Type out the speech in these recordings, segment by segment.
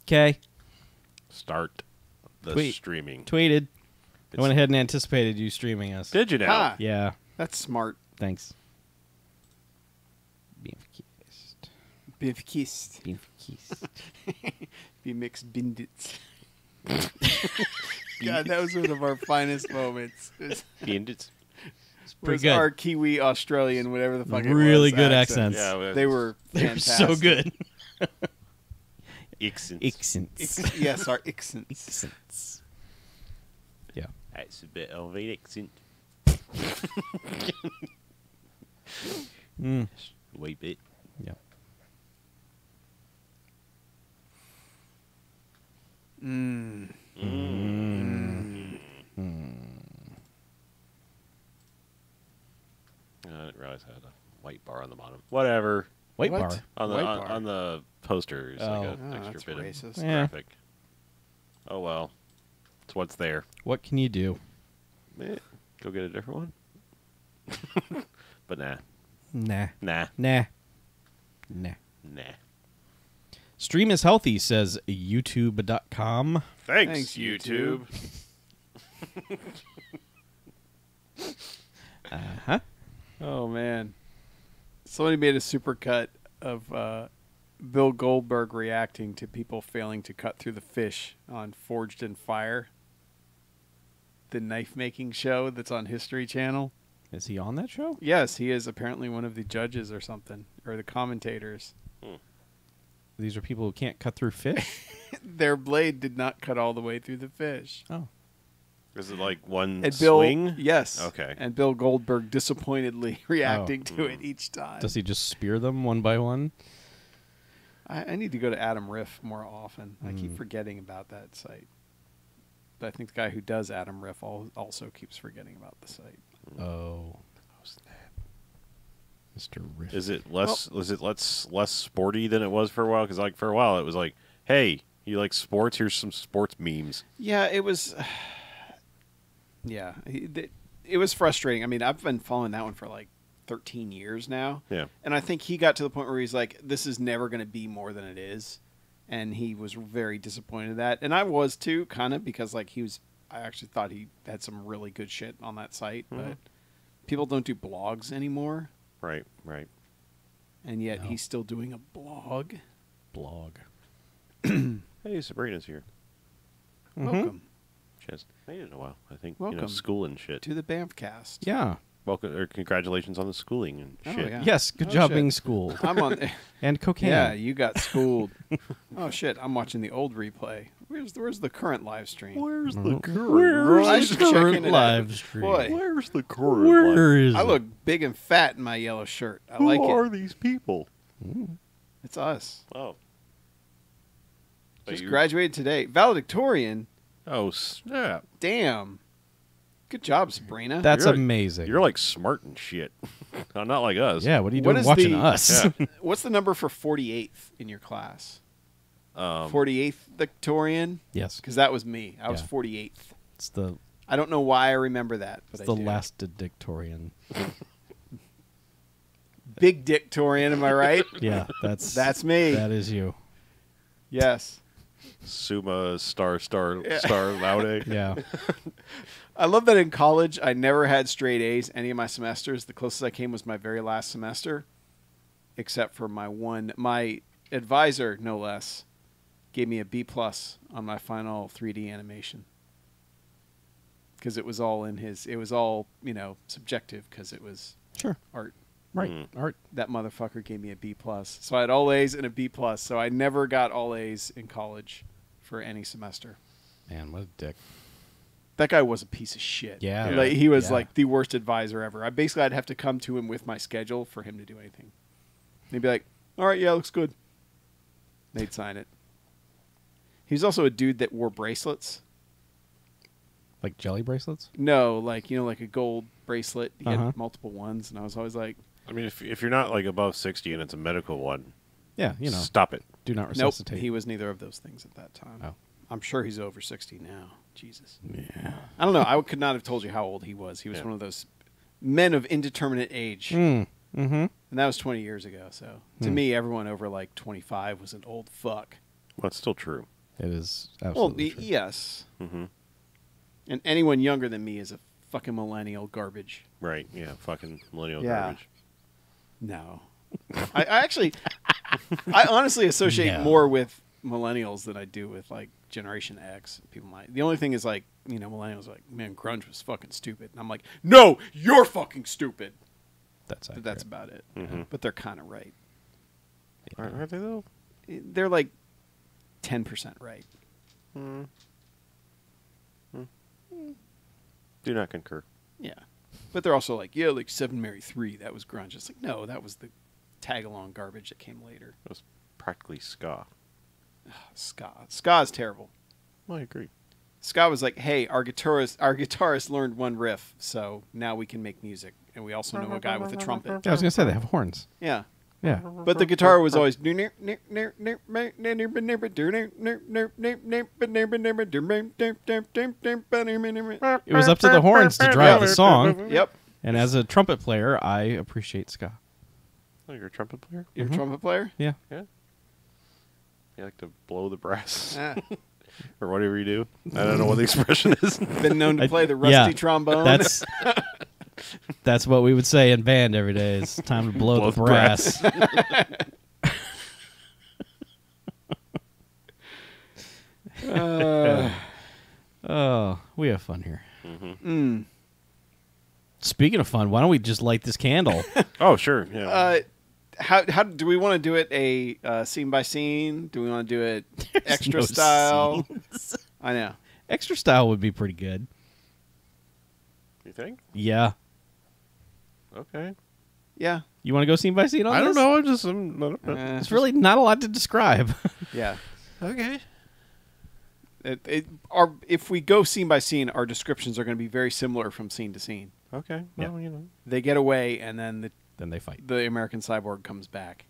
Okay. Start the streaming. Tweeted. I went ahead and anticipated you streaming us. Did you now? Ah, Yeah. that's smart. Thanks. BMFcast. BMFcast. BMFcast. BMX Bindits. God, that was one of our finest moments. It It's was good. our Kiwi Australian, whatever the fuck it was. Really good accents. Yeah, They were They're fantastic. so good. accents. Yes, our accents. Accents. Yeah. That's a bit of an accent. Wait bit. Yeah. I didn't realize I had a white bar on the bottom. Whatever. White What? bar. On the White bar? on the poster is like Oh. an extra That's bit racist. of Yeah. graphic. Oh well. It's what's there. What can you do? Go get a different one. But nah. Nah. Nah. Nah. Nah. Nah. Stream is healthy, says YouTube.com. Thanks, Thanks, YouTube. Uh-huh. Oh, man. Somebody made a supercut of Bill Goldberg reacting to people failing to cut through the fish on Forged in Fire, the knife-making show that's on History Channel. Is he on that show? Yes, he is apparently one of the judges or something, or the commentators. These are people who can't cut through fish? Their blade did not cut all the way through the fish. Oh. Is it like one And Bill, swing? yes. Okay. And Bill Goldberg disappointedly reacting to it each time. Does he just spear them one by one? I need to go to Adam Riff more often. I keep forgetting about that site. But I think the guy who does Adam Riff also keeps forgetting about the site. Oh. Mr. Riff. Is it less sporty than it was for a while? Because like for a while it was like, hey, you like sports? Here's some sports memes. Yeah, it was. Yeah, it was frustrating. I mean, I've been following that one for like 13 years now. Yeah. And I think he got to the point where he's like, this is never going to be more than it is. And he was very disappointed in that. And I was too, kind of, because like I actually thought he had some really good shit on that site. But people don't do blogs anymore. Right. And yet No. he's still doing a blog. Blog. Hey, Sabrina's here. Welcome She has made it in a while. I think Welcome. school and shit. to the BMFcast. Yeah. Welcome or congratulations on the schooling and Oh, shit. yeah. Yes, good Oh, job shit. being schooled. I'm on. And cocaine. Yeah, you got schooled. Oh shit! I'm watching the old replay. Where's the current live stream? Where's the current? I was checking current it out. live stream? Boy, Where's the current? Where is I it? look big and fat in my yellow shirt. I Who like are it. these people? It's us. Oh. Just graduated today. Valedictorian. Oh snap! Damn. Good job, Sabrina. That's You're like- amazing. You're like smart and shit. Not like us. yeah, what are you What doing is watching the- us? Yeah. What's the number for 48th in your class? 48th. 48th Victorian? Yes. Because that was me. I was Yeah. 48th. It's the I don't know why I remember that, but it's I the do. last dictorian. Big Dictorian, am I right? Yeah, that's That's me. That is you. Yes. Summa star laude. Yeah. I love that in college I never had straight A's any of my semesters. The closest I came was my very last semester, except for my advisor, no less, gave me a B+ on my final 3D animation. Because it was all subjective because it was Sure. art. Right. Art. That motherfucker gave me a B+. So I had all A's and a B+. So I never got all A's in college for any semester. Man, what a dick. That guy was a piece of shit. Yeah. Like, he was Yeah. like the worst advisor ever. I'd have to come to him with my schedule for him to do anything. And he'd be like, all right, yeah, looks good. They'd sign it. He was also a dude that wore bracelets. Like jelly bracelets? No, like a gold bracelet. He Uh-huh. had multiple ones. And I was always like, I mean, if you're not like above 60 and it's a medical one, Yeah, stop it. Do not nope, resuscitate. he was neither of those things at that time. Oh. I'm sure he's over 60 now. Jesus. Yeah. I don't know. I could not have told you how old he was. He was Yeah. one of those men of indeterminate age. Mm-hmm. And that was 20 years ago. So to me, everyone over like 25 was an old fuck. Well, it's still true. It is Well, absolutely true. yes. Mm-hmm. And anyone younger than me is a fucking millennial garbage. Right. Yeah. Fucking millennial Yeah. garbage. No. I actually, I honestly associate No. more with millennials than I do with like Generation X. People might. The only thing is like, millennials are like, man, grunge was fucking stupid. And I'm like, no, you're fucking stupid. That's But accurate. that's about it. Mhm. But they're kind of right. Are they though? They're like 10% right. Do not concur. Yeah. But they're also like, yeah, like 7 Mary 3, that was grunge. It's like, no, that was the tag-along garbage that came later. It was practically ska. Ska. Ska is terrible. Well, I agree. Ska was like, hey, our guitarist learned one riff, so now we can make music. And we also know a guy with a trumpet. Yeah, I was gonna say they have horns. Yeah. Yeah. But the guitar was always... It It was up to the horns to drive the song. Yep. And as a trumpet player, I appreciate ska. Oh, you're a trumpet player? You're a trumpet player? Yeah. Yeah. You like to blow the brass Ah. or whatever you do. I don't know what the expression is. Been known to play the rusty Yeah. trombone. That's what we would say in band every day. It's time to blow the brass. Oh, we have fun here. Mm. Speaking of fun, why don't we just light this candle? Oh, sure. Yeah. How do we want to do it? A scene by scene? Do we want to do it extra no style? scenes. I know. Extra style would be pretty good. You think? Yeah. Okay. Yeah. You want to go scene by scene on I this? don't know. It's really not a lot to describe. Yeah. Okay. If we go scene by scene, our descriptions are going to be very similar from scene to scene. Okay. Yeah. Well, you know. They get away, and then Then they fight. the American Cyborg comes back,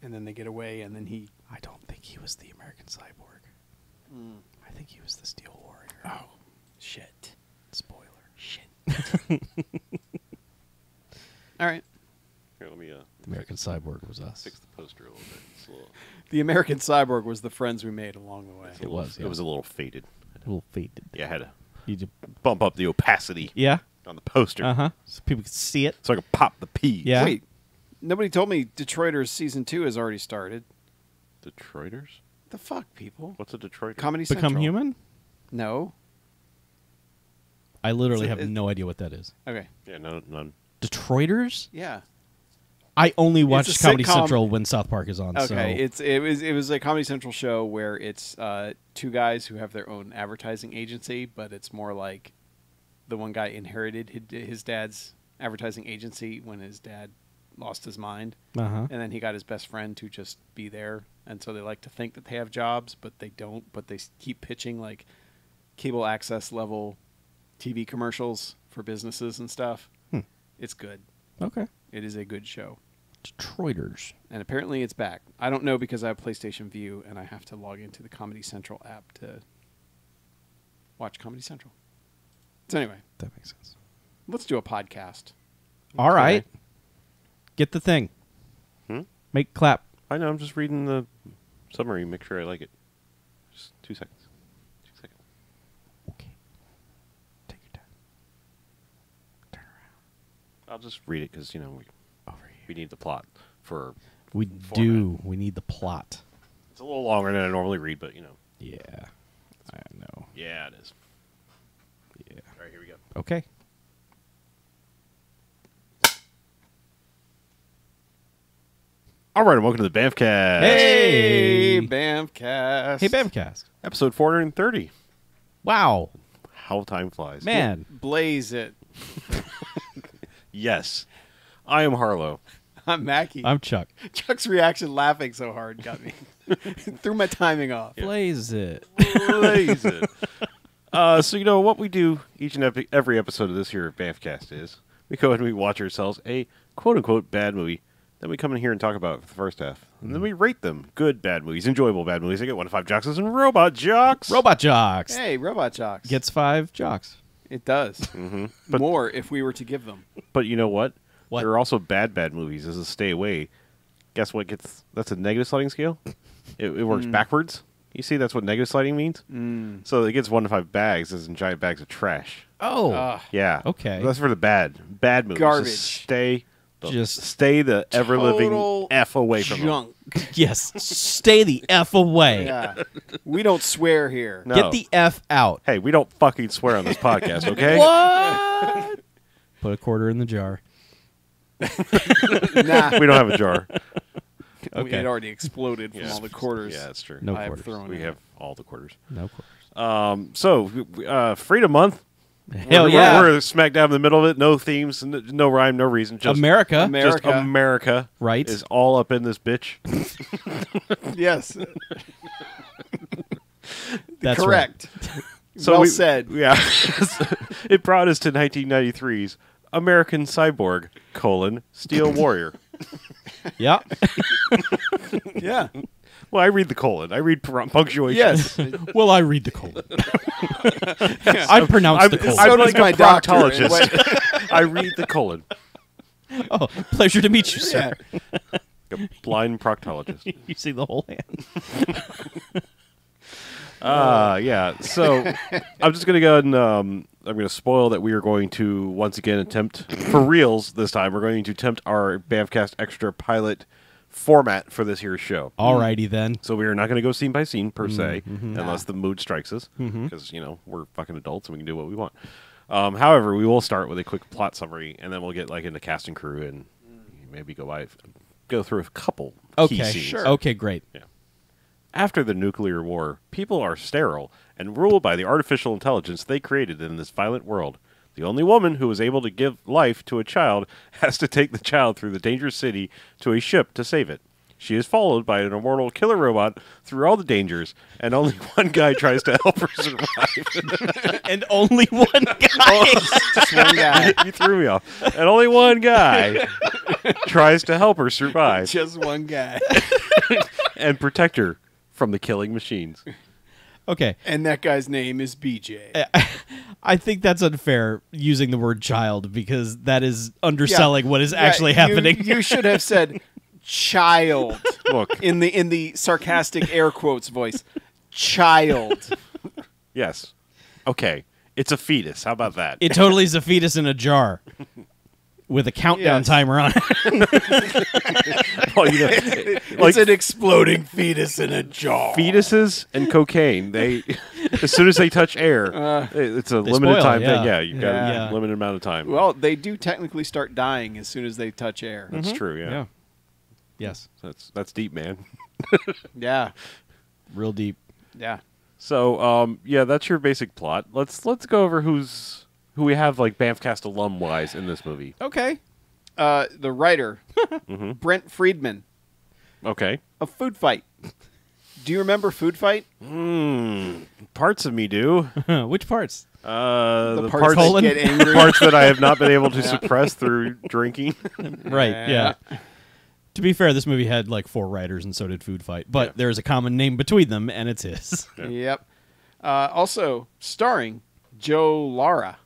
and then they get away, and then he. I don't think he was the American Cyborg. I think he was the Steel Warrior. Oh, shit! Spoiler. Shit! All right. Here, let me The American Cyborg was us. fix the poster a little bit. It's a little, The American Cyborg was the friends we made along the way. It was. Yeah. It was a little faded. a little faded. Yeah, I had to You just, bump up the opacity yeah. on the poster So people could see it. so I could pop the peas. Yeah. Wait, nobody told me Detroiters season 2 has already started. Detroiters? The fuck, people? What's a Detroiter? Comedy Become Central. human? No. I literally Is it- have is- no idea what that is. Okay. Yeah, none. Detroiters? Yeah. I only watch It's a Comedy sitcom. Central when South Park is on. Okay. So It was a Comedy Central show where it's two guys who have their own advertising agency, but it's more like the one guy inherited his dad's advertising agency when his dad lost his mind, and then he got his best friend to just be there, and so they like to think that they have jobs, but they don't. But they keep pitching like cable access level TV commercials for businesses and stuff. It's good. Okay. It is a good show. Detroiters. And apparently it's back. I don't know because I have PlayStation View and I have to log into the Comedy Central app to watch Comedy Central. So anyway, That makes sense. let's do a podcast. All right. Get the thing. Make clap. I know, I'm just reading the summary, make sure I like it. Just 2 seconds. 2 seconds. Okay. Take your time. Turn around. I'll just read it because, Over we here. need the plot for... We format. do. We need the plot. It's a little longer than I normally read, but, Yeah. I know. yeah, it is. Yeah. All right, here we go. Okay. All right, and welcome to the BMFcast. Hey! BMFcast. Hey, BMFcast. Episode 430. Wow. How time flies. Man. Blaze it. Yes. I am Harlow. I'm Mackie. I'm Chuck. Chuck's reaction laughing so hard got me. Threw my timing off. Blaze it. Blaze it. So, what we do each and every episode of this here BMFcast is we go and we watch ourselves a quote-unquote bad movie. Then we come in here and talk about it for the first half. And then we rate them. Good bad movies, enjoyable bad movies. I get 1 to 5 jocks and robot jocks. Robot Jocks. Hey, Robot Jocks. Gets 5 jocks. It does. But- More if we were to give them. But you know what? What? There are also bad movies as a stay away. Guess what gets... That's a negative sliding scale. It works backwards. You see, that's what negative sliding means. So it gets 1 to 5 bags, as in giant bags of trash. Oh, Yeah. Okay. That's for the bad movies. Garbage. Just stay the ever living Total F away from them. junk. yes. Stay the F away. Yeah. We don't swear here. No. Get the F out. Hey, we don't fucking swear on this podcast, okay? What? Put a quarter in the jar. Nah. We don't have a jar. We had already exploded from Yeah. all the quarters. Yeah, that's true. No I have quarters. thrown We in. have all the quarters. No quarters. So, Freedom Month. Hell we're, yeah. We're smack dab in the middle of it. No themes, no rhyme, no reason. Just America. Just America. Right. Is all up in this bitch. Yes. That's Correct. So well we- said. Yeah. It brought us to 1993's American Cyborg, Steel Warrior. Right. Yeah. Yeah. Well, I read the colon. I read punctuation. Yes. well, I read the colon. I pronounce the colon. So I'm does like my a doctor. proctologist. I read the colon. Oh, pleasure to meet you, sir. A blind proctologist. You see the whole hand. Yeah. So I'm just gonna go ahead and I'm gonna spoil that we are going to once again attempt for reals this time. We're going to attempt our BMFcast Extra pilot format for this here show. Alrighty then. So we are not going to go scene by scene per se, unless the mood strikes us, because we're fucking adults and we can do what we want. However, we will start with a quick plot summary, and then we'll get like into cast and crew and maybe go through a couple key Okay. scenes. Sure. Okay, great. After the nuclear war, people are sterile and ruled by the artificial intelligence they created in this violent world. The only woman who is able to give life to a child has to take the child through the dangerous city to a ship to save it. She is followed by an immortal killer robot through all the dangers, and only one guy tries to help her survive. And only one guy. Just one guy. You threw me off. And only one guy tries to help her survive Just one guy. and protect her from the killing machines. Okay. And that guy's name is BJ. I think that's unfair using the word child because that is underselling what is actually happening. You should have said child Look, in the sarcastic air quotes voice. Child. yes. Okay. It's a fetus. How about that? It totally is a fetus in a jar with a countdown Yes. timer on it. Well, It's an exploding fetus in a jar. fetuses and cocaine, they as soon as they touch air, it's a They limited spoil, time yeah. thing. Yeah, you've got Yeah. a limited amount of time. Well, they do technically start dying as soon as they touch air. That's true. Yeah. Yes. That's deep, man. Yeah. Real deep. Yeah. So, that's your basic plot. Let's go over who we have like BMFcast alum wise in this movie. Okay. The writer, Brent Friedman, Okay. of Food Fight. Do you remember Food Fight? Parts of me do. Which parts? The parts parts, that get angry. parts that I have not been able to suppress through drinking. Right. Yeah. To be fair, this movie had like 4 writers, and so did Food Fight. But there's a common name between them, and it's his. Yep. Also starring Joe Lara.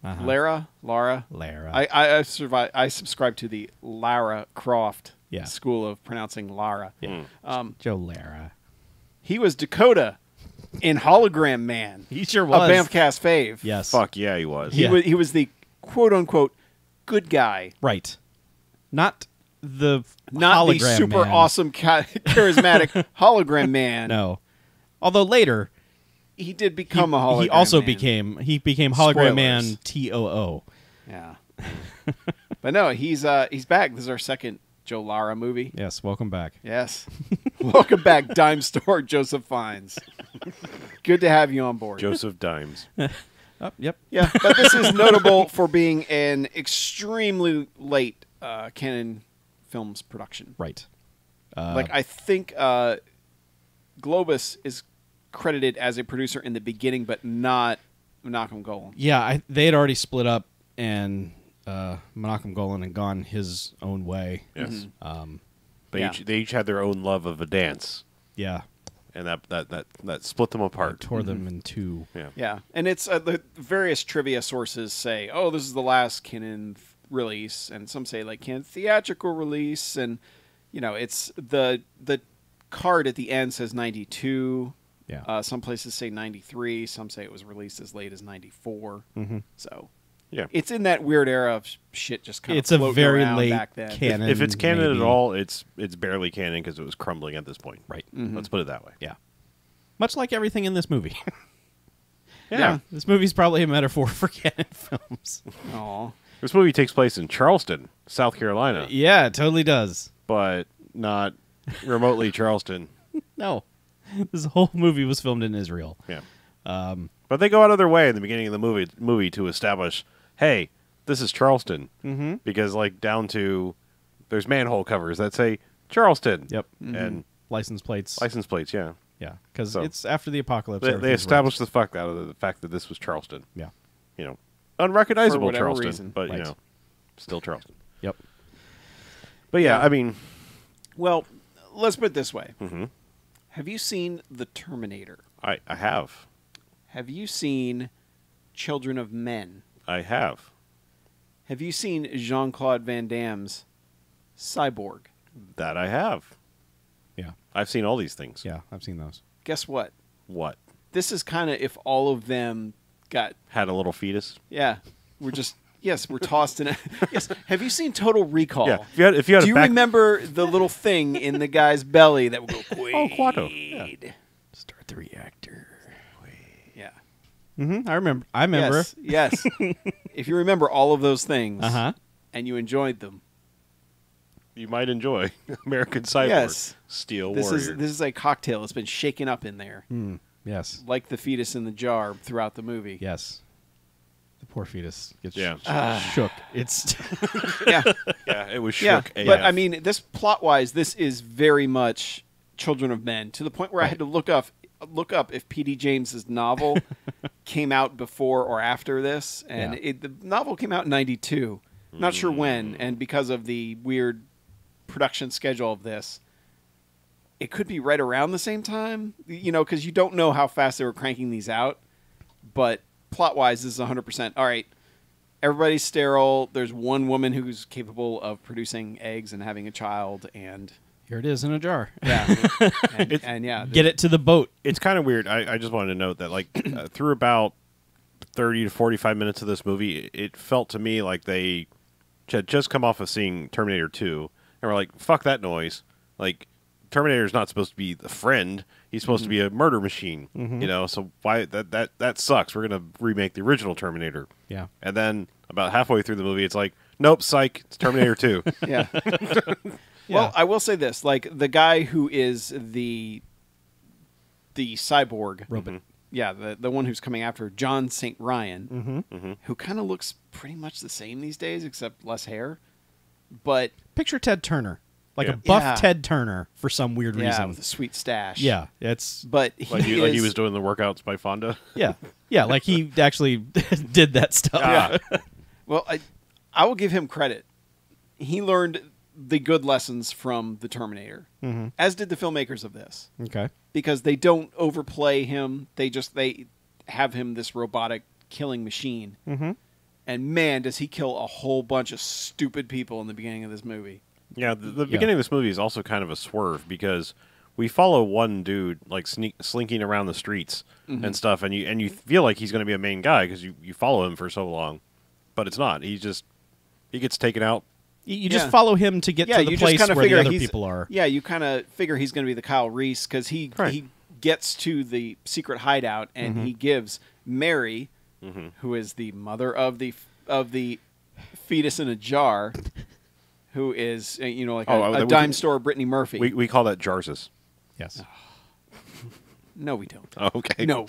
Lara. Lara. I subscribe to the Lara Croft Yeah. school of pronouncing Lara. Yeah. Joe Lara. He was Dakota in Hologram Man. He sure A was. BMFcast fave. Yes. Fuck yeah, he was. He, Yeah. was, he was the quote unquote good guy. Right. Not the Not the hologram super man. awesome charismatic hologram man. No. Although later He did become a hologram he also man. became hologram man Spoilers. TOO. Yeah. But no, he's back. This is our second Joe Lara movie. Yes, welcome back. Yes. Welcome back, Dime Store Joseph Fiends. Good to have you on board. Joseph Dimes. Oh, yep. Yeah, but this is notable for being an extremely late Canon Films production. Right. Like I think Globus is credited as a producer in the beginning, but not Menachem Golan. Yeah, they had already split up, and Menachem Golan had gone his own way. Yes. They Yeah. they each had their own love of a dance, Yeah. and that split them apart. Tore them in two. Yeah. Yeah, and it's the various trivia sources say, "Oh, this is the last Canon release," and some say like Canon theatrical release, and it's the card at the end says 92, Yeah. Some places say 93. Some say it was released as late as 94. Mm-hmm. So Yeah. it's in that weird era of shit just kind of It's a floating very around late back then. canon. If it's canon maybe. at all, it's barely canon because it was crumbling at this point. Right. Let's put it that way. Yeah. Much like everything in this movie. Yeah. This movie's probably a metaphor for canon films. Aw. This movie takes place in Charleston, South Carolina, Yeah, it totally does. but not remotely Charleston. No. This whole movie was filmed in Israel. Yeah. Um, But they go out of their way in the beginning of the movie to establish, hey, this is Charleston. mm-hmm. Because, like, down to there's manhole covers that say Charleston. Yep. And License plates. license plates, yeah. Yeah, because So- it's after the apocalypse. They everything's established the fuck out of the fact that this was Charleston. right. Yeah. You know, unrecognizable For whatever Charleston, reason. but, Right. you know, still Charleston. Yep. But, yeah, Yeah. I mean, Well, let's put it this way. mhm. Have you seen The Terminator? I have. Have you seen Children of Men? I have. Have you seen Jean-Claude Van Damme's Cyborg? That I have. Yeah. I've seen all these things. Yeah, I've seen those. Guess what? What? This is kind of if all of them got, Had a little fetus? yeah, we're just, yes, we're tossed in a, yes. Have you seen Total Recall? Yeah. If you had Do a you back... remember the little thing in the guy's belly that would go, Quaid? Oh, Quato. Yeah. Start the reactor. Yeah. Mm-hmm. I remember. Yes. Yes. If you remember all of those things Uh-huh. and you enjoyed them, You might enjoy American Cyborg. Yes. Steel this Warrior. is a cocktail that's been shaken up in there, Mm, yes. like the fetus in the jar throughout the movie. Yes. The poor fetus gets Yeah. shook. It's Yeah. Yeah, it was Yeah. shook. But AF. I mean, this plot-wise, this is very much Children of Men, to the point where I had to look up if P.D. James's novel came out before or after this, and Yeah. the novel came out in '92. Not sure when, and because of the weird production schedule of this, it could be right around the same time. You know, because you don't know how fast they were cranking these out. But plot-wise, this is 100%. All right, everybody's sterile. There's one woman who's capable of producing eggs and having a child, and here it is in a jar. yeah, and yeah, Get it to the boat. it's kind of weird. I just wanted to note that, like, through about 30 to 45 minutes of this movie, it felt to me like they had just come off of seeing Terminator 2, and were like, fuck that noise. Like, Terminator's not supposed to be the friend. He's supposed to be a murder machine. You know, so why that sucks. We're going to remake the original Terminator. Yeah. And then about halfway through the movie, it's like, nope, psych, it's Terminator 2. yeah. Yeah. Well, I will say this: like the guy who is the cyborg Robot. yeah, the one who's coming after John St. Ryan, Mm-hmm. who kind of looks pretty much the same these days, except less hair. But Picture Ted Turner. Like Yeah. a buff Yeah. Ted Turner for some weird yeah, reason. with a sweet stash. Yeah, it's but like he is- was doing the workouts by Fonda. yeah. Yeah, like he actually did that stuff. Ah. Well, I will give him credit. He learned the good lessons from the Terminator, as did the filmmakers of this, Okay. because they don't overplay him. They have him this robotic killing machine. Mm-hmm. And man, does he kill a whole bunch of stupid people in the beginning of this movie. Yeah, the beginning of this movie is also kind of a swerve because we follow one dude like slinking around the streets and stuff, and you feel like he's going to be a main guy because you follow him for so long, but it's not. He gets taken out. You just Yeah. follow him to get to the you place just kind of where figure the other he's, people are. Yeah, you kind of figure he's going to be the Kyle Reese because he gets to the secret hideout and he gives Mary, who is the mother of the fetus in a jar, who is like a dime store Brittany Murphy. We call that Jarsis. Yes. No, we don't. Oh, okay. No,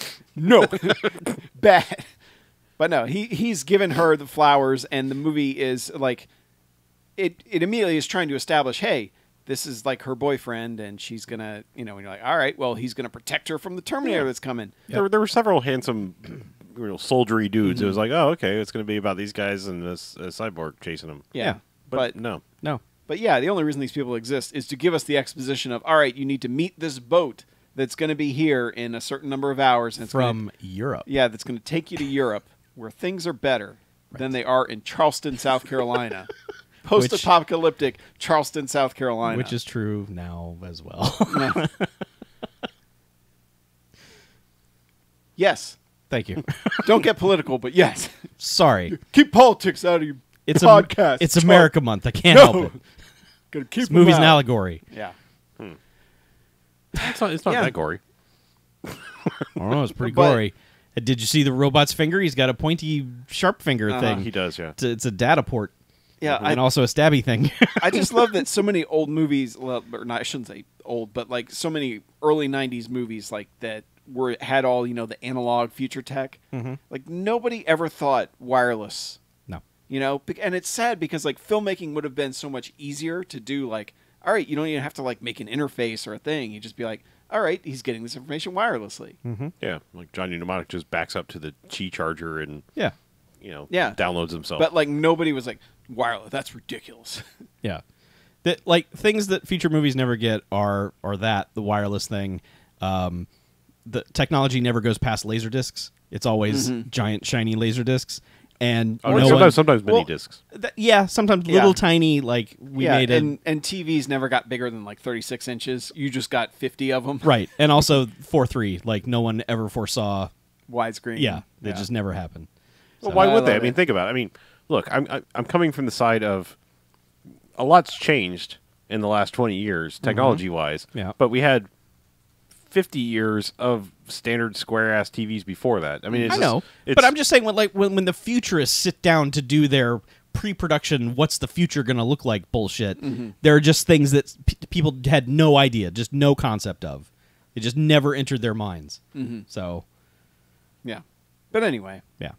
bad. But no, he's given her the flowers, and the movie is like, it immediately is trying to establish, hey, this is like her boyfriend, and she's gonna, and you're like, all right, well, he's gonna protect her from the Terminator that's coming. There were several handsome, soldiery dudes. It was like, oh, okay, it's going to be about these guys and this cyborg chasing them. Yeah, Yeah. but no. But yeah, the only reason these people exist is to give us the exposition of, all right, you need to meet this boat that's going to be here in a certain number of hours, and it's From Europe. that's going to take you to Europe, where things are better than they are in Charleston, South Carolina. Post-apocalyptic Charleston, South Carolina. Which is true now as well. Yes. Thank you. Don't get political, but yes. Sorry. Keep politics out of your It's podcast. It's America Month. I can't No. help it. Gotta keep This movie's them an out. allegory. Yeah. It's not Yeah. that gory. I don't know. It's pretty But- gory. Did you see the robot's finger? He's got a pointy, sharp finger thing. He does, yeah. It's a data port. Yeah, And also a stabby thing. I just love that so many old movies, well, or not, I shouldn't say old, but like so many early '90s movies like that had all the analog future tech. Like nobody ever thought wireless. No. And it's sad because like filmmaking would have been so much easier to do. Like, all right, you don't even have to like make an interface or a thing. You just be like, all right, he's getting this information wirelessly. Yeah, like Johnny Mnemonic just backs up to the Qi charger and Yeah. Yeah. downloads himself. But like nobody was like wireless. That's ridiculous. Yeah. That like things that feature movies never get are the wireless thing. The technology never goes past laser discs. It's always giant shiny laser discs. And sometimes mini well, discs. Sometimes little tiny like we made it. And TVs never got bigger than like 36 inches. You just got 50 of them. Right. And also 4:3, like no one ever foresaw. Widescreen. Yeah, it just never happened. Well, So- why I would they? I love mean, it. think about it. I mean, look, I'm coming from the side of a lot's changed in the last 20 years, technology-wise. Yeah. But we had 50 years of standard square-ass TVs before that. I mean, it's I know, but I'm just saying when the futurists sit down to do their pre-production, what's the future going to look like bullshit. There are just things that people had no idea, just no concept of. It just never entered their minds. So, Yeah. But anyway, yeah.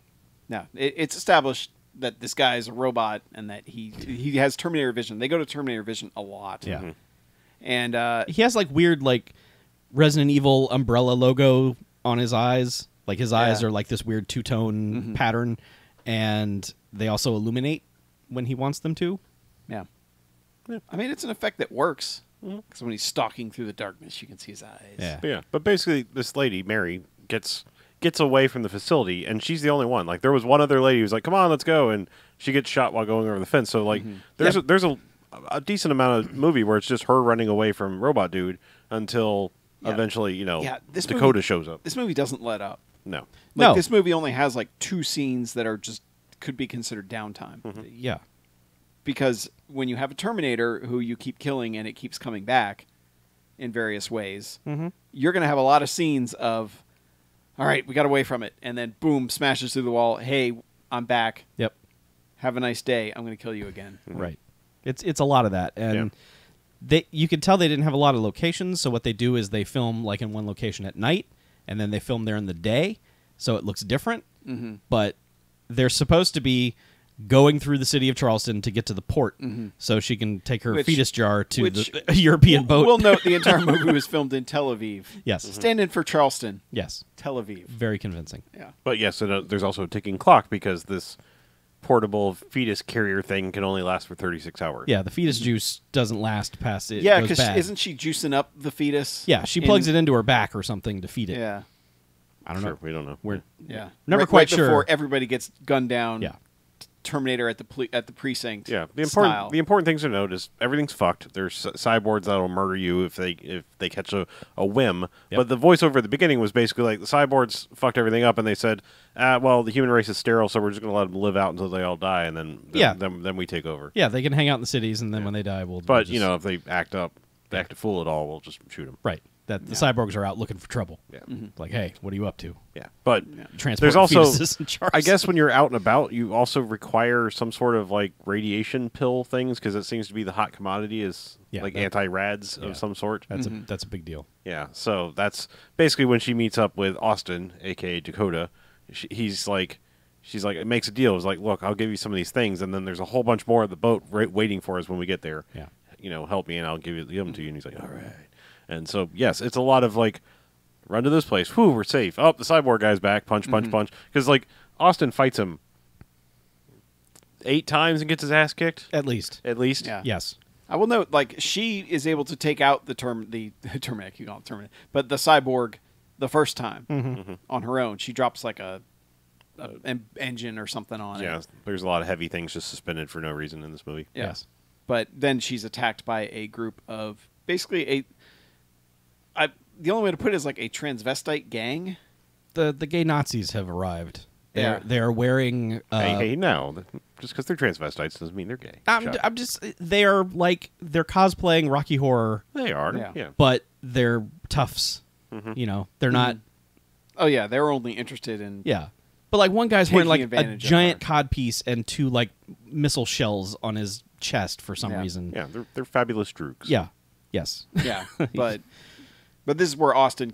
no, it's established that this guy is a robot and that he has Terminator vision. They go to Terminator vision a lot. Yeah. And He has like weird like Resident Evil umbrella logo on his eyes. Like his eyes Yeah. are like this weird two-tone pattern, and they also illuminate when he wants them to. yeah. I mean, it's an effect that works. Because when he's stalking through the darkness, you can see his eyes. Yeah. Yeah, but basically, this lady, Mary, gets away from the facility, and she's the only one. Like, there was one other lady who's like, "Come on, let's go," and she gets shot while going over the fence. So, like, there's a decent amount of movie where it's just her running away from Robot Dude until eventually, this Dakota movie- shows up. This movie doesn't let up. No. Like, No. this movie only has like 2 scenes that are just could be considered downtime. Yeah. Because when you have a Terminator who you keep killing and it keeps coming back in various ways, you're going to have a lot of scenes of, all right, we got away from it, and then boom, smashes through the wall. Hey, I'm back. Yep. Have a nice day. I'm going to kill you again. Right. It's a lot of that, and you could tell they didn't have a lot of locations. So what they do is they film like in one location at night, and then they film there in the day, so it looks different. But they're supposed to be going through the city of Charleston to get to the port, so she can take her fetus jar to the European boat. We'll note the entire movie was filmed in Tel Aviv. Yes. Stand in for Charleston. Yes. Tel Aviv. Very convincing. Yeah. But yes, there's also a ticking clock because this portable fetus carrier thing can only last for 36 hours. Yeah, the fetus juice doesn't last past it. Yeah, goes because bad. isn't she juicing up the fetus? Yeah, she plugs it into her back or something to feed it. Yeah. I don't Sure, know. we don't know. We're Yeah. Never right, quite right sure. before everybody gets gunned down. Yeah. Terminator at the precinct. Yeah, the style. important things to note is everything's fucked. There's cyborgs that'll murder you if they catch a whim. Yep. But the voiceover at the beginning was basically like the cyborgs fucked everything up, and they said, "Well, the human race is sterile, so we're just going to let them live out until they all die, and then we take over." Yeah, they can hang out in the cities, and then when they die, we'll. But we'll just, if they act a fool at all, we'll just shoot them. right, that the cyborgs are out looking for trouble. Yeah, Like, hey, what are you up to? yeah. But Transport there's also, fetuses in Charleston. I guess, when you're out and about, you also require some sort of like radiation pill things because it seems to be the hot commodity is like anti-rads of some sort. that's a big deal. Yeah, so that's basically when she meets up with Austin, aka Dakota. She's like, it makes a deal. It's like, look, I'll give you some of these things, and then there's a whole bunch more at the boat waiting for us when we get there. Yeah. Help me, and I'll give them to you. And he's like, all right. And so, yes, it's a lot of like, run to this place. Whew, we're safe. Oh, the cyborg guy's back. Punch, punch, punch. Because like Austin fights him 8 times and gets his ass kicked. At least. Yeah. Yes. I will note, like, she is able to take out the Terminator, you call it Terminator, but the cyborg the first time on her own. She drops like an engine or something on it. Yeah, there's a lot of heavy things just suspended for no reason in this movie. Yeah. Yes. But then she's attacked by a group of basically the only way to put it is like a transvestite gang. the gay Nazis have arrived. Yeah. They're wearing. Hey, no. Just because they're transvestites doesn't mean they're gay. I'm just. They're cosplaying Rocky Horror. They are. Yeah. Yeah. But they're toughs. You know, they're not. Oh yeah, they're only interested in. Yeah. But like one guy's wearing like a advantage of giant her. codpiece and 2 like missile shells on his chest for some Yeah. reason. Yeah, they're fabulous droogs. Yeah. Yes. Yeah, but this is where Austin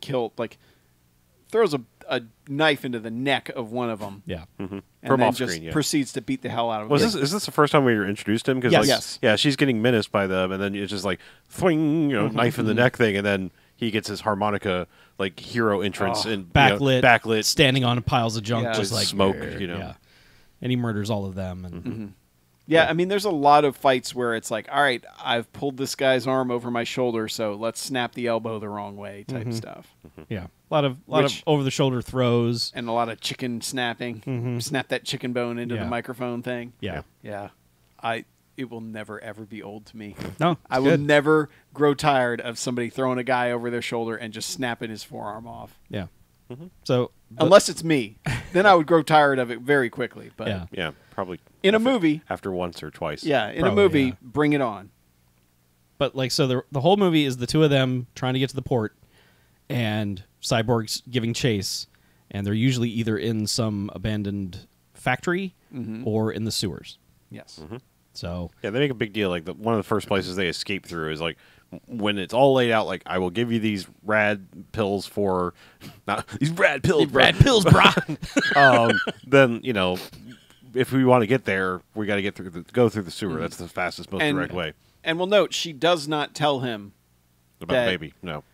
throws a knife into the neck of one of them. Yeah. And From then off just screen, yeah. proceeds to beat the hell out of him. Was is this the first time we were introduced to him? Because Yes. like, Yes. yeah, she's getting menaced by them, and then it's just like, thwing, knife in the neck thing, and then he gets his harmonica like hero entrance and Backlit, backlit, standing on piles of junk, Yeah. just with like smoke, Yeah. And he murders all of them. And Yeah, I mean, there's a lot of fights where it's like, all right, I've pulled this guy's arm over my shoulder, so let's snap the elbow the wrong way type stuff. yeah, a lot of over the shoulder throws. And a lot of chicken snapping. Snap that chicken bone into Yeah. the microphone thing. Yeah. Yeah. It will never, ever be old to me. No, I will never grow tired of somebody throwing a guy over their shoulder and just snapping his forearm off. Yeah. So Unless it's me. Then I would grow tired of it very quickly. But yeah. yeah, probably in a movie, after once or twice. yeah, in Probably, a movie, yeah. bring it on. But like, so the whole movie is the 2 of them trying to get to the port, and Cyborg's giving chase, and they're usually either in some abandoned factory or in the sewers. Yes. So Yeah, they make a big deal. Like one of the first places they escape through is like when it's all laid out. Like I will give you these rad pills for not these rad pills, bro. pills, brah. Then if we want to get there, we got to go through the sewer. That's the fastest, most direct way. And we'll note, she does not tell him. About that- the baby, no.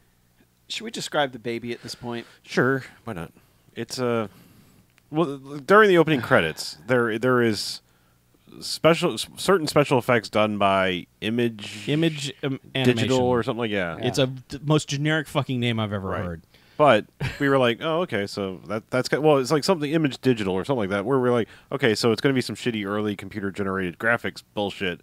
Should we describe the baby at this point? Sure, why not? It's well during the opening credits, there is certain special effects done by Image Digital Digital or something like It's the most generic fucking name I've ever Right. heard. But we were like, oh, okay, so that's well, it's like something Image Digital or something like that. Where we're like, okay, so it's going to be some shitty early computer generated graphics bullshit,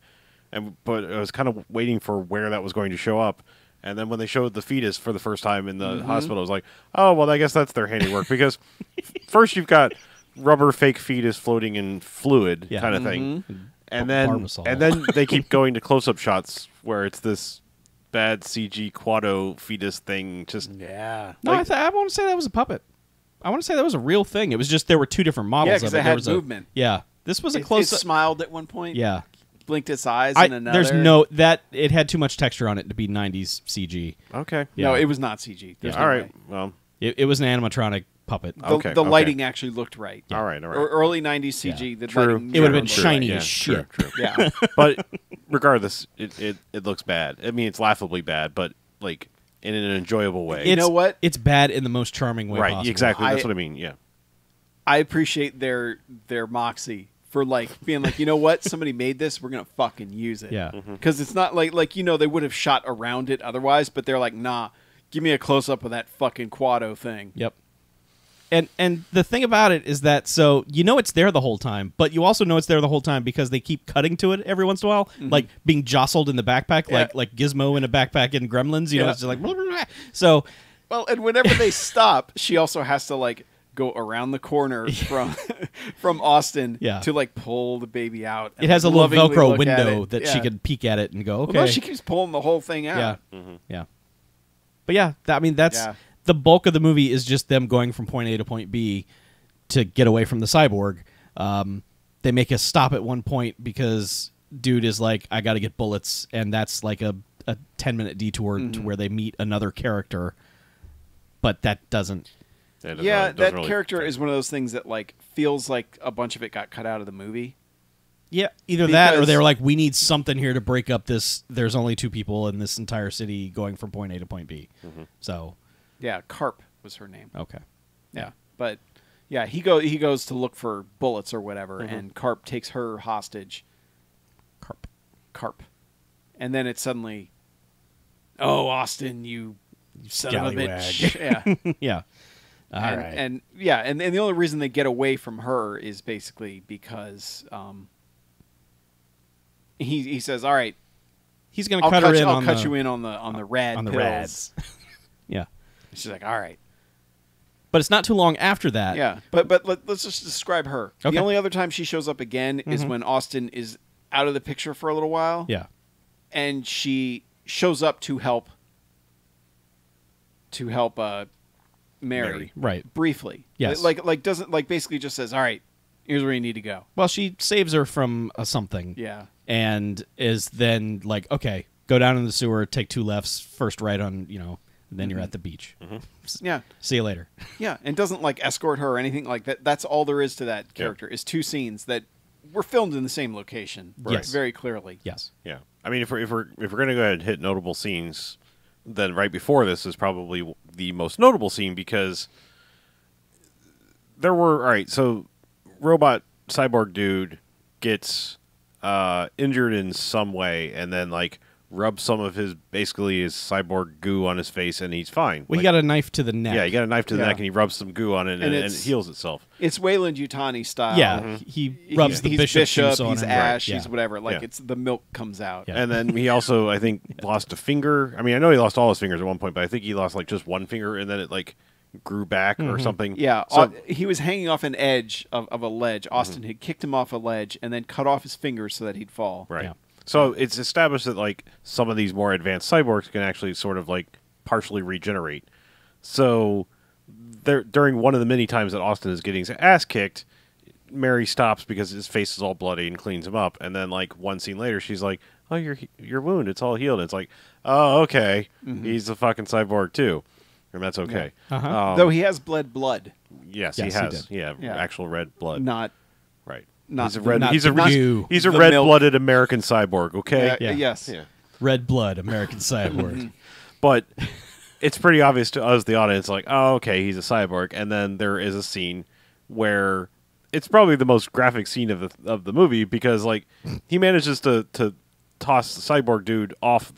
but I was kind of waiting for where that was going to show up. And then when they showed the fetus for the first time in the hospital, I was like, oh, well, I guess that's their handiwork because first you've got rubber fake fetus floating in fluid kind of thing, and then they keep going to close up shots where it's this bad CG quado fetus thing. Just Yeah. No, I want to say that was a puppet. I want to say that was a real thing. It was just there were 2 different models Yeah, of 'cause it. it There had was movement. Yeah, this was a It close. smiled at one point. Yeah, Blinked its eyes in another. there's no that it had too much texture on it to be 90s CG. okay. No, Yeah. it was not CG. There's All no right. way. Well, It was an animatronic puppet. The, the lighting actually looked right. all right. All right. Early 90s CG, the True. lighting It would have been looked shiny right. as shit. True. Yeah. But regardless, it looks bad. I mean, it's laughably bad, but like in an enjoyable way. You know what? It's bad in the most charming way Right. possible. Exactly. That's what I mean. Yeah. I appreciate their moxie for like being like, you know what? Somebody made this. We're gonna fucking use it. Yeah. Because it's not like they would have shot around it otherwise, but they're like, nah, give me a close up of that fucking quado thing. Yep. And the thing about it is that so it's there the whole time, but you also know it's there the whole time because they keep cutting to it every once in a while, like being jostled in the backpack, like Gizmo in a backpack in Gremlins. You know, it's just like blah, blah, blah. So. Well, and whenever they stop, she also has to like go around the corner from Austin to like pull the baby out. It has a little lovingly Velcro look at window it. that she could peek at it and go, okay. Well, no, she keeps pulling the whole thing out. Yeah. But yeah, that's the bulk of the movie is just them going from point A to point B to get away from the cyborg. They make a stop at one point because dude is like, I got to get bullets, and that's like a 10-minute detour to where they meet another character. But that doesn't. Yeah, that character is one of those things that like feels like a bunch of it got cut out of the movie. Yeah, either that or they were like, we need something here to break up this. There's only 2 people in this entire city going from point A to point B. So, yeah, Carp was her name. Okay. Yeah, but yeah, he goes to look for bullets or whatever, and Carp takes her hostage. Carp, and then it's suddenly, oh, Austin, you son of a bitch. Yeah. Yeah. All right. And the only reason they get away from her is basically because he says, all right, he's going to cut her in. I'll cut you in on the rad on the pills. rads. Yeah. She's like, all right. But it's not too long after that. Yeah, but let's just describe her. Okay. The only other time she shows up again is when Austin is out of the picture for a little while. Yeah. And she shows up to help Mary. Right. Briefly. Yes. Like doesn't like basically just says, "All right, here's where you need to go." Well, she saves her from something. Yeah. And is then like, okay, go down in the sewer, take 2 lefts, first right on, and then you're at the beach. Yeah. See you later. Yeah, and doesn't like escort her or anything like that. That's all there is to that character. Is 2 scenes that were filmed in the same location. Yes. Very clearly. Yes. Yeah. I mean, if we're gonna go ahead and hit notable scenes, then right before this is probably the most notable scene because there were so robot cyborg dude gets injured in some way and then like rubs some of his cyborg goo on his face and he's fine. Well, he got a knife to the neck. Yeah, he got a knife to the Yeah. neck and he rubs some goo on it and it heals itself. It's Wayland Yutani style. Yeah. He rubs the he's bishop Bishop, juice on he's him. Ash, Right. he's Yeah. whatever. Like Yeah. it's the milk comes out. Yeah. And then he also, I think, lost a finger. I mean, I know he lost all his fingers at one point, but I think he lost like just one finger and then it like grew back or something. Yeah, So, he was hanging off an edge of a ledge. Austin had kicked him off a ledge and then cut off his fingers so that he'd fall. right. Yeah. So it's established that like some of these more advanced cyborgs can actually sort of like partially regenerate. So there, during one of the many times that Austin is getting his ass kicked, Mary stops because his face is all bloody and cleans him up. And then like one scene later, she's like, "Oh, your wound, it's all healed." And it's like, "Oh, okay, he's a fucking cyborg too." And that's okay. Uh-huh. Though he has bled blood. Yes, Yes, he he has. did. Yeah, actual red blood. Not Right. not He's a red. not He's a the goo. he's a The red-blooded American cyborg. Okay. Yeah. Yes. Yeah. Red blood, American cyborg. But it's pretty obvious to us, the audience, like, oh, okay, he's a cyborg. And then there is a scene where it's probably the most graphic scene of the movie because like he manages to toss the cyborg dude off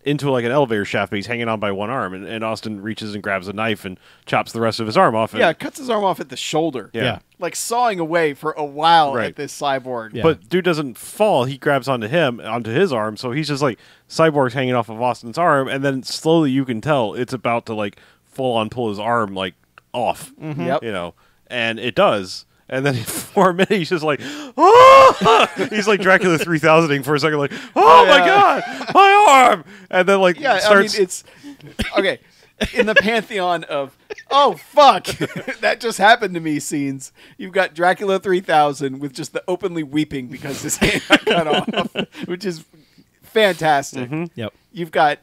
into like an elevator shaft, but he's hanging on by one arm, and Austin reaches and grabs a knife and chops the rest of his arm off. Yeah, cuts his arm off at the shoulder. Yeah. Like sawing away for a while Right. at this cyborg. Yeah. But dude doesn't fall. He grabs onto his arm, so he's just like cyborg's hanging off of Austin's arm, and then slowly you can tell it's about to like full on pull his arm like off. Yep. You know, and it does. And then for a minute, he's just like, oh! He's like Dracula 3000ing for a second, like, oh my god, my arm! And then like Yeah, starts. I mean, it's okay. In the pantheon of oh fuck, that just happened to me scenes, you've got Dracula 3000 with just the openly weeping because his hand got cut off, which is fantastic. Yep. You've got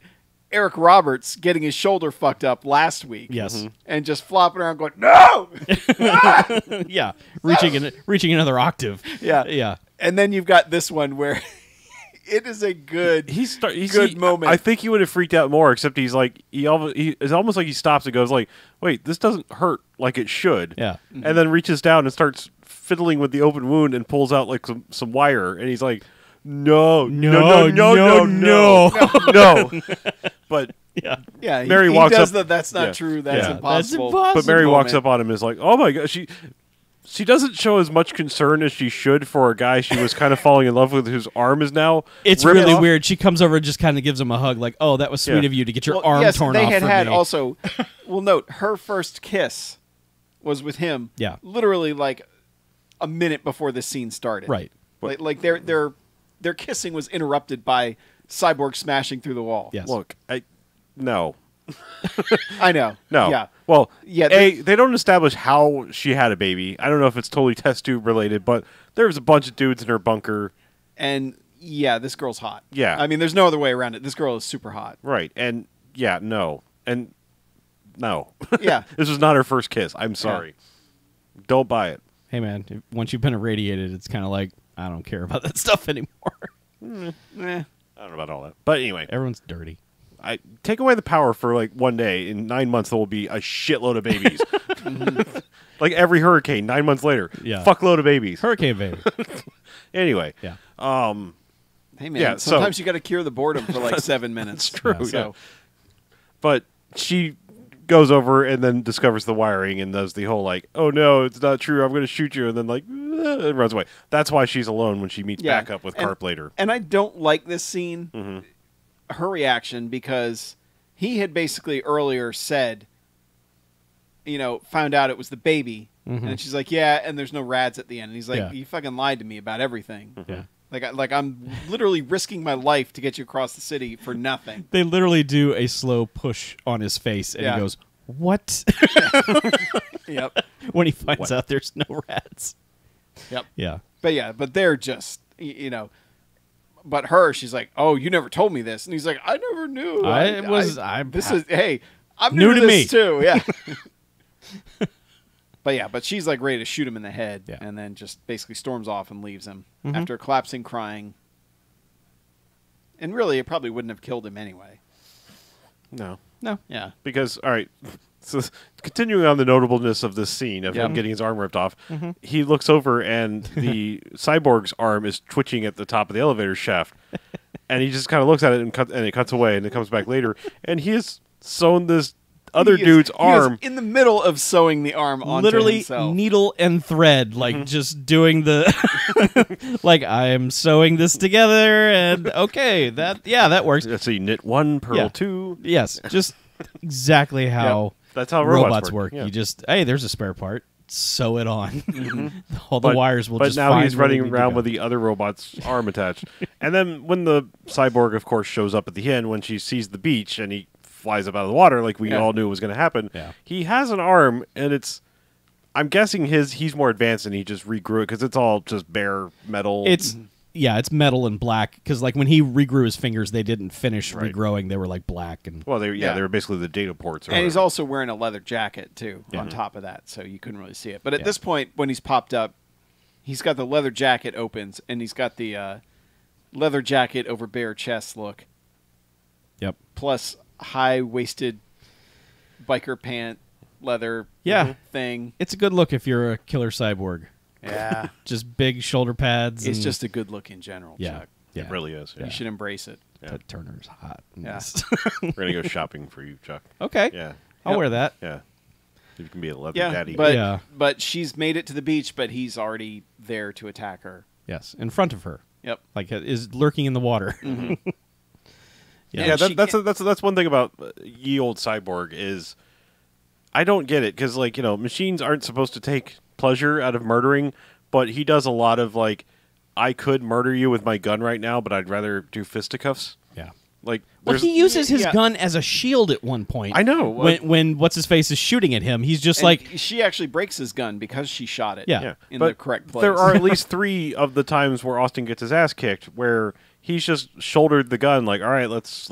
Eric Roberts getting his shoulder fucked up last week. Yes. And just flopping around going, no! Yeah. Reaching another octave. Yeah. Yeah. And then you've got this one where it is a good good moment. I think he would have freaked out more, except he's like, it's almost like he stops and goes like, wait, this doesn't hurt like it should. Yeah. And then reaches down and starts fiddling with the open wound and pulls out like some wire, and he's like, no. But Yeah. Yeah, Mary he walks does up- that's not Yeah. true. That's Yeah. impossible. That's impossible. But Mary walks moment. up on him and is like, oh my god, she doesn't show as much concern as she should for a guy she was kind of falling in love with whose arm is now It's ripped really off. weird. She comes over and just kind of gives him a hug, like, "Oh, that was sweet Yeah. of you to get your Well, arm yes, torn they off." had for me. also. Well, note her first kiss was with him. Yeah. literally like a minute before this scene started. Right. Like their kissing was interrupted by Cyborg smashing through the wall. Yes. Look, no. I know. No. Yeah. Well, Yeah, they don't establish how she had a baby. I don't know if it's totally test tube related, but there was a bunch of dudes in her bunker. And yeah, this girl's hot. Yeah. I mean, there's no other way around it. This girl is super hot. Right. And yeah, no. And no. Yeah. This was not her first kiss. I'm sorry. Don't buy it. Hey, man, once you've been irradiated, it's kind of like, I don't care about that stuff anymore. Eh. I don't know about all that. But anyway, Everyone's dirty. I take away the power for like one day. In 9 months, there will be a shitload of babies. Like every hurricane, 9 months later. Yeah. Fuckload of babies. Hurricane baby. Anyway. Yeah. Hey man, Yeah, so- sometimes you got to cure the boredom for like 7 minutes. That's true. Yeah. So But she goes over and then discovers the wiring and does the whole like, oh no, it's not true, I'm going to shoot you, and then like and runs away. That's why she's alone when she meets yeah. back up with Carp later. And I don't like this scene, Mm-hmm. her reaction, because he had basically earlier said, found out it was the baby. Mm-hmm. And she's like, yeah, and there's no rads at the end. And he's like, Yeah. you fucking lied to me about everything. Yeah. Like I'm literally risking my life to get you across the city for nothing. They literally do a slow push on his face, and Yeah. he goes, "What?" Yep. when he finds out there's no rats. Yep. Yeah. But they're just, but she's like, oh, you never told me this. And he's like, I never knew. I'm New new to this me. too. Yeah. But she's like ready to shoot him in the head, Yeah. and then just basically storms off and leaves him Mhm. after collapsing, crying. And really, it probably wouldn't have killed him anyway. No. Yeah. Because, all right, so continuing on the notableness of this scene of Yep. him getting his arm ripped off, he looks over and the cyborg's arm is twitching at the top of the elevator shaft. And he just kind of looks at it and it cuts away and it comes back later. And he has sewn this other dude's arm. in the middle of sewing the arm onto Literally himself. needle and thread, like just doing the like I am sewing this together, and okay, that works. So you knit one, purl Yeah. two. Yes, just exactly how That's how robots work. Yeah. You just there's a spare part, sew it on. All the wires will But just. now find he's where they running need to around go. with the other robot's arm attached. And then when the cyborg, of course, shows up at the end, when she sees the beach and he flies up out of the water like we all knew was going to happen, he has an arm, and I'm guessing he's more advanced and he just regrew it because it's all just bare metal. It's metal and black because like when he regrew his fingers, they didn't finish regrowing; they were like black and. Well, they were basically the data ports. And he's also wearing a leather jacket, too, on top of that, so you couldn't really see it. But at this point, when he's popped up, he's got the leather jacket opens, and he's got the leather jacket over bare chest look. Yep. Plus high-waisted biker pant leather thing. It's a good look if you're a killer cyborg. Yeah. Just big shoulder pads. It's and- just a good look in general, Chuck. Yeah. It really is. You should embrace it. Ted Turner's hot. Yeah. We're going to go shopping for you, Chuck. Okay. Yeah. I'll wear that. Yeah. You can be a leather Yeah, daddy. but she's made it to the beach, but he's already there to attack her. Yes, in front of her. Yep. Like is lurking in the water. Yeah, And that's one thing about ye old Cyborg is I don't get it because machines aren't supposed to take pleasure out of murdering, but he does a lot of I could murder you with my gun right now, but I'd rather do fisticuffs. Yeah. Like Well, he uses his yeah. gun as a shield at one point. I know. When what's his face is shooting at him, he's just And like she actually breaks his gun because she shot it. Yeah. in but the correct place. There are at least 3 of the times where Austin gets his ass kicked where he's just shouldered the gun like, all right, let's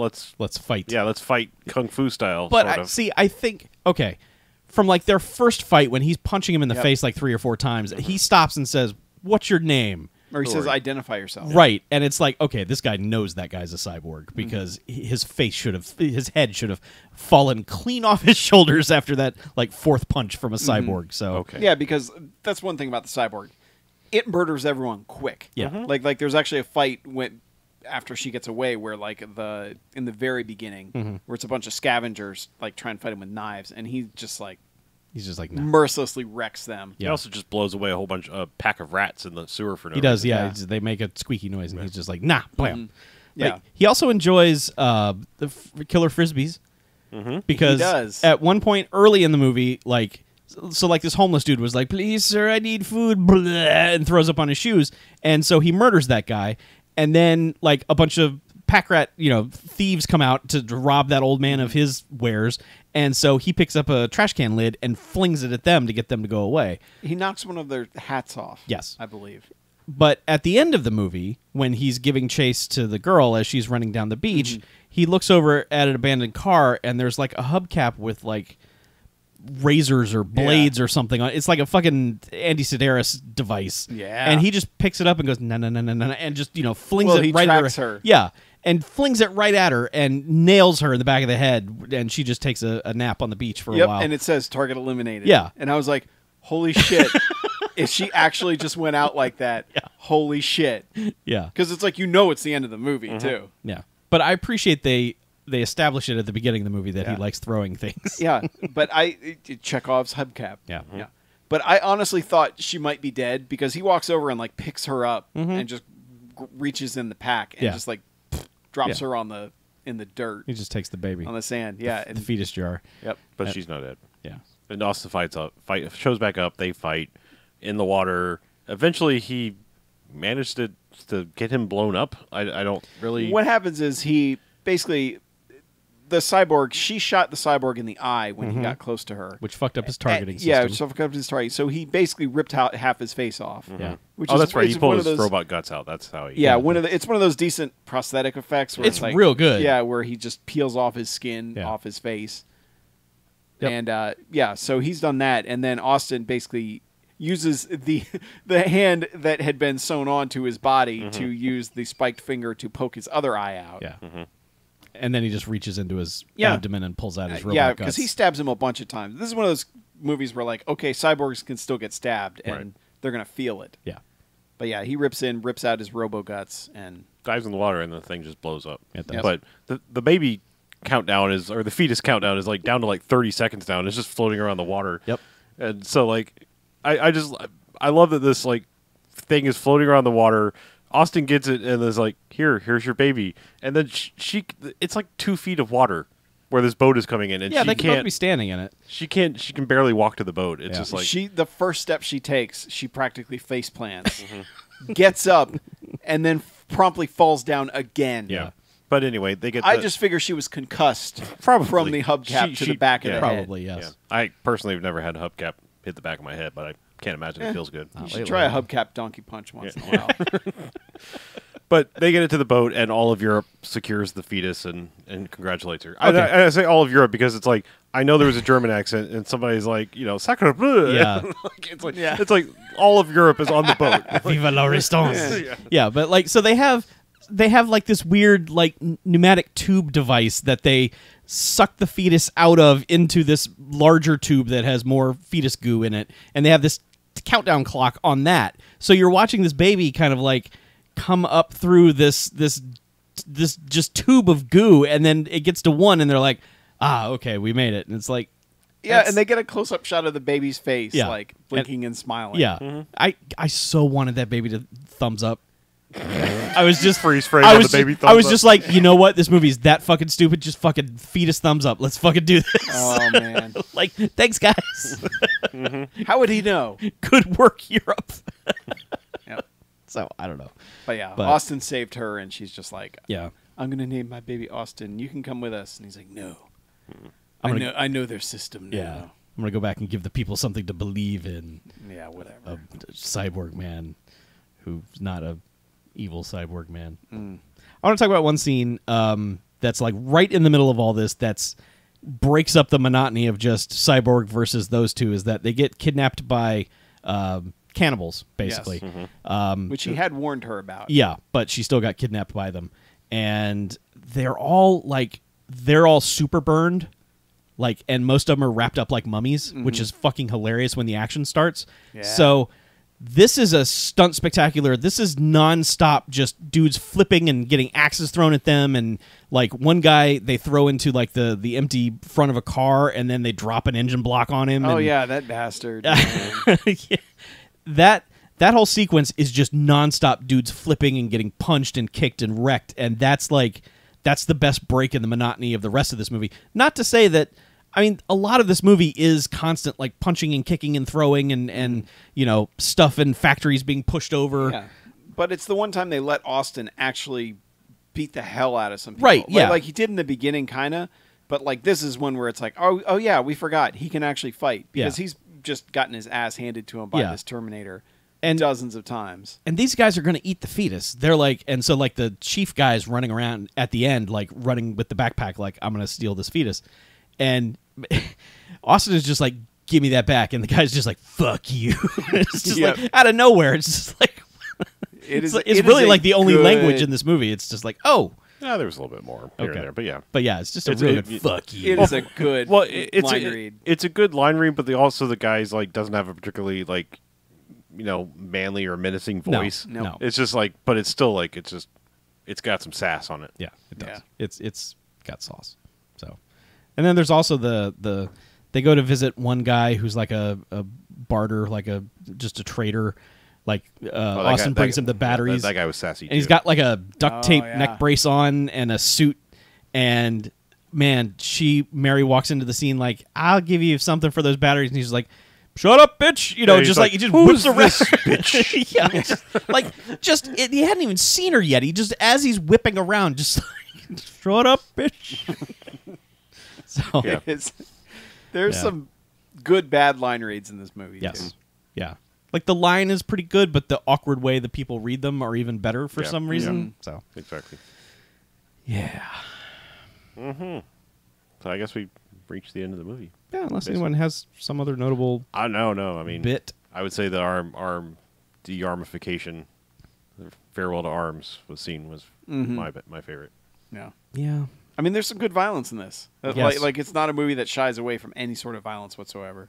fight. yeah, let's fight kung fu style. But sort of. I think okay, from like their first fight when he's punching him in the Yep. face like 3 or 4 times, he stops and says, "What's your name?" Or he says, "Identify yourself." Right, and it's like, okay, this guy knows that guy's a cyborg because his head should have fallen clean off his shoulders after that like 4th punch from a cyborg. So Okay. Yeah, because that's one thing about the cyborg. It murders everyone quick. Yeah. Like there's actually a fight after she gets away where in the very beginning where it's a bunch of scavengers like trying to fight him with knives, and he's just like nah. mercilessly wrecks them. He also just blows away a pack of rats in the sewer for no He does, reason. yeah. Yeah. They make a squeaky noise, and he's just like, nah, blam. Yeah. Like, he also enjoys the killer frisbees because He does. at one point early in the movie, so this homeless dude was like, "Please, sir, I need food," blah, and throws up on his shoes, and so he murders that guy, and then like a bunch of pack rat, thieves come out to rob that old man of his wares, and so he picks up a trash can lid and flings it at them to get them to go away. He knocks one of their hats off. Yes. I believe. But at the end of the movie, when he's giving chase to the girl as she's running down the beach, he looks over at an abandoned car, and there's like a hubcap with like razors or blades or something on it. It's like a fucking Andy Sedaris device. Yeah. And he just picks it up and goes, no, and just, flings Well, it he right at tracks her. her. Yeah. And flings it right at her and nails her in the back of the head, and she just takes a nap on the beach for a while. And it says target eliminated. Yeah. And I was like, holy shit. If she actually just went out like that, holy shit. Yeah. Because it's like, it's the end of the movie, too. Yeah. But I appreciate they establish it at the beginning of the movie that he likes throwing things. Yeah. But Chekhov's hubcap. Yeah. Yeah. But I honestly thought she might be dead because he walks over and like picks her up and just reaches in the pack and just like drops her in the dirt He just takes the baby. on the sand. Yeah. The And, fetus jar. yep. But she's not dead. Yeah. And Austin shows back up. They fight in the water. Eventually, he managed to get him blown up. I don't really. What happens is he basically she shot the cyborg in the eye when he got close to her, which fucked up his targeting system. Yeah, which fucked up his targeting. So he basically ripped out half his face off. Yeah. That's right. He pulled his robot guts out. That's how he. Yeah, it's one of those decent prosthetic effects where it's like, real good. Yeah, where he just peels off his skin off his face. Yep. And so he's done that, and then Austin basically uses the hand that had been sewn onto his body to use the spiked finger to poke his other eye out. Yeah. And then he just reaches into his abdomen and pulls out his robot guts. guts. Because he stabs him a bunch of times. This is one of those movies where, like, okay, cyborgs can still get stabbed, and they're going to feel it. Yeah. But yeah, he rips out his robo guts, and dives in the water, and the thing just blows up. Yep. But the baby countdown or the fetus countdown is like down to like 30 seconds down. It's just floating around the water. Yep. And so like, I love that this like thing is floating around the water. Austin gets it and is like, here's your baby. And then it's like 2 feet of water where this boat is coming in, and they can both be standing in it. She can barely walk to the boat. It's just like the first step she takes, she practically face plants, gets up, and then promptly falls down again. Yeah. But anyway, they get. I just figure she was concussed from the hubcap to the back of the head. Probably, yes. Yeah. I personally have never had a hubcap hit the back of my head, but I can't imagine it feels good. You should try a hubcap donkey punch once in a while. But they get it to the boat, and all of Europe secures the fetus and congratulates her. Okay. I say all of Europe because it's like, I know there was a German accent, and somebody's like, sacre bleu. Yeah. It's like all of Europe is on the boat. Viva la résistance. Yeah, but like, so they have like this weird like pneumatic tube device that they suck the fetus out of into this larger tube that has more fetus goo in it, and they have this countdown clock on that. So you're watching this baby kind of like come up through this just tube of goo, and then it gets to 1, and they're like, okay, we made it. And it's like, and they get a close-up shot of the baby's face, like blinking and smiling. Yeah, I so wanted that baby to thumbs up. I was just freeze frame on the baby thumbs up. I was just like, you know what? This movie's that fucking stupid. Just fucking fetus thumbs up. Let's fucking do this. Oh, man. Like, thanks, guys. How would he know? Good work, Europe. Yep. So, I don't know. But Austin saved her, and she's just like, yeah, I'm going to name my baby Austin. You can come with us. And he's like, no. I know their system now. Yeah. I'm going to go back and give the people something to believe in. Yeah, whatever. A cyborg man who's not a evil cyborg man. I want to talk about one scene that's like right in the middle of all this that's breaks up the monotony of just Cyborg versus those two, is that they get kidnapped by cannibals, basically. Yes. Which he had warned her about. Yeah, but she still got kidnapped by them. And they're all super burned, like, and most of them are wrapped up like mummies, which is fucking hilarious when the action starts. Yeah. So this is a stunt spectacular. This is nonstop, just dudes flipping and getting axes thrown at them, and like one guy they throw into like the empty front of a car, and then they drop an engine block on him. Oh and, yeah, that bastard. yeah. That whole sequence is just nonstop dudes flipping and getting punched and kicked and wrecked, and that's the best break in the monotony of the rest of this movie. Not to say that, I mean, a lot of this movie is constant, like, punching and kicking and throwing and stuff in factories being pushed over. Yeah. But it's the one time they let Austin actually beat the hell out of some people. Right, yeah. Like he did in the beginning, kind of. But, like, this is one where it's like, oh yeah, we forgot. He can actually fight. Because he's just gotten his ass handed to him by this Terminator dozens of times. And these guys are going to eat the fetus. They're like, and so, like, the chief guy's running around at the end, like, running with the backpack, like, I'm going to steal this fetus. And Austin is just like, give me that back. And the guy's just like, fuck you. It's just like out of nowhere. It's just like, it's really like the only language in this movie. It's just like, oh. Yeah, there was a little bit more here and there, but yeah. But yeah, it's just a really good fuck you. It is a good line read. It's a good line read, but the guy's like doesn't have a particularly like, manly or menacing voice. No. It's just like, but it's still like, it's got some sass on it. Yeah, it does. Yeah. It's got sauce. So. And then there's also they go to visit one guy who's like a barter, like just a trader. Like Austin brings him the batteries. That guy was sassy, and he's got like a duct tape neck brace on and a suit. And man, Mary walks into the scene like, I'll give you something for those batteries, and he's like, shut up, bitch! You know, Yeah, just like, he just who's whips around. this bitch? Yeah, he hadn't even seen her yet. He just, as he's whipping around, just like, shut up, bitch. So Yeah. There's Yeah. some good bad line reads in this movie. yes, too. yeah. Like the line is pretty good, but the awkward way the people read them are even better for Yeah. some reason. So Exactly. yeah, So I guess we reached the end of the movie. yeah. Unless Basically. anyone has some other notable No. I mean, bit. I would say the arm de-armification, the farewell to arms was my favorite. Yeah. Yeah, I mean, there's some good violence in this. Yes. Like it's not a movie that shies away from any sort of violence whatsoever.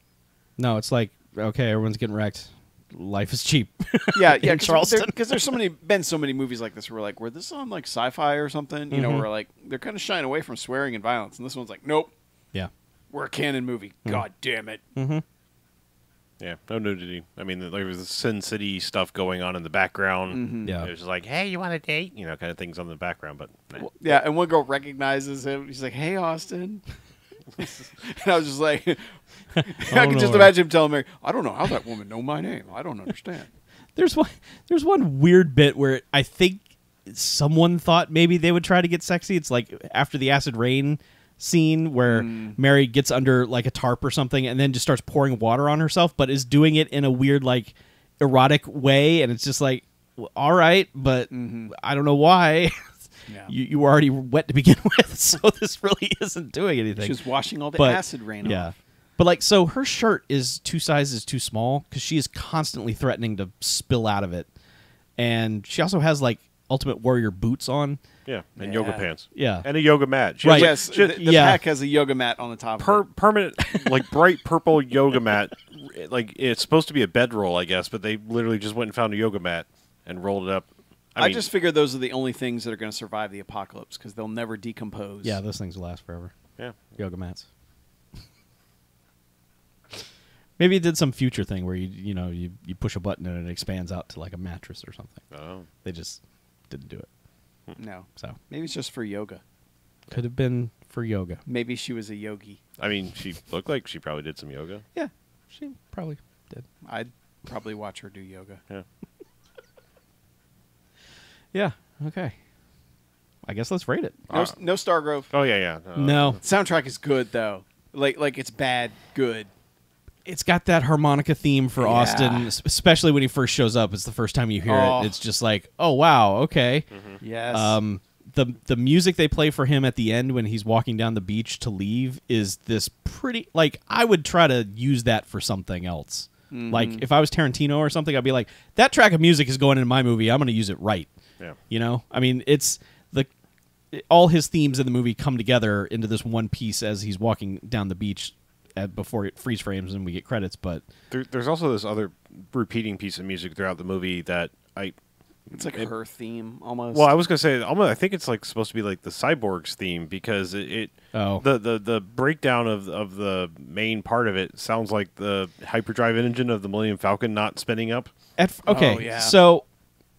no, it's like okay, everyone's getting wrecked. Life is cheap. Yeah, In Charleston. Because there's been so many movies like this where like, were this on like sci-fi or something? You know, where like they're kind of shying away from swearing and violence, and this one's like, nope, Yeah. we're a canon movie. God damn it. Yeah, no nudity. I mean, there was the Sin City stuff going on in the background. Yeah. It was just like, hey, you want a date? You know, kind of things on the background, but nah. Yeah, and one girl recognizes him. She's like, "Hey, Austin." And I was just like, I can just know. imagine him telling Mary, "I don't know how that woman know my name. I don't understand." There's one weird bit where I think someone thought maybe they would try to get sexy. It's like after the acid rain scene where Mary gets under like a tarp or something and then just starts pouring water on herself, but is doing it in a weird like erotic way, and it's just like, well, all right, but I don't know why. Yeah. You were already wet to begin with, so this really isn't doing anything. She's washing all the But, acid rain yeah. off. But like, so her shirt is 2 sizes too small because she is constantly threatening to spill out of it, and she also has like Ultimate Warrior boots on. Yeah, and Yeah. yoga pants. Yeah. And a yoga mat. She Right. has, Yes, like, the yeah. pack has a yoga mat on the top of it. permanent, like bright purple yoga mat. Like it's supposed to be a bedroll, I guess, but they literally just went and found a yoga mat and rolled it up. I I mean, just figured those are the only things that are going to survive the apocalypse because they'll never decompose. Yeah, those things will last forever. yeah. Yoga mats. Maybe it did some future thing where you push a button and it expands out to like a mattress or something. Oh. They just didn't do it. No. So Maybe it's just for yoga. could have been for yoga. Maybe she was a yogi. I mean, she looked like she probably did some yoga. Yeah, she probably did. I'd probably watch her do yoga. Yeah. Yeah. Okay. I guess let's rate it. No Stargrove. Oh yeah. No, Soundtrack is good though. Like it's bad good. it's got that harmonica theme for Yeah. Austin, especially when he first shows up. It's the first time you hear Oh. it. It's just like, oh wow, okay. Yes. The music they play for him at the end when he's walking down the beach to leave is this pretty, like, I would try to use that for something else. Like if I was Tarantino or something, I'd be like, that track of music is going in my movie. I'm going to use it right. Yeah. You know, I mean, all his themes in the movie come together into this one piece as he's walking down the beach before it freeze frames and we get credits. But There's also this other repeating piece of music throughout the movie that it's like her theme almost. Well, I was gonna say I think it's like supposed to be like the Cyborg's theme because the breakdown of the main part of it sounds like the hyperdrive engine of the Millennium Falcon not spinning up. Oh, yeah. So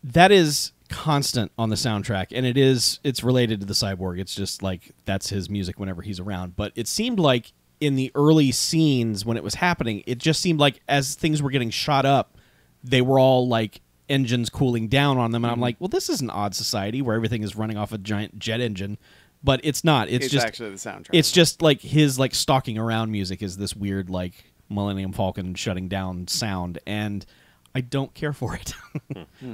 that is constant on the soundtrack, and it's related to the Cyborg. It's just like that's his music whenever he's around. But it seemed like in the early scenes when it was happening, it just seemed like as things were getting shot up, they were all like engines cooling down on them, and I'm like, well, this is an odd society where everything is running off a giant jet engine, but it's not. It's just actually the soundtrack. It's just like his like stalking around music is this weird like Millennium Falcon shutting down sound, and I don't care for it.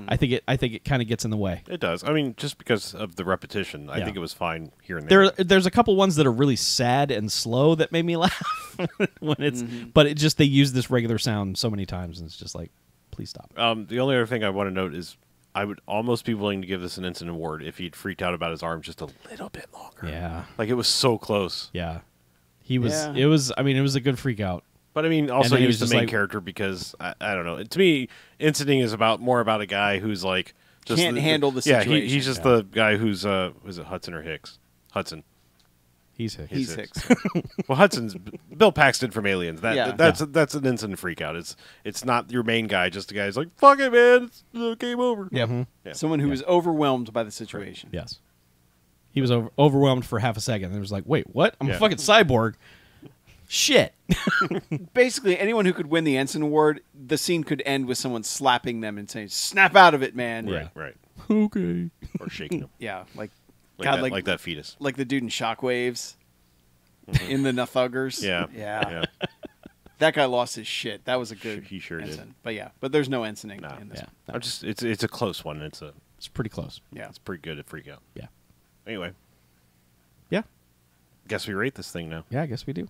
I think it kind of gets in the way. It does. I mean, just because of the repetition, I Yeah. think it was fine here and there. There's a couple ones that are really sad and slow that made me laugh when it's, but it just they use this regular sound so many times, and it's just like, please stop. The only other thing I want to note is I would almost be willing to give this an instant award if he'd freaked out about his arm just a little bit longer. Yeah, Like it was so close. yeah. He was. Yeah. It was. I mean, it was a good freak out. But I mean, also then he he was was the just main like- character because I don't know. To me, Inciting is more about a guy who's like just Can't handle the Yeah, situation. he's just the guy who's was it Hudson or Hicks? Hudson. He's Hicks. He's Hicks. Hicks. Well, Hudson's Bill Paxton from Aliens. Yeah. That's an instant freak out. It's not your main guy. Just a guy who's like, fuck it, man. It's game over. Yep. Mhm. Yeah. Someone who is overwhelmed by the situation. Yes. He was overwhelmed for half a second. And he was like, "Wait, what? I'm a Yeah. fucking cyborg." Shit. Basically, anyone who could win the Ensign Award, the scene could end with someone slapping them and saying, "Snap out of it, man." Yeah. Right. Okay. Or shaking them. Yeah, Like, God, that, like that fetus. like the dude in Shockwaves in the Nuthuggers. Yeah. Yeah. That guy lost his shit. That was a good He sure did. ensign. But there's no ensigning No. in this. Yeah. one. It's a close one. It's pretty close. Yeah. pretty good at freak out. Yeah. Anyway, Yeah. guess we rate this thing now. Yeah, I guess we do.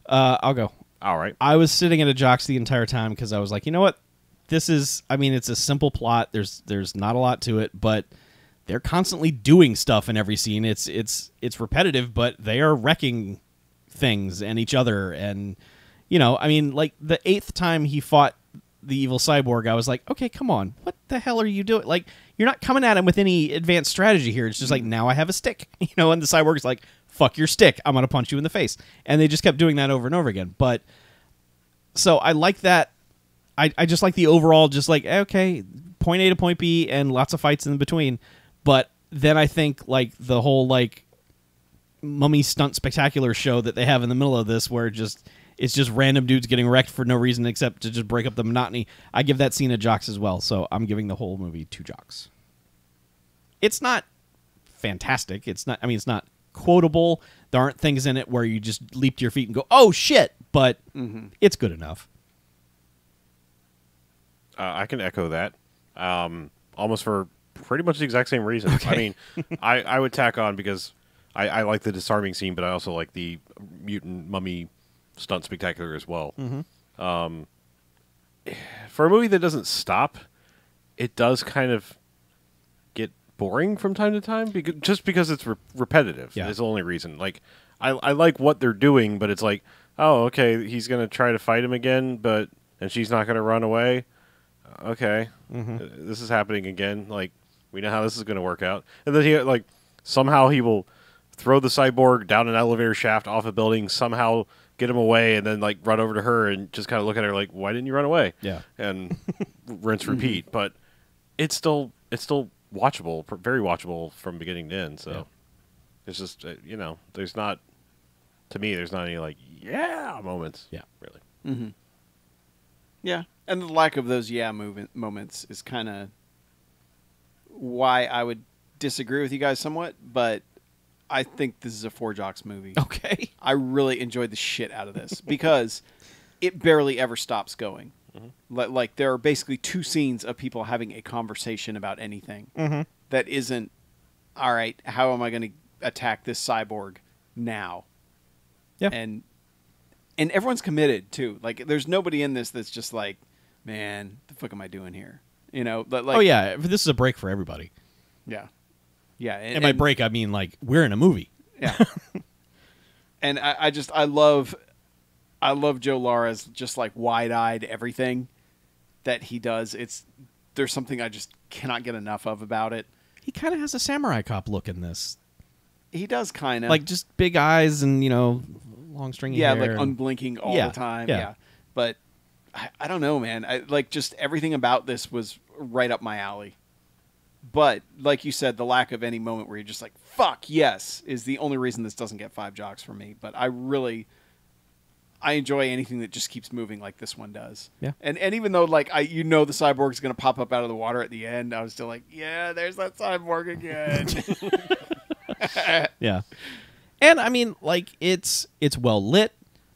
I'll go. All right. I was sitting at a jocks the entire time because I was like, you know what? This is, I mean, it's a simple plot. There's not a lot to it, but they're constantly doing stuff in every scene. It's repetitive, but they are wrecking things and each other. And, you know, I mean, like the 8th time he fought the evil cyborg, I was like, okay, come on. What the hell are you doing? Like, you're not coming at him with any advanced strategy here. It's just like, now I have a stick, you know, and the cyborg's like, fuck your stick. I'm going to punch you in the face. And they just kept doing that over and over again. But so I like that. I just like the overall, just like, okay, point A to point B and lots of fights in between. But then I think like the whole like mummy stunt spectacular show that they have in the middle of this where it's just random dudes getting wrecked for no reason except to just break up the monotony. I give that scene a jocks as well. So I'm giving the whole movie 2 jocks. It's not fantastic. It's not quotable. There aren't things in it where you just leap to your feet and go, oh shit, but it's good enough. I can echo that. Almost for pretty much the exact same reason. Okay. I mean, I would tack on because I like the disarming scene, but I also like the mutant mummy stunt spectacular as well. For a movie that doesn't stop, it does kind of get boring from time to time because it's repetitive. Yeah. Is the only reason. Like I like what they're doing, but it's like, oh, okay, he's gonna try to fight him again, and she's not gonna run away. Okay, this is happening again. Like, we know how this is going to work out. And then somehow he will throw the cyborg down an elevator shaft off a building, somehow get him away, and then like run over to her and just kind of look at her like, why didn't you run away? Yeah. And rinse, repeat. But it's still watchable, very watchable from beginning to end. So it's just, there's not any like, yeah moments. Yeah. Really. Mm-hmm. Yeah, and the lack of those moments is kind of why I would disagree with you guys somewhat, but I think this is a 4 jocks movie. Okay. I really enjoyed the shit out of this because it barely ever stops going. Like there are basically 2 scenes of people having a conversation about anything that isn't, all right, how am I going to attack this cyborg now? Yeah. And everyone's committed too. Like, there's nobody in this that's just like, man, the fuck am I doing here? You know, but like, oh yeah, this is a break for everybody. Yeah, yeah. And by break, I mean like we're in a movie. Yeah. And I love Joe Lara's just like wide-eyed everything that he does. There's something I just cannot get enough of about it. He kind of has a samurai cop look in this. He does kind of like just big eyes and long stringy hair. like unblinking all the time. Yeah. But I don't know, man. I like just everything about this was right up my alley. But like you said, the lack of any moment where you're just like, fuck yes, is the only reason this doesn't get 5 jocks for me. But I enjoy anything that just keeps moving like this one does. Yeah. And even though like the cyborg's going to pop up out of the water at the end, I was still like, yeah, there's that cyborg again. Yeah. And I mean, like it's well lit.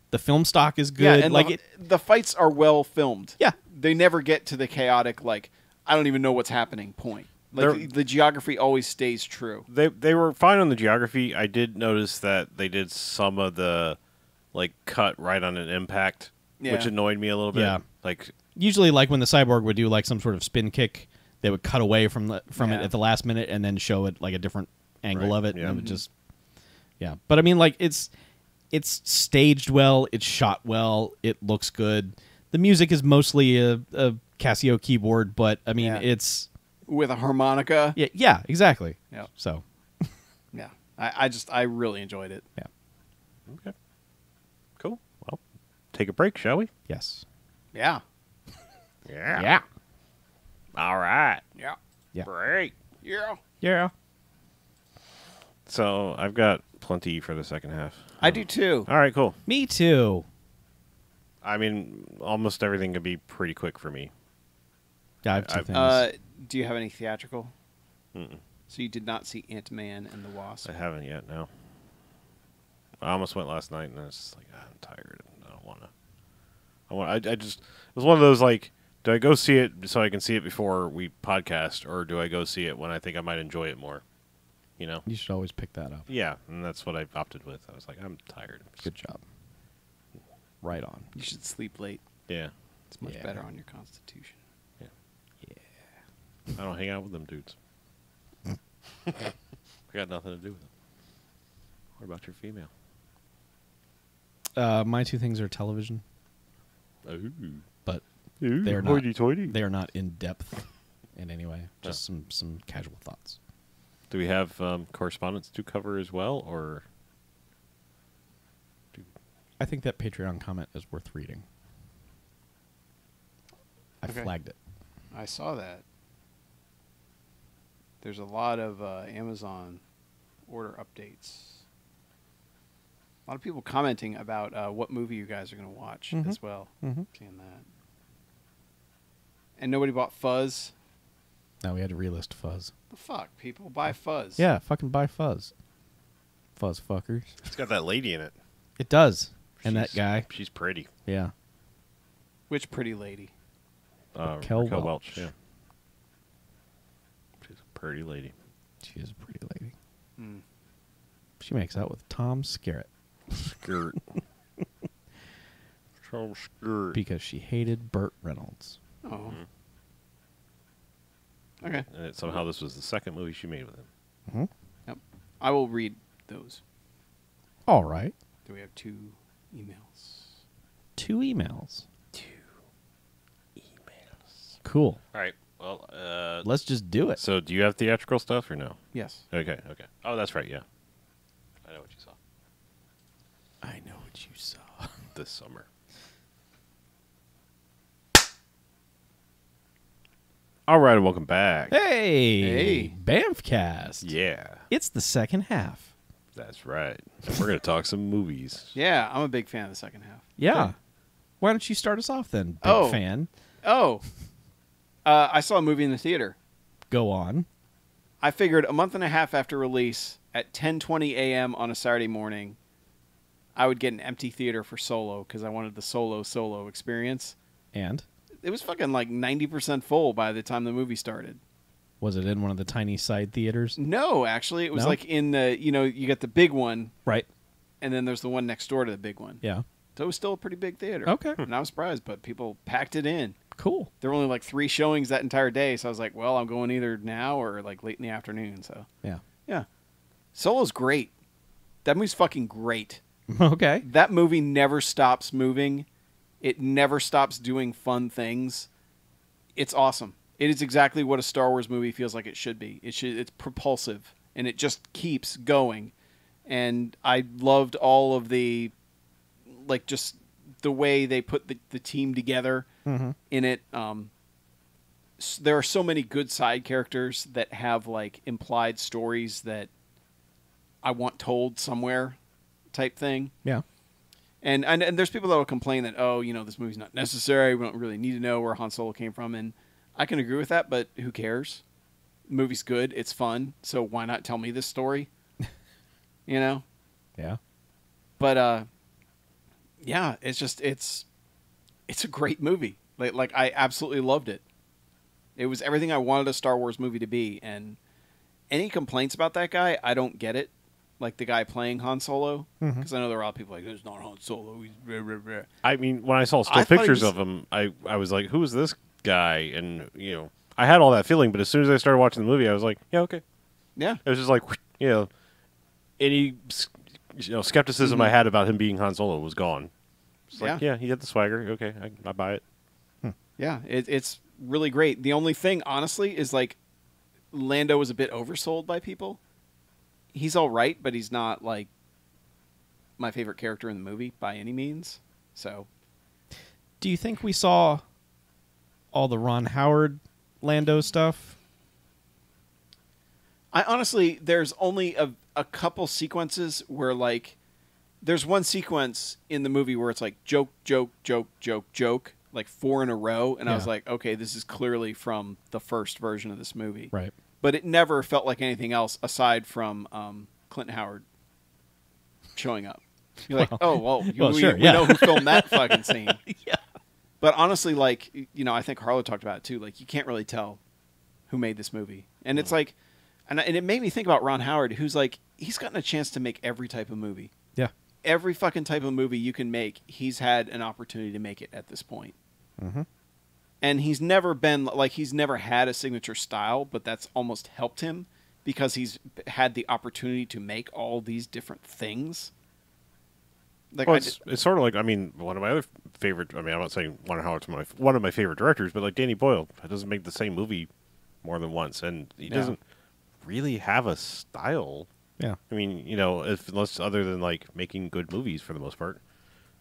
The film stock is good. Yeah, and like the fights are well filmed. Yeah. They never get to the chaotic, like, I don't even know what's happening point. Like the geography always stays true. They were fine on the geography. I did notice that they did some of the like cut right on an impact, which annoyed me a little bit. Yeah. Like usually like when the cyborg would do like some sort of spin kick, they would cut away from it at the last minute and then show it like a different angle of it. Yeah. And it would just But I mean like it's staged well, it's shot well, it looks good. The music is mostly a Casio keyboard, but I mean it's with a harmonica. Yeah, exactly. Yeah. So yeah. I really enjoyed it. Yeah. Okay. Cool. Well, take a break, shall we? Yes. Yeah. Yeah. All right. Yeah. Yeah. Break. Yeah. Yeah. So I've got plenty for the second half. I do too. All right, cool. Me too. I mean, almost everything could be pretty quick for me. I have two things. Do you have any theatrical? Mm-mm. So you did not see Ant-Man and the Wasp? I haven't yet, no. I almost went last night, and I was just like, I'm tired. I don't want to. I just, it was one of those, like, do I go see it so I can see it before we podcast, or do I go see it when I think I might enjoy it more? You know? You should always pick that up. Yeah, and that's what I opted with. I was like, I'm tired. Good job. Right on. You should sleep late. Yeah. It's much Yeah. better on your constitution. Yeah. I don't hang out with them dudes. I got nothing to do with them. What about your female? My two things are television, Ooh. but Ooh, they're not. hoity-toity. They are not in depth in any way. Just some casual thoughts. Do we have correspondence to cover as well, or? I think that Patreon comment is worth reading. I Okay. flagged it. I saw that. There's a lot of Amazon order updates. A lot of people commenting about what movie you guys are going to watch Mhm. as well. Mm-hmm. Seeing that. And nobody bought Fuzz. Now we had to relist Fuzz. The fuck? People buy Fuzz. Yeah, fucking buy Fuzz. Fuzz fuckers. It's got that lady in it. It does. And that She's- guy. She's pretty. Yeah. Which pretty lady? Raquel Raquel Welch. Yeah. She's a pretty lady. She is a pretty lady. Hmm. She makes out with Tom Skerritt Skirt. Tom Skirt. because she hated Burt Reynolds. Oh. Mhm. Okay. And somehow this was the second movie she made with him. Mm-hmm. Yep. I will read those. All right. Do we have 2 emails? 2 emails. 2 emails. Cool. All right. Well, Let's just do it. so do you have theatrical stuff or no? Yes. Okay. Oh, that's right. Yeah. I know what you saw I know what you saw. this summer. All right, and welcome back. Hey. Hey. BMFcast. Yeah, It's the second half. that's right. And we're gonna talk some movies. Yeah, I'm a big fan of the second half. Yeah. Okay. Why don't you start us off then, big Oh. fan? Oh. I saw a movie in the theater. Go on. I figured a month and a half after release, at 10:20 a.m. on a Saturday morning, I would get an empty theater for Solo because I wanted the Solo experience. And It was fucking like 90% full by the time the movie started. was it in one of the tiny side theaters? No, actually, it was No? like in the, you get the big one, Right. and then there's the one next door to the big one. Yeah. So it was still a pretty big theater. Okay. And I was surprised, but people packed it in. Cool. There were only like 3 showings that entire day, so I was like, well, I'm going either now or like late in the afternoon. So Yeah. yeah, Solo's great. That movie's fucking great. Okay. That movie never stops moving. It never stops doing fun things. It's awesome. It is exactly what a Star Wars movie feels like it should be. It's propulsive and it just keeps going. And I loved all of the, like, just the way they put the team together Mm-hmm. in it. There are so many good side characters that have like implied stories that I want told somewhere, type thing. Yeah. And there's people that will complain that, oh, this movie's not necessary. We don't really need to know where Han Solo came from. And I can agree with that, but who cares? The movie's good. It's fun. So why not tell me this story? Yeah. But yeah, it's just it's a great movie. Like I absolutely loved it. It was everything I wanted a Star Wars movie to be. And any complaints about that guy, I don't get it. Like the guy playing Han Solo, because I know there are a lot of people like, "It's not Han Solo." He's blah, blah, blah." I mean, when I saw I still thought he pictures was- of him, I was like, "Who is this guy?" And I had all that feeling, but as soon as I started watching the movie, I was like, "Yeah, okay." Yeah, It was just like, any skepticism I had about him being Han Solo was gone. It's like, yeah, he had the swagger. Okay, I buy it. yeah, it's really great. The only thing, honestly, is like Lando was a bit oversold by people. He's all right, but he's not like my favorite character in the movie by any means. So Do you think we saw all the Ron Howard Lando stuff? I honestly, there's only a couple sequences where like there's one sequence in the movie where it's like joke, joke, joke, joke, joke, like 4 in a row, and I was like, okay, this is clearly from the first version of this movie. Right. But it never felt like anything else aside from Clint Howard showing up. You're like, oh, well, we know who filmed that fucking scene. Yeah. But honestly, like, you know, I think Harlow talked about it too. Like, you can't really tell who made this movie. And it's like, and it made me think about Ron Howard, who's like, he's gotten a chance to make every type of movie. Yeah. Every fucking type of movie you can make, he's had an opportunity to make it at this point. Mm-hmm. And he's never been, like, he's never had a signature style, but that's almost helped him because he's had the opportunity to make all these different things. Like, well, it's sort of like, I mean, one of my other favorite, I mean, I'm not saying Ron Howard's one of my favorite directors, but like Danny Boyle doesn't make the same movie more than once, and he doesn't really have a style. Yeah. I mean, you know, unless other than like making good movies for the most part.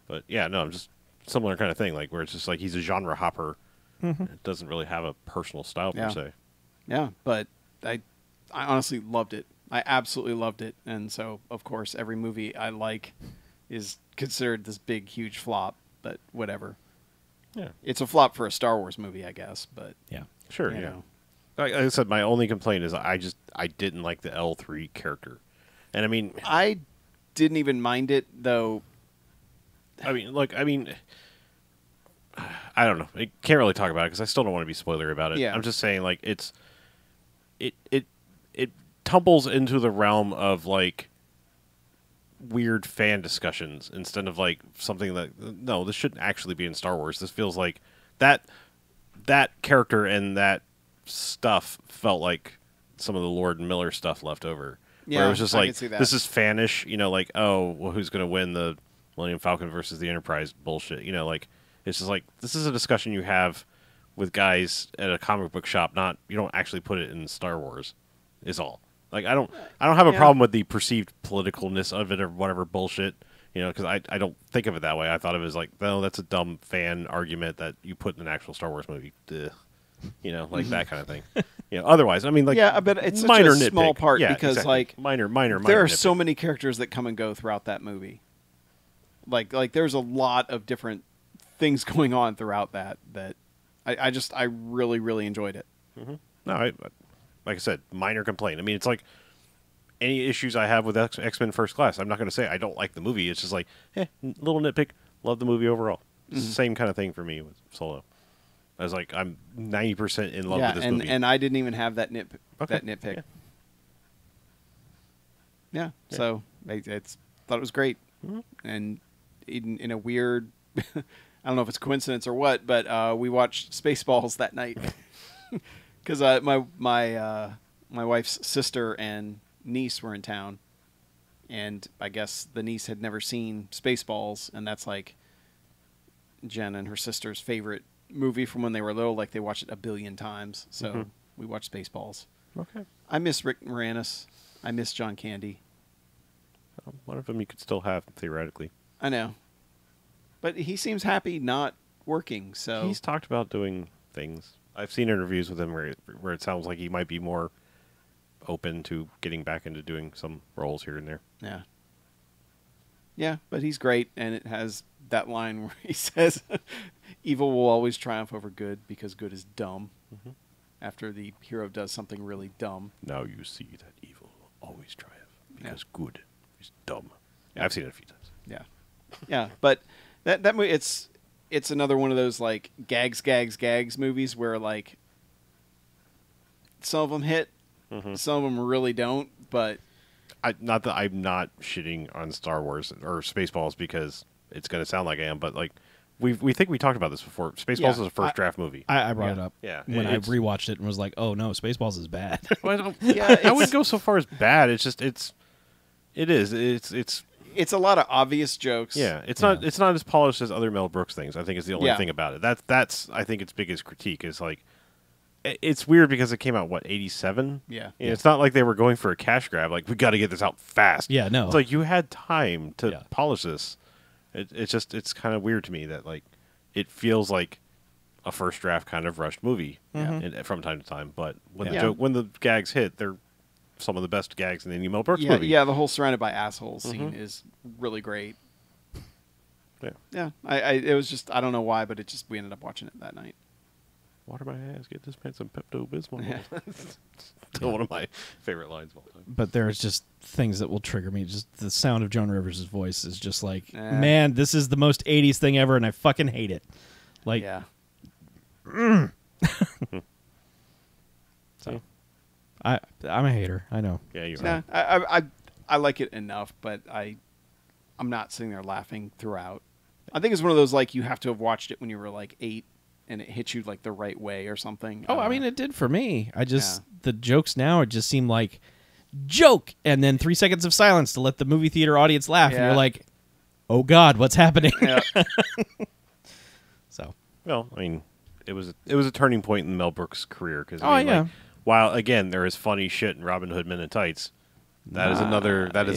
But yeah, no, just similar kind of thing, like where it's just like he's a genre hopper. Mm-hmm. It doesn't really have a personal style per se. Yeah, but I honestly loved it. I absolutely loved it, and so of course every movie I like is considered this big huge flop. But whatever. Yeah, it's a flop for a Star Wars movie, I guess. But yeah, sure, you yeah. know. Like I said, my only complaint is I didn't like the L3 character, and I mean I didn't even mind it though. I mean, I don't know. I can't really talk about it because I still don't want to be spoilery about it. Yeah. I'm just saying, like, it tumbles into the realm of like weird fan discussions instead of like something that no, this shouldn't actually be in Star Wars. This feels like that character and that stuff felt like some of the Lord and Miller stuff left over. Yeah, where it was just I like can see that. this is fanish, you know, like oh, well, who's going to win the Millennium Falcon versus the Enterprise bullshit, you know, like it's just like this is a discussion you have with guys at a comic book shop. Not you don't actually put it in Star Wars. Is all. Like I don't have a problem with the perceived politicalness of it or whatever bullshit, you know, because I don't think of it that way. I thought of it as like no, that's a dumb fan argument that you put in an actual Star Wars movie. Duh. You know, like that kind of thing. You know, otherwise, I mean, like yeah, but it's such minor a small nitpick. part Yeah, because exactly. like minor. There are nitpick. so many characters that come and go throughout that movie. Like there's a lot of different things going on throughout that I really really enjoyed it. Mm-hmm. No, like I said, minor complaint. I mean, it's like any issues I have with X-Men First Class. I'm not going to say I don't like the movie. It's just like, little nitpick. Love the movie overall. It's the same kind of thing for me with Solo. I was like, I'm 90% in love with this movie. And I didn't even have that nitpick. Okay. Yeah. So I thought it was great, and in a weird, I don't know if it's coincidence or what, but we watched Spaceballs that night because my wife's sister and niece were in town, and I guess the niece had never seen Spaceballs, and that's like Jen and her sister's favorite movie from when they were little. Like they watched it a billion times. So we watched Spaceballs. Okay. I miss Rick Moranis. I miss John Candy. One of them you could still have theoretically. I know, but he seems happy not working. So He's talked about doing things. I've seen interviews with him where it sounds like he might be more open to getting back into doing some roles here and there. yeah, yeah. But he's great, and it has that line where he says, "Evil will always triumph over good because good is dumb." After the hero does something really dumb. Now you see that evil will always triumph because good is dumb. Yeah, I've seen it a few times. Yeah, yeah. But that movie, it's another one of those like gags movies where like some of them hit, some of them really don't. But Not that I'm not shitting on Star Wars or Spaceballs because it's going to sound like I am, but like we think we talked about this before. Spaceballs is a first draft movie. I brought it up. Yeah, when I rewatched it and was like, oh no, Spaceballs is bad. Well, I wouldn't go so far as bad. It's just it's a lot of obvious jokes. Yeah, it's not as polished as other Mel Brooks things. I think is the only thing about it. That's I think its biggest critique is like it's weird because it came out what 87. Yeah. It's not like they were going for a cash grab. Like we got to get this out fast. Yeah, no. It's like you had time to polish this. It's kind of weird to me that like it feels like a first draft kind of rushed movie from time to time. But when the gags hit, they're some of the best gags in any Mel Brooks Yeah, movie. yeah. The whole surrounded by assholes scene is really great. Yeah. It was just, I don't know why, but we ended up watching it that night. Water my ass, get this man some Pepto-Bismol. Yeah. Still one of my favorite lines of all time. But there's just things that will trigger me. Just the sound of Joan Rivers' voice is just like, Eh. man, this is the most 80s thing ever, and I fucking hate it. Like, Yeah. so I'm a hater. I know. Yeah, you're Nah, right. I like it enough, but I'm not sitting there laughing throughout. I think it's one of those, like, you have to have watched it when you were like 8 and it hit you like the right way or something. Oh, I don't mean, know. it did for me. The jokes now, it just seem like joke, and then 3 seconds of silence to let the movie theater audience laugh, and Yeah. you're like, oh God, what's happening? Yeah. So, Well, I mean, it was a turning point in Mel Brooks' career because Oh, yeah. while again there is funny shit in Robin Hood Men in Tights, that is yeah.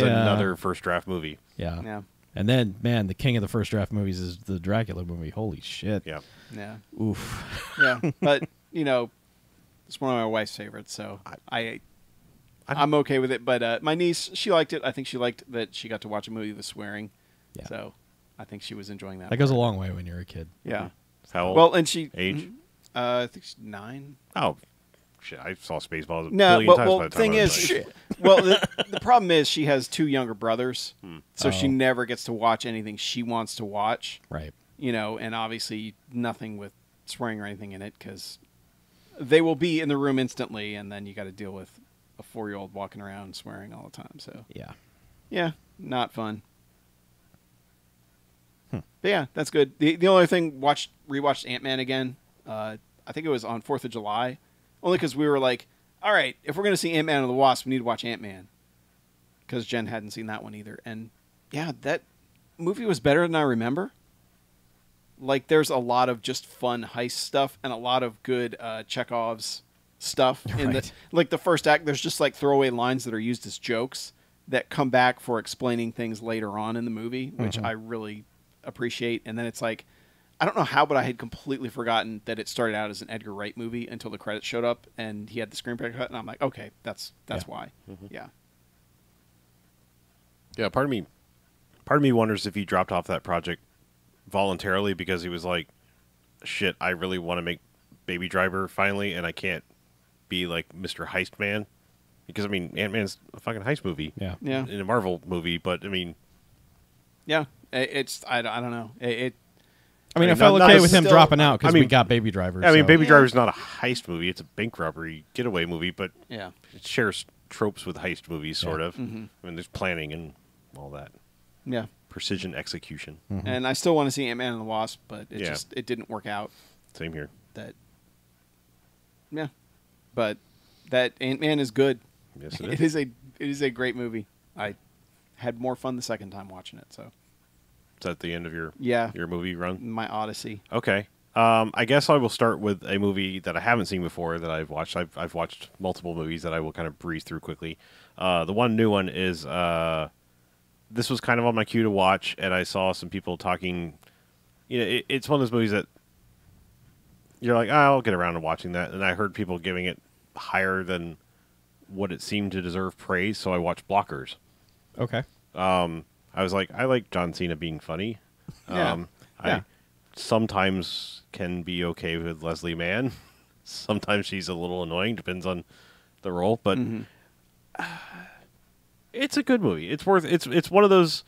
another first draft movie. yeah. Yeah. And then, man, the king of the first draft movies is the Dracula movie. Holy shit. Yeah. Yeah. Oof. Yeah. But, it's one of my wife's favorites, so I'm okay with it. But my niece, she liked it. I think she liked that she got to watch a movie with swearing. Yeah. So I think she was enjoying that. That goes a part. long way when you're a kid. Yeah. How old? Well, and she... Age? I think she's 9. Oh, shit! I saw Spaceballs a No, billion times well, by the the time thing I was is, like- well, the problem is she has 2 younger brothers, so she Oh. never gets to watch anything she wants to watch. Right. And obviously nothing with swearing or anything in it because they will be in the room instantly, and then you got to deal with a 4-year-old walking around swearing all the time. So Yeah. yeah, not fun. But yeah, that's good. The only thing, rewatched Ant-Man again. I think it was on 4th of July, only because we were like, all right, if we're going to see Ant-Man and the Wasp, we need to watch Ant-Man. Because Jen hadn't seen that one either. And yeah, that movie was better than I remember. Like, there's a lot of just fun heist stuff and a lot of good Chekhov's stuff. Right. Like, the first act, there's just like throwaway lines that are used as jokes that come back for explaining things later on in the movie, which I really appreciate. And then it's like, I don't know how, but I had completely forgotten that it started out as an Edgar Wright movie until the credits showed up and he had the screenplay cut, and I'm like, okay, that's Yeah. why. Yeah. Yeah, part of me wonders if he dropped off that project voluntarily because he was like, shit, I really want to make Baby Driver finally, and I can't be like Mr. Heist Man. Because, I mean, Ant-Man's a fucking heist movie. Yeah. Yeah. In a Marvel movie, but, I mean... Yeah. It's, I don't know. I mean, I not- felt not okay as with him still- dropping out because I mean- we got Baby Driver. I mean, so- Baby Yeah. Driver's not a heist movie. It's a bank robbery getaway movie, but yeah. it shares tropes with heist movies, sort Yeah. of. I mean, there's planning and all that. Yeah. Precision execution. And I still want to see Ant-Man and the Wasp, but Yeah. it didn't work out. Same here. Yeah. But that Ant-Man is good. Yes, It is a great movie. I had more fun the second time watching it, so Is that the end of your yeah. movie run? My Odyssey. Okay. I guess I will start with a movie that I haven't seen before that I've watched. I've watched multiple movies that I will kind of breeze through quickly. The one new one is this was kind of on my queue to watch, and I saw some people talking. It's one of those movies that you're like, I'll get around to watching that, and I heard people giving it higher than what it seemed to deserve praise, so I watched Blockers. Okay. I was like, I like John Cena being funny. Yeah. Yeah. I sometimes can be okay with Leslie Mann. Sometimes she's a little annoying, depends on the role, but it's a good movie. It's worth it's one of those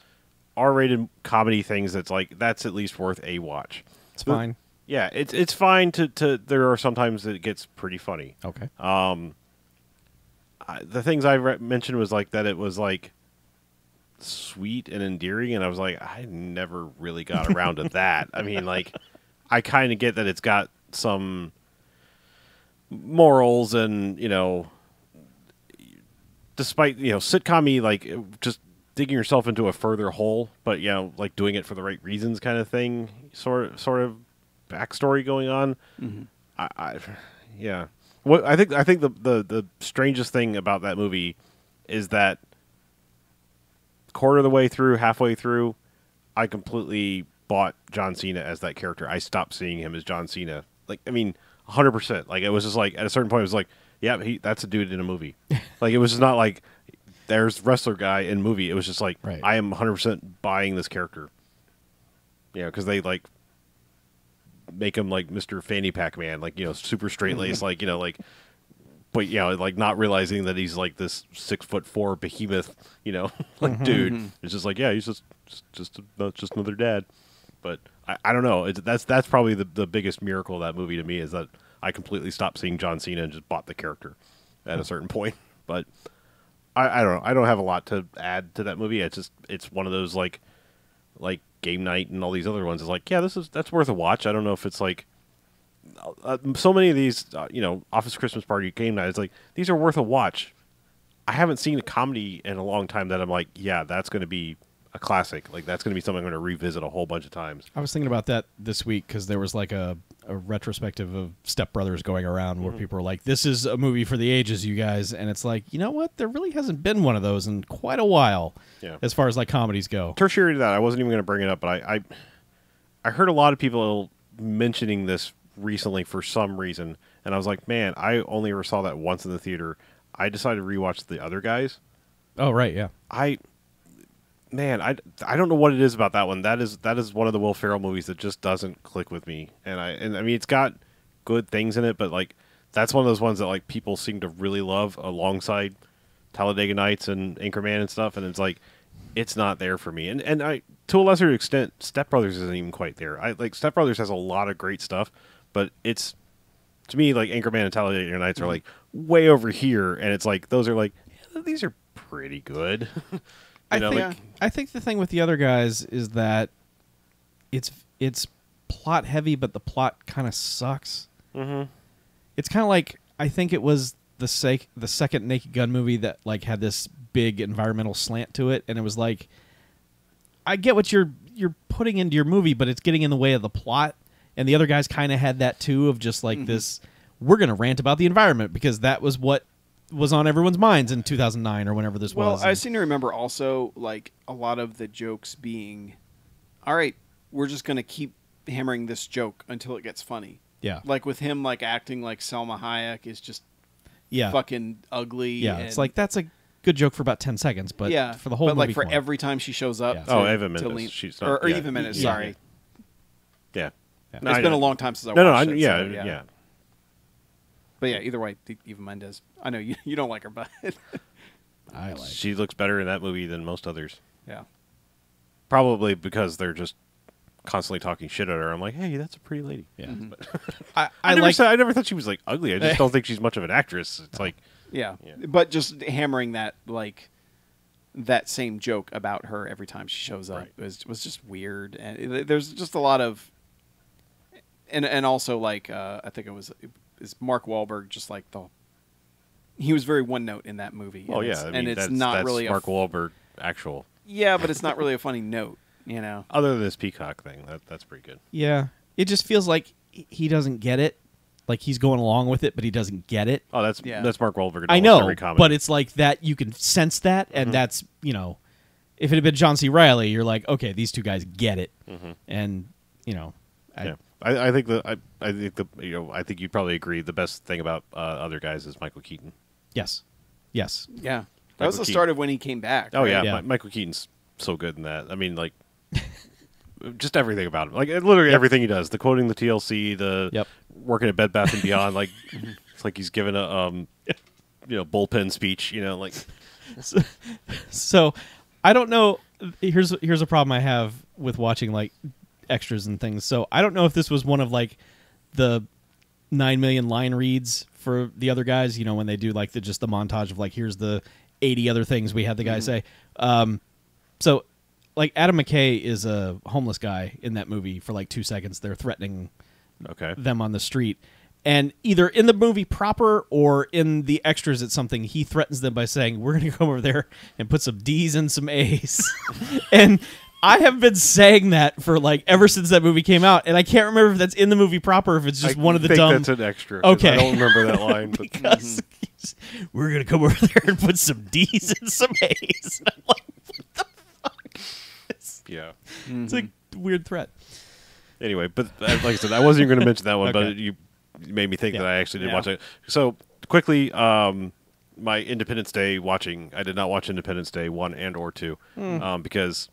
R-rated comedy things that's like that's at least worth a watch. It's fine. Yeah, it's fine to there are sometimes that it gets pretty funny. Okay. The things I mentioned was like that it was like sweet and endearing, and I was like, I never really got around to that. I mean, like, I kind of get that it's got some morals, and despite sitcom-y, like just digging yourself into a further hole, but like doing it for the right reasons, kind of thing. Sort of backstory going on. Yeah. What I think the strangest thing about that movie is that quarter of the way through, halfway through, I completely bought John Cena as that character. I stopped seeing him as John Cena. Like, I mean, 100%. Like, it was just like, at a certain point, it was like, yeah, that's a dude in a movie. Like, it was just not like there's wrestler guy in movie. It was just like, Right. I am 100% buying this character. Yeah, because they like make him like Mr. Fanny Pack Man, like, super straight laced, like, like, but like not realizing that he's like this 6'4" behemoth, like dude. It's just like, yeah, he's just another dad. But I don't know. That's probably the biggest miracle of that movie to me, is that I completely stopped seeing John Cena and just bought the character at a certain point. But I don't know. I don't have a lot to add to that movie. It's one of those like Game Night and all these other ones. It's like, yeah, that's worth a watch. I don't know if it's like so many of these, Office Christmas Party, Game Night. It's like, these are worth a watch. I haven't seen a comedy in a long time that I'm like, yeah, that's going to be a classic. Like, that's going to be something I'm going to revisit a whole bunch of times. I was thinking about that this week because there was like a retrospective of Step Brothers going around where people were like, this is a movie for the ages, you guys. And it's like, you know what? There really hasn't been one of those in quite a while, as far as like comedies go. Tertiary to that, I wasn't even going to bring it up, but I heard a lot of people mentioning this recently for some reason, and I was like, man, I only ever saw that once in the theater. I decided to rewatch The Other Guys. Oh, right, yeah. I don't know what it is about that one. That is one of the Will Ferrell movies that just doesn't click with me. And I mean, it's got good things in it, but like, that's one of those ones that like people seem to really love alongside Talladega Nights and Anchorman and stuff, and it's like, it's not there for me. And I, to a lesser extent, Step Brothers isn't even quite there. Step Brothers has a lot of great stuff, but it's, to me, like, Anchorman and Talladega Nights are like way over here, and it's like, those are like, yeah, these are pretty good. I think the thing with The Other Guys is that it's plot heavy, but the plot kind of sucks. Mm-hmm. It's kind of like, I think it was the second Naked Gun movie that like had this big environmental slant to it, and it was like, I get what you're putting into your movie, but it's getting in the way of the plot. And The Other Guys kind of had that too, of just like this, we're going to rant about the environment because that was what was on everyone's minds in 2009 or whenever this was. Well, I seem to remember also like a lot of the jokes being, all right, we're just going to keep hammering this joke until it gets funny. Yeah. Like with him like acting like Selma Hayek is just fucking ugly. Yeah, it's like, that's a good joke for about 10 seconds, but for the whole movie. But like for every time she shows up. Yeah. Eva Mendes. She's not, or Eva Mendes, sorry. Yeah. No, it's been a long time since I watched it. Yeah. But yeah, either way, Eva Mendes. I know you don't like her, but I like. She looks better in that movie than most others. Yeah. Probably because they're just constantly talking shit at her. I'm like, hey, that's a pretty lady. Yeah. But I never thought she was like ugly. I just don't think she's much of an actress. It's like, but just hammering that like that same joke about her every time she shows up was just weird, and there's just a lot of, and also like I think it was Mark Wahlberg, just like he was very one note in that movie. Oh yeah, and it's not that's really Mark Wahlberg actual. Yeah, but it's not really a funny note, you know. Other than this peacock thing, that's pretty good. Yeah, it just feels like he doesn't get it. Like he's going along with it, but he doesn't get it. Oh, that's Mark Wahlberg. In I know, every comedy. but it's like that. You can sense that, and that's if it had been John C. Reilly, you're like, okay, these two guys get it, and I think I think you'd probably agree. The best thing about Other Guys is Michael Keaton. Yes. Yeah, that was the start of when he came back. Oh right? yeah. Michael Keaton's so good in that. I mean, like, just everything about him. Like literally everything he does. The quoting the TLC, the working at Bed Bath and Beyond. Like it's like he's giving a bullpen speech. Like. So I don't know. Here's a problem I have with watching like extras and things. So I don't know if this was one of like the 9 million line reads for The Other Guys. When they do like the montage of like, here's the 80 other things we had the guy say. So like Adam McKay is a homeless guy in that movie for like 2 seconds. They're threatening them on the street. And either in the movie proper or in the extras at something, he threatens them by saying, we're going to come over there and put some D's and some A's. And I have been saying that for like ever since that movie came out. And I can't remember if that's in the movie proper or if it's just one of the dumb. I think that's an extra. Okay. I don't remember that line. But because we're going to come over there and put some D's and some A's. And I'm like, what the fuck? It's a weird threat. Anyway, but like I said, I wasn't even going to mention that one, Okay. but you made me think that I actually did watch it. So quickly, my Independence Day watching. I did not watch Independence Day 1 and or 2 because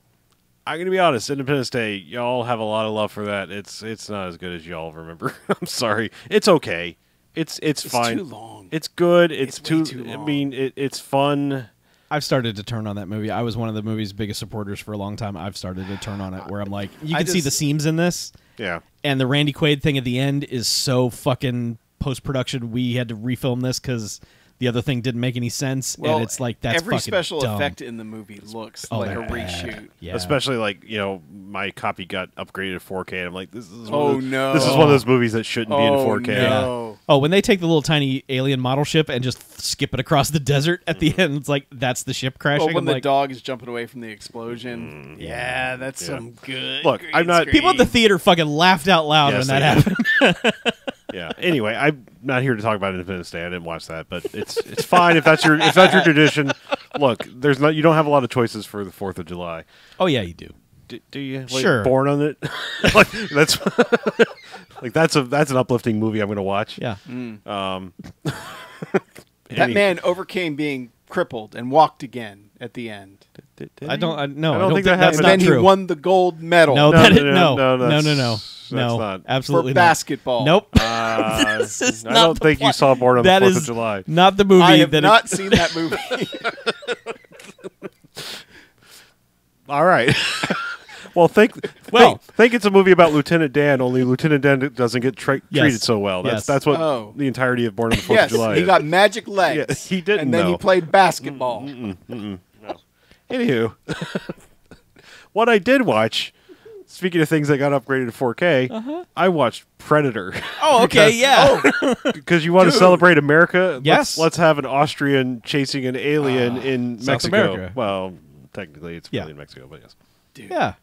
I'm going to be honest. Independence Day, y'all have a lot of love for that. It's not as good as y'all remember. I'm sorry. It's okay. It's fine. It's too long. It's good. It's way too long. I mean, it's fun. I've started to turn on that movie. I was one of the movie's biggest supporters for a long time. I've started to turn on it where I'm like, you can see the seams in this. Yeah. And the Randy Quaid thing at the end is so fucking post-production. We had to refilm this because the other thing didn't make any sense. Well, and it's like, that's every fucking special dumb. effect in the movie looks like a they're bad. reshoot. Yeah. Especially like, my copy got upgraded to 4K. And I'm like, this is Oh, this is no. one of those movies that shouldn't be in 4K. No. Oh, when they take the little tiny alien model ship and just skip it across the desert at the end, it's like, that's the ship crashing. Oh, when I'm the like, dog is jumping away from the explosion. Yeah, that's some good. Look, green I'm not- screen. people at the theater fucking laughed out loud Yes, when that they happened. Yeah. Anyway, I'm not here to talk about Independence Day. I didn't watch that, but it's fine if that's your tradition. Look, you don't have a lot of choices for the 4th of July. Oh, yeah, you do. Do you? Like, Sure. Born on it. Like, that's that's an uplifting movie I'm going to watch. Yeah. That man overcame being crippled and walked again at the end. Did I he? don't I think don't think that that's happened. And not then true. he won the gold medal No, No, that is, no, no, no, no, that's not. absolutely for not. basketball. Nope. This is I not don't the think you plot. saw Born on That the 4th of is July. not the movie I have that not seen that movie. All right. Well, think it's a movie about Lieutenant Dan. Only Lieutenant Dan doesn't get treated so well. That's what the entirety of Born on the 4th Yes, of July he is. got magic legs. Yeah, he didn't, and then he though. played basketball. No. Anywho, what I did watch, speaking of things that got upgraded to 4K, I watched Predator. Oh, okay, yeah. Because you want to celebrate America? Yes. Let's have an Austrian chasing an alien in South Mexico. America. Well, technically it's really Yeah. in Mexico, but yes. Dude. Yeah.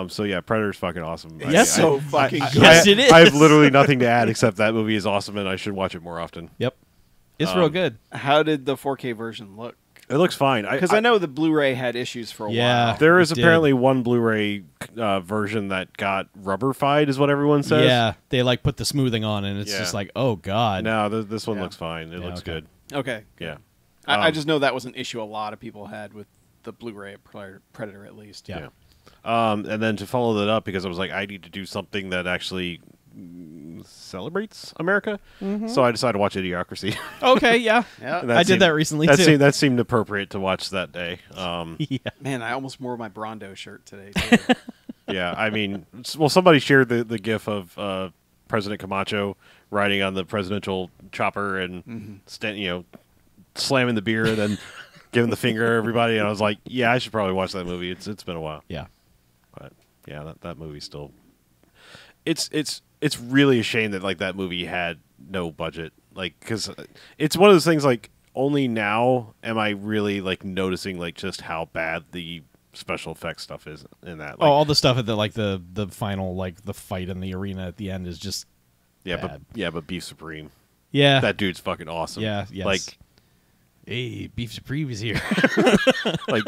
So yeah, Predator's fucking awesome. Yes. So fucking good. Yes, it is. I have literally nothing to add except that movie is awesome and I should watch it more often. Yep. It's real good. How did the 4K version look? It looks fine. Because I know the Blu-ray had issues for a Yeah. while. There is It did. apparently one Blu-ray version that got rubber-fied, is what everyone says. Yeah. They like put the smoothing on and it's Yeah. just like, oh, God. No, this one Yeah. looks fine. It Yeah, looks okay. good. Okay. Yeah. I just know that was an issue a lot of people had with the Blu-ray Predator, at least. Yeah. And then to follow that up, because I was like, I need to do something that actually celebrates America, so I decided to watch Idiocracy. Okay, yeah. Yeah. And I did that recently, that too. That seemed appropriate to watch that day. Yeah. Man, I almost wore my Brondo shirt today, too. Yeah, I mean, well, somebody shared the gif of President Camacho riding on the presidential chopper and slamming the beer and then giving the finger to everybody, and I was like, yeah, I should probably watch that movie. It's been a while. Yeah. But yeah, that movie still. It's really a shame that like that movie had no budget, like because it's one of those things like only now am I really like noticing like just how bad the special effects stuff is in that. Like, all the stuff at the final, like the fight in the arena at the end is just bad. but Beef Supreme, Yeah. that dude's fucking awesome. Yeah, yes. Like Hey, Beef Supreme is here. like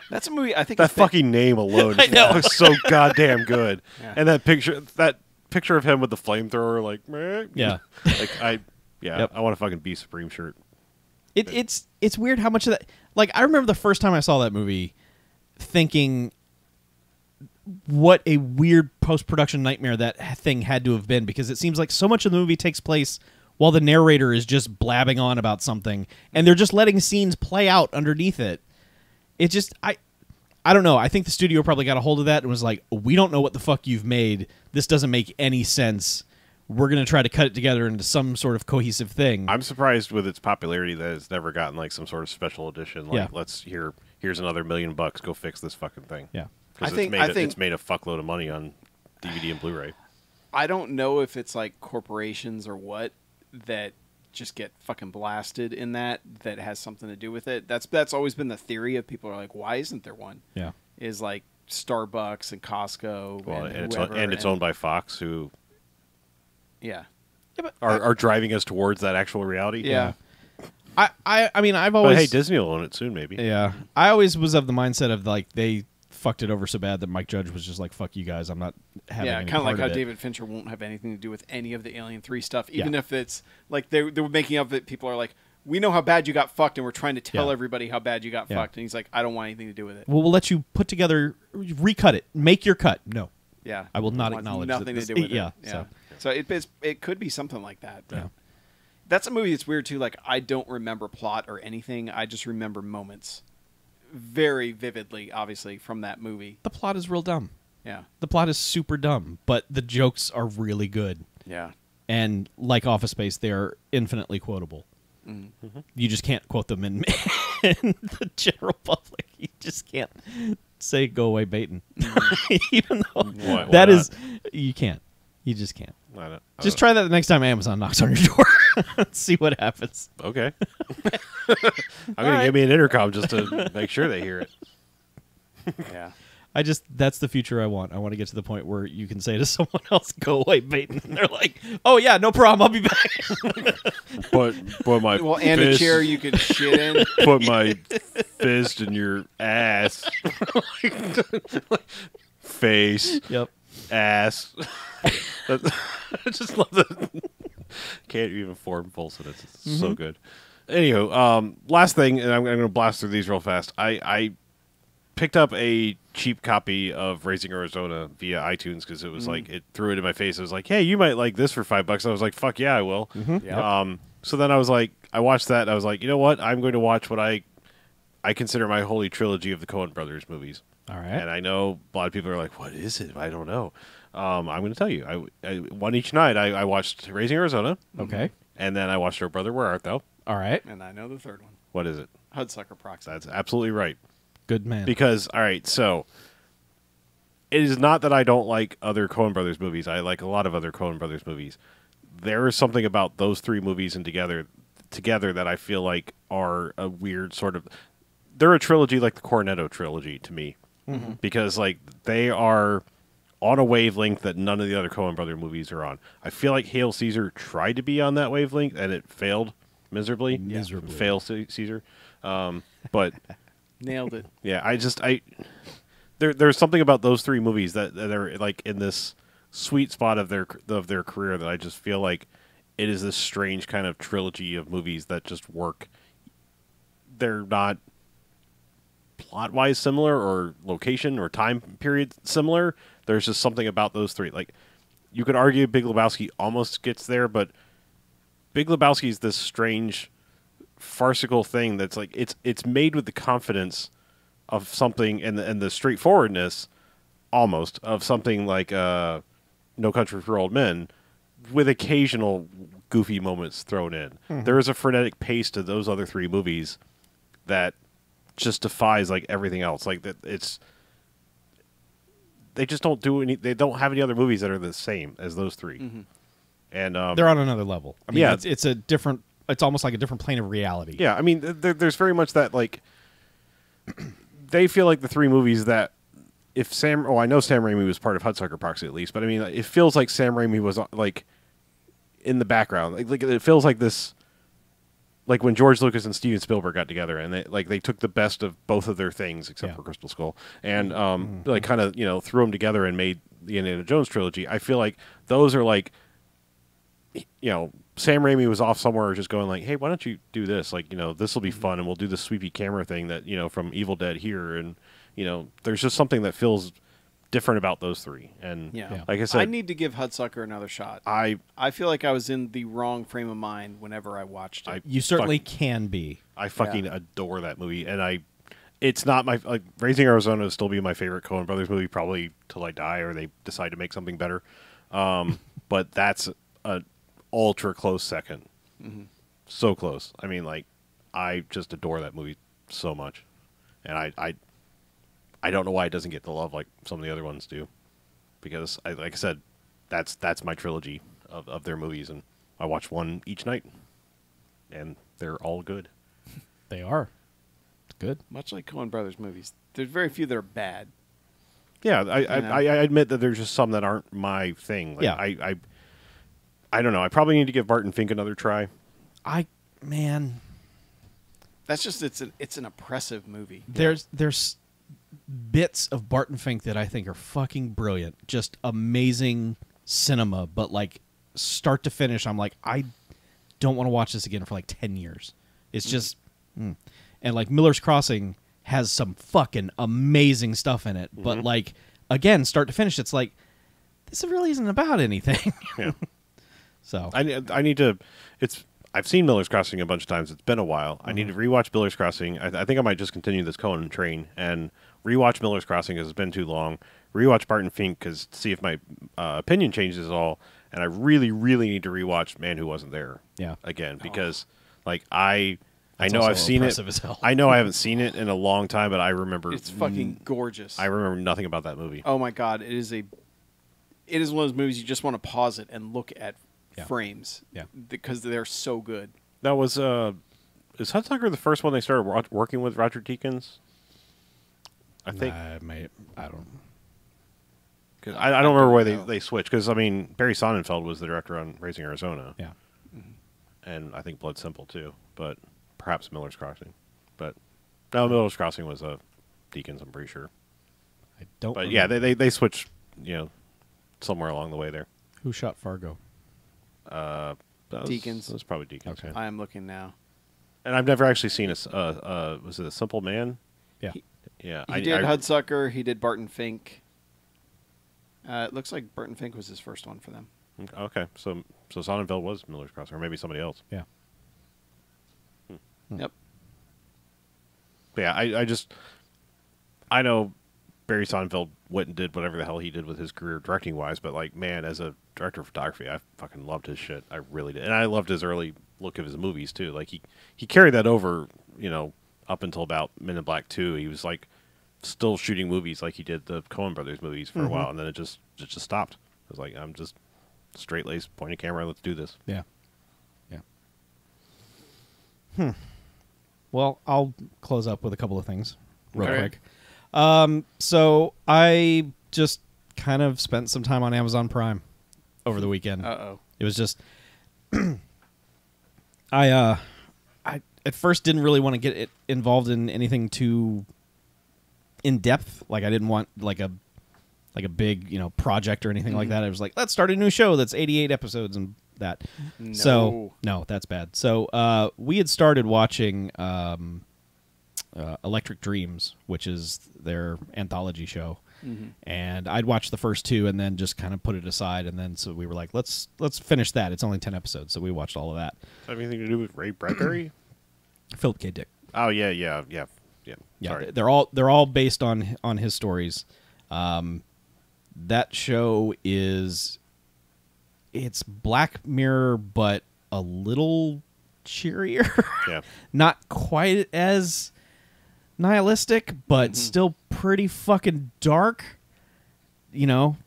That's a movie I think that is fucking name alone I know. is so goddamn good. Yeah. And that picture of him with the flamethrower, like meh. Yeah. Like I Yep. want a fucking Beef Supreme shirt. It's weird how much of that. Like, I remember the first time I saw that movie, thinking, what a weird post-production nightmare that thing had to have been, because it seems like so much of the movie takes place while the narrator is just blabbing on about something, and they're just letting scenes play out underneath it. It just, I don't know. I think the studio probably got a hold of that and was like, we don't know what the fuck you've made. This doesn't make any sense. We're going to try to cut it together into some sort of cohesive thing. I'm surprised with its popularity that it's never gotten like some sort of special edition. Like, Yeah. here's another $1 million. Go fix this fucking thing. Yeah. Because I think- it's made a fuckload of money on DVD and Blu-ray. I don't know if it's like corporations or what that just get fucking blasted in that has something to do with it. That's always been the theory of people are like, why isn't there one? Yeah. Is like Starbucks and Costco Well, and it's owned by Fox, who yeah. are driving us towards that actual reality. Yeah. I mean, I've But always... hey, Disney will own it soon, maybe. Yeah. I always was of the mindset of, like, they fucked it over so bad that Mike Judge was just like, "Fuck you guys, I'm not having." Yeah, any kind of part like how it. David Fincher won't have anything to do with any of the Alien 3 stuff, even if it's like they were making up that people are like, we know how bad you got fucked, and we're trying to tell everybody how bad you got fucked, and he's like, I don't want anything to do with it. Well, we'll let you put together, recut it, make your cut. No, Yeah, I will not wants acknowledge nothing that to do with yeah, it. Yeah, so it could be something like that. Yeah. That's a movie that's weird too. Like, I don't remember plot or anything. I just remember moments very vividly, obviously, from that movie. The plot is real dumb. Yeah. The plot is super dumb, but the jokes are really good. Yeah. And like Office Space, they're infinitely quotable. Mm-hmm. You just can't quote them in the general public. You just can't say "Go away, Baton," even though Why that not? is you can't. You just can't. Just try that the next time Amazon knocks on your door. See what happens. Okay. I'm gonna give me an intercom just to make sure they hear it. Yeah. That's the future I want. I want to get to the point where you can say to someone else, "Go away, Baton," and they're like, "Oh yeah, no problem. I'll be back." But my Well, and a fist, chair you could shit in. put my fist in your ass. Face, Yep. ass. I just love that. Can't even form full sentence. It's so good. Anywho, last thing, and I'm going to blast through these real fast. I picked up a cheap copy of Raising Arizona via iTunes because it was like, it threw it in my face. It was like, hey, you might like this for $5. I was like, fuck yeah, I will. Yep. So then I was like, I watched that. And I was like, you know what? I'm going to watch what I consider my holy trilogy of the Coen Brothers movies. All right. And I know a lot of people are like, what is it? I don't know. I'm going to tell you. I one each night. I watched Raising Arizona. Okay. And then I watched Our Brother, Where Art Thou? All right. And I know the third one. What is it? Hudsucker Proxy. That's absolutely right. Good man. Because, all right, so it is not that I don't like other Coen Brothers movies. I like a lot of other Coen Brothers movies. There is something about those three movies and together that I feel like are a weird sort of... They're a trilogy like the Cornetto trilogy to me. Mm-hmm. Because, like, they are on a wavelength that none of the other Coen Brother movies are on. I feel like Hail Caesar tried to be on that wavelength, and it failed miserably. Miserably. Fail Caesar. But... Nailed it. Yeah, there's something about those three movies that are like in this sweet spot of their career that I just feel like it is this strange kind of trilogy of movies that just work. They're not plot-wise similar or location or time period similar. There's just something about those three. Like, you could argue Big Lebowski almost gets there, but Big Lebowski is this strange farcical thing that's like it's made with the confidence of something and the straightforwardness almost of something like No Country for Old Men, with occasional goofy moments thrown in. Mm-hmm. There is a frenetic pace to those other three movies that just defies like everything else. Like that, they just don't do any. They don't have any other movies that are the same as those three. Mm-hmm. And they're on another level. I mean, yeah, it's a different. It's almost like a different plane of reality. Yeah, I mean, there's very much that, like, they feel like the three movies that if I know Sam Raimi was part of Hudsucker Proxy at least, but I mean, it feels like Sam Raimi was, like, in the background. Like it feels like this, like when George Lucas and Steven Spielberg got together and they took the best of both of their things, except for Crystal Skull, and, like, kind of, threw them together and made the Indiana Jones trilogy. I feel like those are, like, Sam Raimi was off somewhere just going like, hey, why don't you do this? Like, this will be fun, and we'll do the sweepy camera thing that, from Evil Dead here. And, there's just something that feels different about those three. And like I said, I need to give Hudsucker another shot. I feel like I was in the wrong frame of mind whenever I watched it. You certainly can be. I fucking adore that movie. And it's not my, like, Raising Arizona will still be my favorite Coen Brothers movie, probably till I die or they decide to make something better. But that's a ultra close second. Mm-hmm. So close. I mean, like, I just adore that movie so much. And I don't know why it doesn't get the love like some of the other ones do. Because, like I said, that's my trilogy of their movies. And I watch one each night. And they're all good. They are. It's good. Much like Coen Brothers movies. There's very few that are bad. Yeah, I admit that there's just some that aren't my thing. Like, yeah. I don't know. I probably need to give Barton Fink another try. That's just it's an oppressive movie. There's bits of Barton Fink that I think are fucking brilliant. Just amazing cinema, but like start to finish, I'm like, I don't want to watch this again for like 10 years. It's just... And like Miller's Crossing has some fucking amazing stuff in it. But like, again, start to finish, it's like, this really isn't about anything. Yeah. So I need to... I've seen Miller's Crossing a bunch of times. It's been a while. I need to rewatch Miller's Crossing. I think I might just continue this Conan train and rewatch Miller's Crossing because it's been too long. Rewatch Barton Fink to see if my opinion changes at all. And I really, really need to rewatch Man Who Wasn't There again because like I know I've seen it. As hell. I know I haven't seen it in a long time, but I remember It's fucking gorgeous. I remember nothing about that movie. Oh my god, it is one of those movies you just want to pause it and look at frames. Yeah. Because they're so good. That was is Hudsucker the first one they started working with Roger Deakins? I think I don't. cause I don't remember why they switched because I mean Barry Sonnenfeld was the director on Raising Arizona. Yeah. And I think Blood Simple too, but perhaps Miller's Crossing. But no, Miller's Crossing was Deakins, I'm pretty sure. I don't. But remember. yeah, they switched, somewhere along the way there. Who shot Fargo? Deakins. That was probably Deakins. Okay. Yeah. I am looking now. And I've never actually seen was it A Simple Man? Yeah. Yeah. He did Hudsucker. He did Barton Fink. It looks like Barton Fink was his first one for them. Okay, so Sonnenfeld was Miller's Crossing, or maybe somebody else. Yeah. Yep. But yeah, I know Barry Sonnenfeld went and did whatever the hell he did with his career directing wise, but like, man, as a director of photography, I fucking loved his shit. I really did, and I loved his early look of his movies too. Like he carried that over, up until about Men in Black 2. He was like still shooting movies like he did the Coen Brothers movies for a while, and then it just stopped. It was like, I'm just straight-laced, point a camera, let's do this. Yeah. Yeah. Well, I'll close up with a couple of things real quick. So I just kind of spent some time on Amazon Prime over the weekend. It was just I at first didn't really want to get it involved in anything too in depth. Like I didn't want like a big, project or anything like that. I was like, let's start a new show that's 88 episodes and that. No. So, no, that's bad. So, we had started watching Electric Dreams, which is their anthology show. And I'd watched the first two and then just kind of put it aside. And then so we were like, let's finish that. It's only 10 episodes. So we watched all of that. Does that have anything to do with Ray Bradbury? Philip K. Dick. Oh, yeah. Yeah, Sorry. they're all based on his stories. That show it's Black Mirror, but a little cheerier. Yeah. Not quite as nihilistic, but still pretty fucking dark.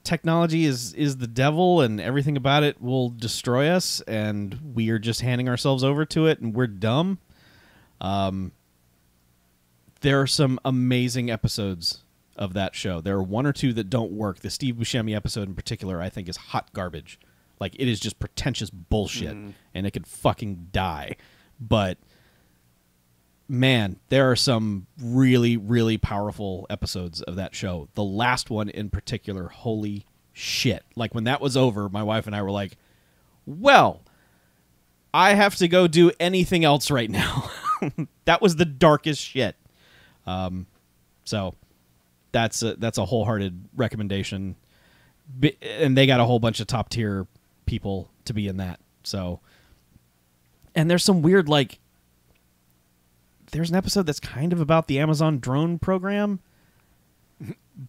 Technology is the devil, and everything about it will destroy us, and we are just handing ourselves over to it, and we're dumb. There are some amazing episodes of that show. There are one or two that don't work. The Steve Buscemi episode in particular, I think, is hot garbage. Like, it is just pretentious bullshit, and it could fucking die. But, man, there are some really, really powerful episodes of that show. The last one in particular, holy shit. Like, when that was over, my wife and I were like, well, I have to go do anything else right now. That was the darkest shit. So that's a wholehearted recommendation, and they got a whole bunch of top tier people to be in that. So, and there's some weird, like, there's an episode that's kind of about the Amazon drone program,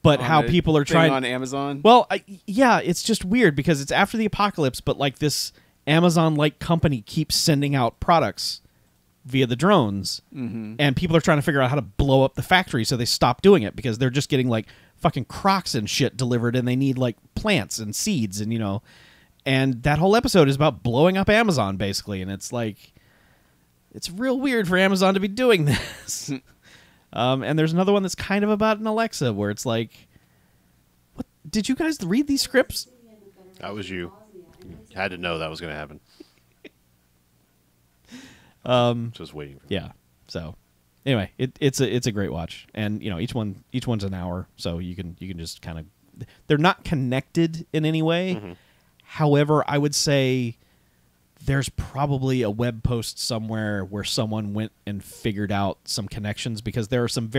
but how people are trying on Amazon. Well, yeah, it's just weird because it's after the apocalypse, but like this Amazon-like company keeps sending out products via the drones, and people are trying to figure out how to blow up the factory, so they stop doing it because they're just getting like fucking Crocs and shit delivered, and they need like plants and seeds, and and that whole episode is about blowing up Amazon basically, and it's like, it's real weird for Amazon to be doing this. And there's another one that's kind of about an Alexa where it's like, what? Did you guys read these scripts? That was you. Had to know that was going to happen. Just waiting. Yeah. So, anyway, it's a great watch, and each one's an hour, so you can just kind of, they're not connected in any way. Mm-hmm. However, I would say there's probably a web post somewhere where someone went and figured out some connections, because there are some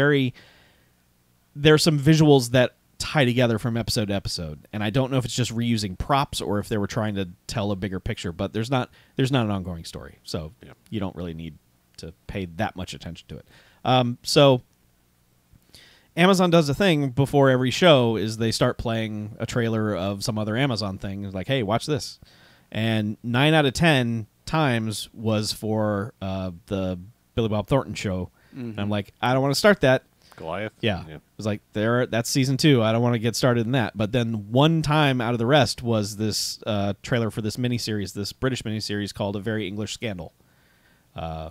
visuals that tie together from episode to episode, and I don't know if it's just reusing props or if they were trying to tell a bigger picture, but there's not an ongoing story, so you don't really need to pay that much attention to it. So Amazon does a thing before every show, is they start playing a trailer of some other Amazon thing. It's like, hey, watch this. And 9 out of 10 times was for the Billy Bob Thornton show. Mm-hmm. And I'm like, I don't want to start that. Goliath? Yeah. It was like, that's season 2. I don't want to get started in that. But then one time out of the rest was this trailer for this miniseries, this British miniseries called A Very English Scandal,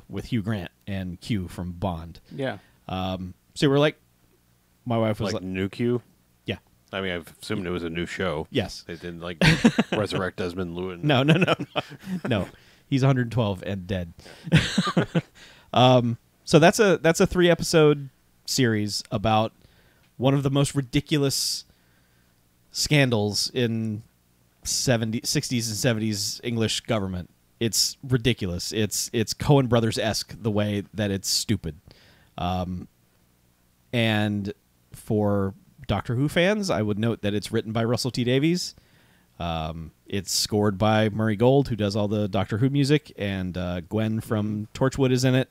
with Hugh Grant and Q from Bond. Yeah. So we're like, my wife was like, new Q? Yeah. I mean, I've assumed it was a new show. Yes. They didn't resurrect Desmond Llewellyn. No. No. He's 112 and dead. So that's a 3-episode series about one of the most ridiculous scandals in 60s and 70s English government. It's ridiculous. It's Coen Brothers-esque the way that it's stupid. And for Doctor Who fans, I would note that it's written by Russell T Davies. It's scored by Murray Gold, who does all the Doctor Who music, and Gwen from Torchwood is in it.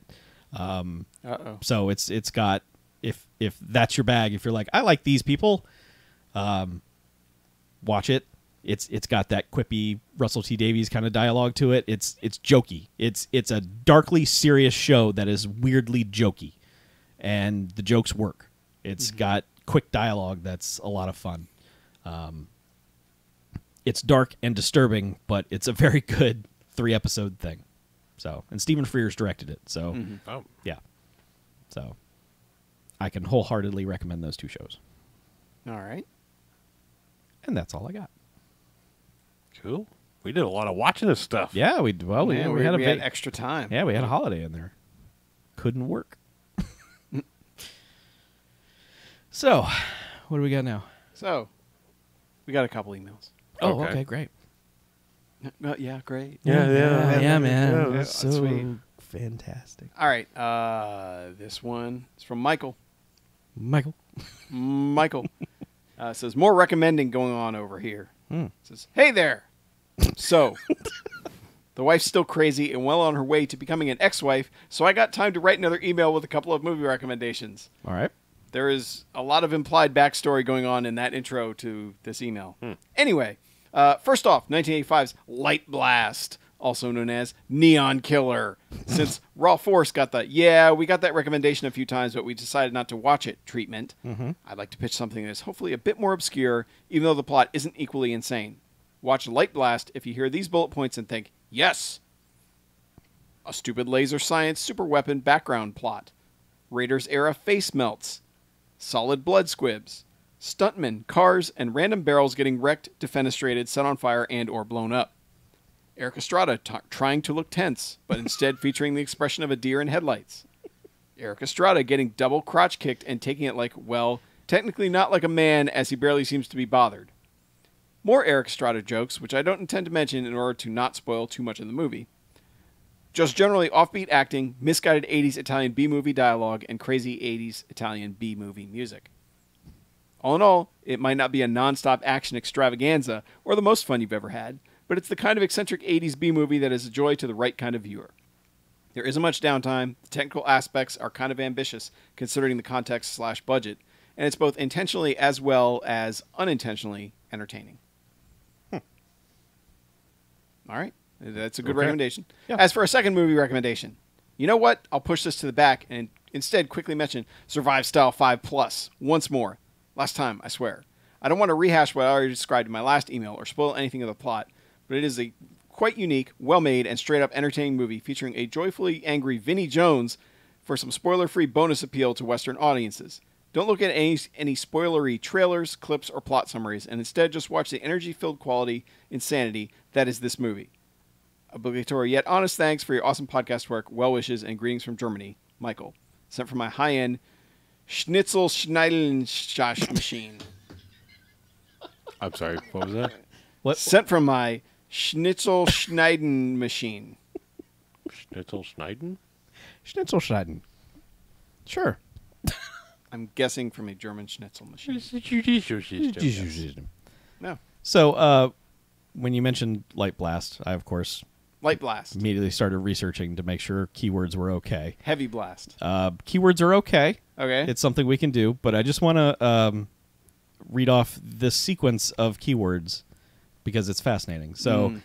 So it's got, if that's your bag, if you're like, I like these people, watch it. It's got that quippy Russell T Davies kind of dialogue to it. It's jokey. It's a darkly serious show that is weirdly jokey, and the jokes work. It's got quick dialogue that's a lot of fun. It's dark and disturbing, but it's a very good 3-episode thing. So, and Stephen Frears directed it. So, yeah. So, I can wholeheartedly recommend those 2 shows. All right. And that's all I got. Cool. We did a lot of watching this stuff. Yeah, we had extra time. Yeah, we had a holiday in there. Couldn't work. So, what do we got now? So, we got a couple emails. Oh, okay, great. Yeah, great. Yeah, man. That's so sweet. Fantastic. All right. This one is from Michael. Michael. Says, more recommending going on over here. Says, hey there. So, the wife's still crazy and well on her way to becoming an ex-wife, so I got time to write another email with a couple of movie recommendations. All right. There is a lot of implied backstory going on in that intro to this email. Anyway, first off, 1985's Light Blast, also known as Neon Killer. Since Raw Force got we got that recommendation a few times, but we decided not to watch it treatment, I'd like to pitch something that is hopefully a bit more obscure, even though the plot isn't equally insane. Watch Light Blast if you hear these bullet points and think, yes! A stupid laser science superweapon background plot. Raiders era face melts. Solid blood squibs. Stuntmen, cars, and random barrels getting wrecked, defenestrated, set on fire, and or blown up. Eric Estrada trying to look tense, but instead featuring the expression of a deer in headlights. Eric Estrada getting double crotch kicked and taking it like, well, technically not like a man, as he barely seems to be bothered. More Eric Estrada jokes, which I don't intend to mention in order to not spoil too much of the movie. Just generally offbeat acting, misguided 80s Italian B-movie dialogue, and crazy 80s Italian B-movie music. All in all, it might not be a non-stop action extravaganza or the most fun you've ever had, but it's the kind of eccentric 80s B-movie that is a joy to the right kind of viewer. There isn't much downtime, the technical aspects are kind of ambitious considering the context/budget, and it's both intentionally as well as unintentionally entertaining. All right. That's a good recommendation. Yeah. As for a second movie recommendation, you know what? I'll push this to the back and instead quickly mention Survive Style 5+ once more. Last time, I swear. I don't want to rehash what I already described in my last email or spoil anything of the plot, but it is a quite unique, well-made, and straight-up entertaining movie featuring a joyfully angry Vinnie Jones for some spoiler-free bonus appeal to Western audiences. Don't look at any spoilery trailers, clips, or plot summaries, and instead just watch the energy-filled quality, insanity that is this movie. Obligatory yet honest thanks for your awesome podcast work, well wishes, and greetings from Germany, Michael. Sent from my high-end Schnitzel Schneidenschach machine. I'm sorry. What was that? What? Sent from my Schnitzel Schneiden machine. Schnitzel Schneiden? Schnitzelschneiden. Sure. I'm guessing from a German schnitzel machine. No. So, when you mentioned Light Blast, I, of course, Light blast. immediately started researching to make sure keywords were okay. Heavy blast. Keywords are okay. Okay. It's something we can do, but I just want to read off this sequence of keywords because it's fascinating. So,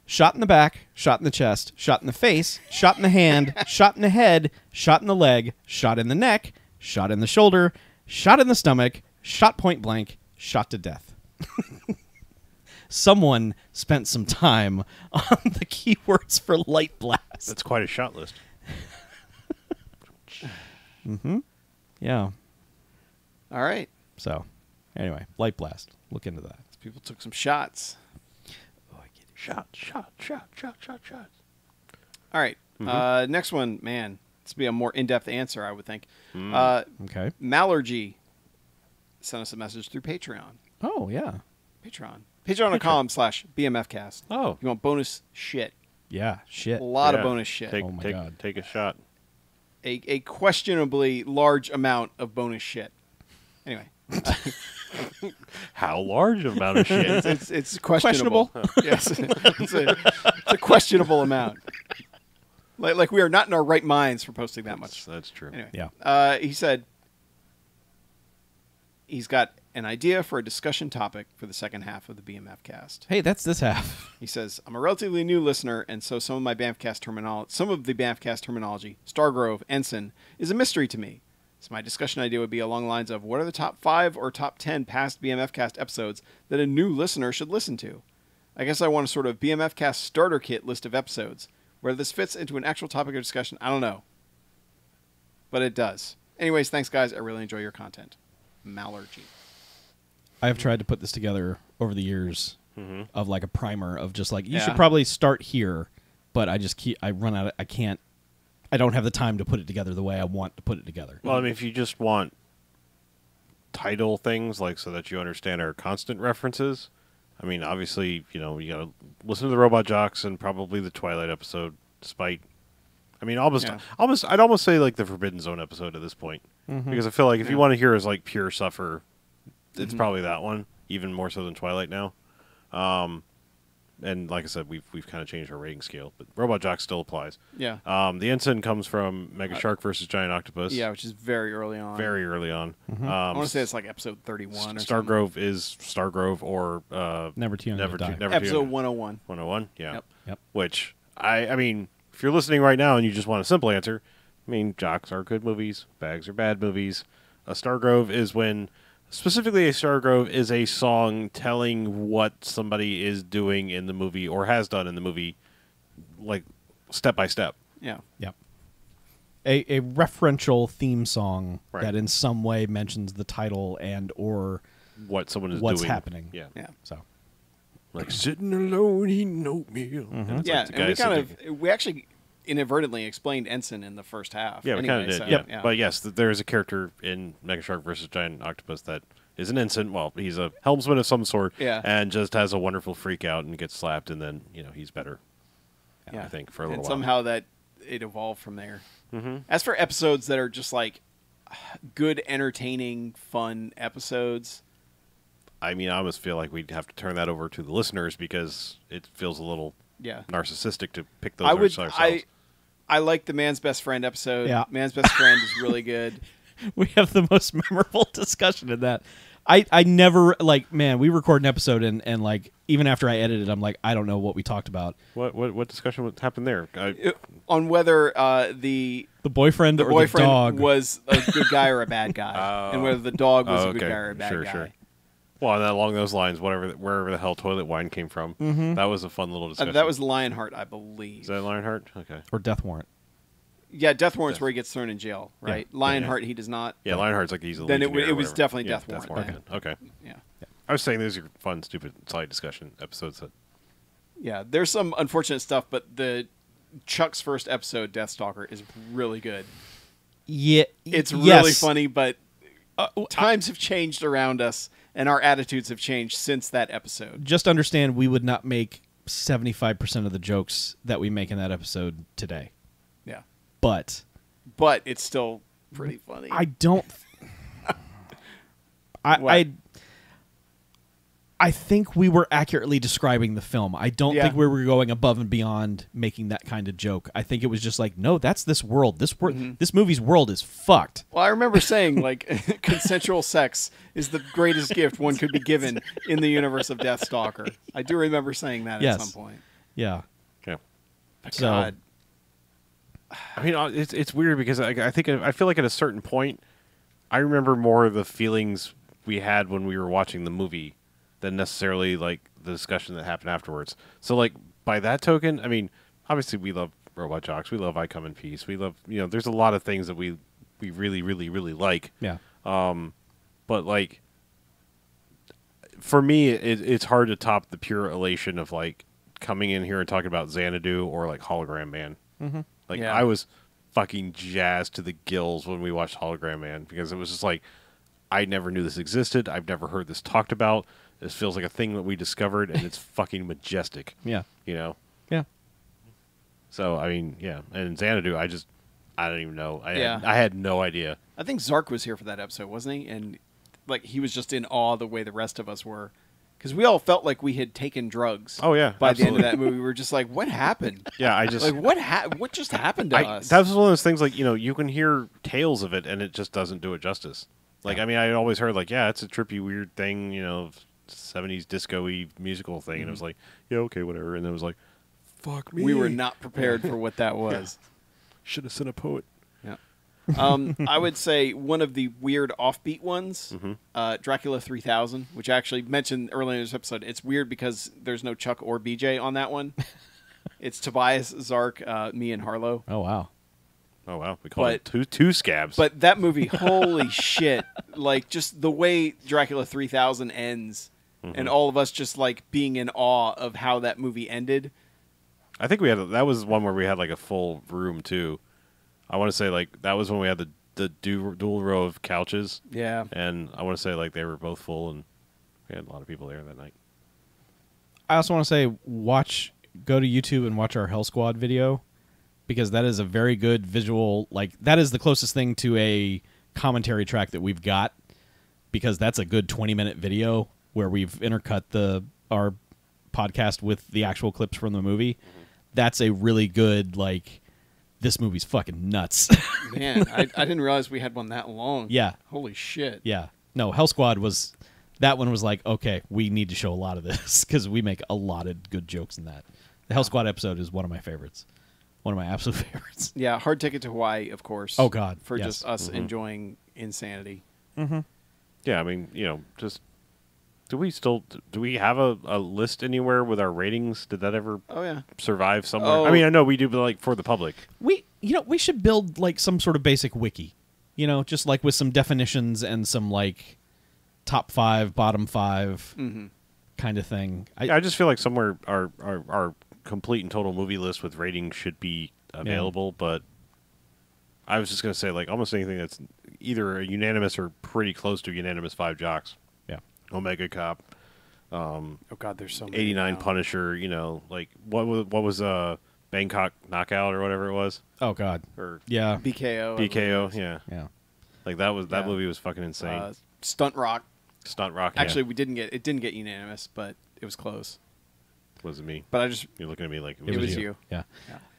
shot in the back, shot in the chest, shot in the face, shot in the hand, shot in the head, shot in the leg, shot in the neck, shot in the shoulder, shot in the stomach, shot point blank, shot to death. Someone spent some time on the keywords for Light Blast. That's quite a shot list. Yeah. All right. So, anyway, Light Blast. Look into that. People took some shots. Oh, I get it. Shot. All right. Next one, man. This would be a more in-depth answer, I would think. Okay. Mallergy sent us a message through Patreon. Oh, yeah. Patreon.com/BMFcast. Oh. You want bonus shit. Yeah. Shit. A lot of bonus shit. Oh my God. Take a shot. A questionably large amount of bonus shit. Anyway. How large amount of shit? It's questionable. Yes. It's a questionable amount. Like we are not in our right minds for posting that much. That's true. Anyway. Yeah. He said he's got an idea for a discussion topic for the second half of the BMF cast. Hey, that's this half. He says, I'm a relatively new listener, and so some of the BMFcast terminology, Stargrove, Ensign, is a mystery to me. So my discussion idea would be along the lines of, what are the top 5 or top 10 past BMFcast episodes that a new listener should listen to? I guess I want a sort of BMFcast starter kit list of episodes. Whether this fits into an actual topic of discussion, I don't know. But it does. Anyways, thanks, guys. I really enjoy your content. Mallergy. I've tried to put this together over the years of like a primer of just like, you Yeah. should probably start here, but I run out of, I don't have the time to put it together the way I want to put it together. Well, I mean, if you just want title things, like so that you understand our constant references, I mean, obviously, you got to listen to the Robot Jocks and probably the Twilight episode, despite, I mean, I'd almost say like the Forbidden Zone episode at this point. Because I feel like if you want to hear as like pure suffer, it's probably that one, even more so than Twilight now. And like I said, we've kind of changed our rating scale, but Robot Jock still applies. Yeah. The Ensign comes from Mega Shark versus Giant Octopus. Yeah, which is very early on. Very early on. I want to say it's like episode 31 or something. Stargrove is Stargrove or Never Too Young to Die. Episode 101. 101, yeah. Yep. Which, I mean, if you're listening right now and you just want a simple answer, I mean, Jocks are good movies, Bags are bad movies. A Stargrove is when, specifically a Stargrove is a song telling what somebody is doing in the movie or has done in the movie, like, step by step. Yeah. Yep. A referential theme song Right. that in some way mentions the title and or What someone is what's doing. happening. Yeah. Yeah. So Like, sitting alone eating oatmeal. And it's Yeah, like the and guy we kind sitting- of, we actually inadvertently explained Ensign in the first half. Yeah, we anyway, kind of did. so, Yeah. But yes, there is a character in Mega Shark versus Giant Octopus that is an ensign. Well, he's a helmsman of some sort. Yeah. And just has a wonderful freak out and gets slapped, and then he's better. Yeah. I think for a little and while. somehow that it evolved from there. As for episodes that are just like good, entertaining, fun episodes, I mean, I almost feel like we'd have to turn that over to the listeners because it feels a little yeah. narcissistic to pick those I would. ourselves. I like the Man's Best Friend episode. Yeah. Man's Best Friend is really good. we have the most memorable discussion in that. I never, like, man, we record an episode and like, even after I edit it, I'm like, I don't know what we talked about. What discussion happened there? On whether the The boyfriend or boyfriend the dog. was a good guy or a bad guy, and whether the dog was a good okay. guy or a bad Sure, guy. sure. Well, and along those lines, wherever the hell toilet wine came from, that was a fun little discussion. That was Lionheart, I believe. Is that Lionheart? Okay. or Death Warrant. Yeah, Death Warrant's where he gets thrown in jail, right? Yeah. Lionheart, he does not. Yeah, Lionheart's like he's a Then it Legionnaire or was whatever. definitely Yeah, Death Warrant. then. Okay. Yeah. I was saying these are fun, stupid side discussion episodes. Yeah, there's some unfortunate stuff, but the Chuck's first episode, Deathstalker, is really good. Yeah, It's really yes. funny, but times have changed around us, and our attitudes have changed since that episode. Just understand, we would not make 75% of the jokes that we make in that episode today. Yeah. But It's still pretty funny. I don't. What? I think we were accurately describing the film. I don't think we were going above and beyond making that kind of joke. I think it was just like, no, that's this world. This movie's world is fucked. Well, I remember saying, like, consensual sex is the greatest gift one could be given in the universe of Deathstalker. I do remember saying that at some point. Yeah. Yeah. So, God. I mean, it's weird because I feel like at a certain point, I remember more of the feelings we had when we were watching the movie than necessarily like the discussion that happened afterwards. So, like, by that token, I mean, obviously we love Robot Jocks, we love I Come in Peace, we love, there's a lot of things that we really, really, really like. yeah. But like, for me, it's hard to top the pure elation of like coming in here and talking about Xanadu or like Hologram Man. Mm-hmm. Like, Yeah. I was fucking jazzed to the gills when we watched Hologram Man because it was just like, I never knew this existed. I've never heard this talked about. This feels like a thing that we discovered, and it's fucking majestic. Yeah. Yeah. So, I mean, yeah. And Xanadu, I don't even know. I had no idea. I think Zark was here for that episode, wasn't he? And, like, he was just in awe the way the rest of us were. Because we all felt like we had taken drugs. Oh, yeah. By absolutely. the end of that movie, we were just like, what happened? Yeah, I just... Like, what just happened to us? That was one of those things, like, you can hear tales of it, and it just doesn't do it justice. Like, I mean, I always heard, like, yeah, it's a trippy, weird thing, 70s disco-y musical thing. And it was like, yeah, okay, whatever. And then it was like, fuck me. We were not prepared for what that was. Should have sent a poet. Yeah. I would say one of the weird offbeat ones, Dracula 3000, which I actually mentioned earlier in this episode. It's weird because there's no Chuck or BJ on that one. It's Tobias, Zark, me, and Harlow. Oh, wow. Oh, wow. We called it two scabs. But that movie, holy shit. Like, just the way Dracula 3000 ends, and all of us just, like, being in awe of how that movie ended. I think that was one where we had, like, a full room, too. I want to say, like, that was when we had the dual row of couches. Yeah. And I want to say, like, they were both full, and we had a lot of people there that night. I also want to say, go to YouTube and watch our Hell Squad video, because that is a very good visual, like, that is the closest thing to a commentary track that we've got, because that's a good 20-minute video where we've intercut our podcast with the actual clips from the movie. That's a really good, like, this movie's fucking nuts. Man, I didn't realize we had one that long. Yeah. Holy shit. Yeah. No, Hell Squad that one was like, okay, we need to show a lot of this, because we make a lot of good jokes in that. The Hell Squad episode is one of my favorites. One of my absolute favorites. Yeah, Hard Ticket to Hawaii, of course. Oh, God. For Yes. just us enjoying insanity. Yeah, I mean, just... Do we have a list anywhere with our ratings? Did that ever survive somewhere? Oh. I mean, I know we do, but, like, for the public. We should build, like, some sort of basic wiki. Just, like, with some definitions and some, like, top 5, bottom 5 kind of thing. I just feel like somewhere our complete and total movie list with ratings should be available, but I was just going to say, like, almost anything that's either a unanimous or pretty close to unanimous 5 jocks. Yeah. Omega Cop. Oh, God, there's so many 89 now. Punisher, like, what was Bangkok Knockout or whatever it was? Oh, God. Or Yeah. BKO. BKO, yeah. Yeah. Like, that movie was fucking insane. Stunt Rock. Stunt Rock, Actually, it didn't get unanimous, but it was close. Was it me? But You're looking at me like it was you. Yeah.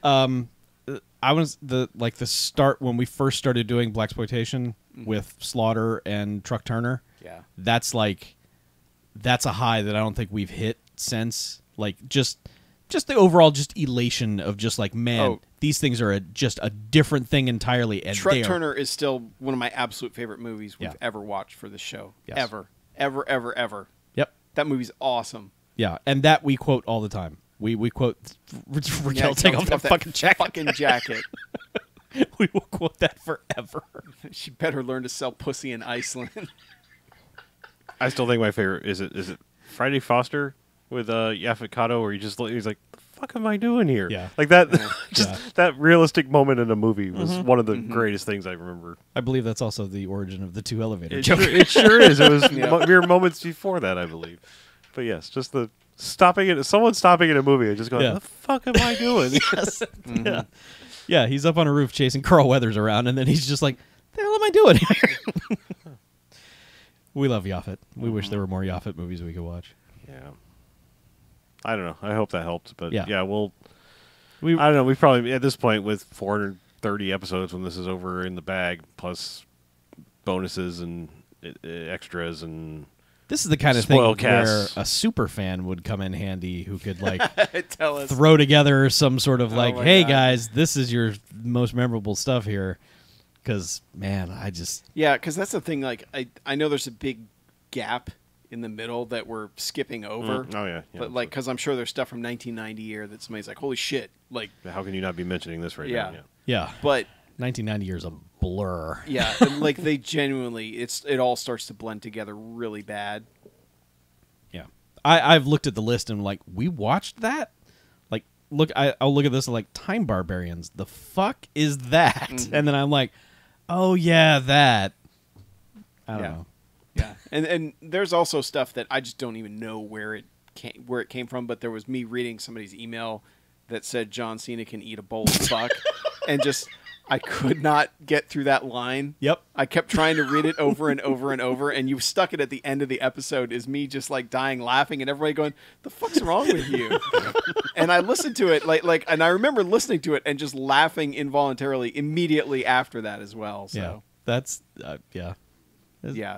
I was the start when we first started doing blaxploitation with Slaughter and Truck Turner. Yeah. That's a high that I don't think we've hit since. Like, just the overall just elation of just like, man, these things are just a different thing entirely. And Truck Turner is still one of my absolute favorite movies we've ever watched for the show. Yes. Ever. Ever, ever, ever. Yep. That movie's awesome. Yeah, and that we quote all the time. We quote Raquel, take off that fucking jacket. Fucking jacket. We will quote that forever. She better learn to sell pussy in Iceland. I still think my favorite is it Friday Foster with Yaphet Kotto, where he's like, the fuck am I doing here? Yeah. Like that, Yeah. that realistic moment in a movie was one of the greatest things I remember. I believe that's also the origin of the two elevator It joke. sure is. It was Yeah. mere moments before that, I believe. But yes, just the someone stopping in a movie and just going, Yeah. "What the fuck am I doing?" Yes. Yeah. Yeah, he's up on a roof chasing Carl Weathers around, and then he's just like, the hell am I doing here? We love Yaphet. We wish there were more Yaphet movies we could watch. Yeah. I don't know. I hope that helped. But Yeah. I don't We know. We probably, at this point, with 430 episodes when this is over in the bag, plus bonuses and extras and This is the kind of thing Spoil where casts. a super fan would come in handy who could like Tell us. throw together some sort of like, my hey God. guys, this is your most memorable stuff here. Because man, I just Yeah, because that's the thing. Like, I know there's a big gap in the middle that we're skipping over. Oh, yeah. But like, because I'm sure there's stuff from 1990 here that somebody's like, holy shit. Like, How can you not be mentioning this right Yeah. now? yeah. but 1990 years a blur. yeah, and, like they genuinely, it all starts to blend together really bad. Yeah, I've looked at the list and like we watched that. Like, I'll look at this and like Time Barbarians. The fuck is that? And then I'm like, oh yeah, that. I don't Yeah. know. Yeah, and there's also stuff that I just don't even know where it came from. But there was me reading somebody's email that said John Cena can eat a bowl of fuck, and just I could not get through that line. Yep. I kept trying to read it over and over and over, and you stuck it at the end of the episode is me just like dying laughing and everybody going, "The fuck's wrong with you?" And I listened to it and I remember listening to it and just laughing involuntarily immediately after that as well. So. Yeah, that's yeah.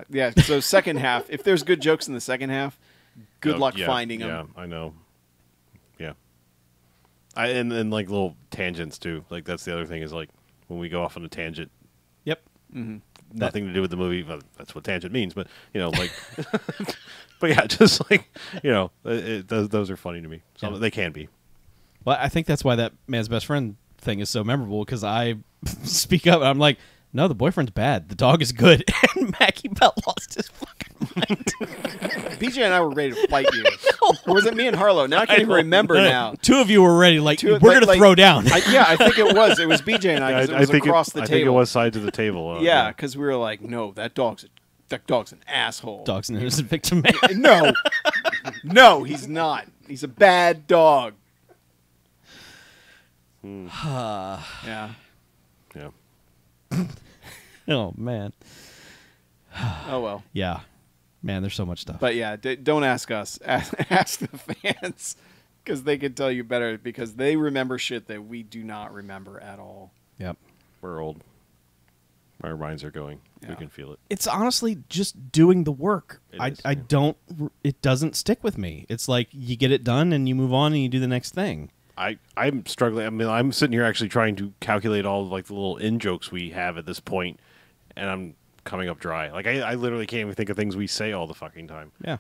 Yeah. So second half, if there's good jokes in the second half, good Oh, luck yeah, finding them. Yeah, I know. Yeah. And like little tangents too. Like that's the other thing is like when we go off on a tangent, Yep. nothing to do with the movie. Well, that's what tangent means, but like, but yeah, just like those are funny to me. So Yeah. they can be. Well, I think that's why that man's best friend thing is so memorable because I speak up and I'm like, no, the boyfriend's bad. The dog is good. And Mackie Bell lost his fucking mind. BJ and I were ready to fight you. Or was it me and Harlow? Now I can't even remember now. Two of you were ready. Like, Two- we're going to like- throw down. I think it was. It was BJ and I because it was across the I table. think it was sides of the table. Yeah, because we were like, no, that dog's an asshole. Dog's an innocent victim, man. No, he's not. He's a bad dog. Yeah. Yeah. Oh, man. Oh well. Yeah. Man, there's so much stuff. But yeah, don't ask us. Ask the fans because they can tell you better because they remember shit that we do not remember at all. Yep. We're old. Our minds are going. Yeah. We can feel it. It's honestly just doing the work. It is, I yeah. don't, it doesn't stick with me. It's like you get it done and you move on and you do the next thing. I'm struggling. I mean, I'm sitting here actually trying to calculate all of, like the little in jokes we have at this point, and I'm coming up dry. Like I literally can't even think of things we say all the fucking time. Yeah.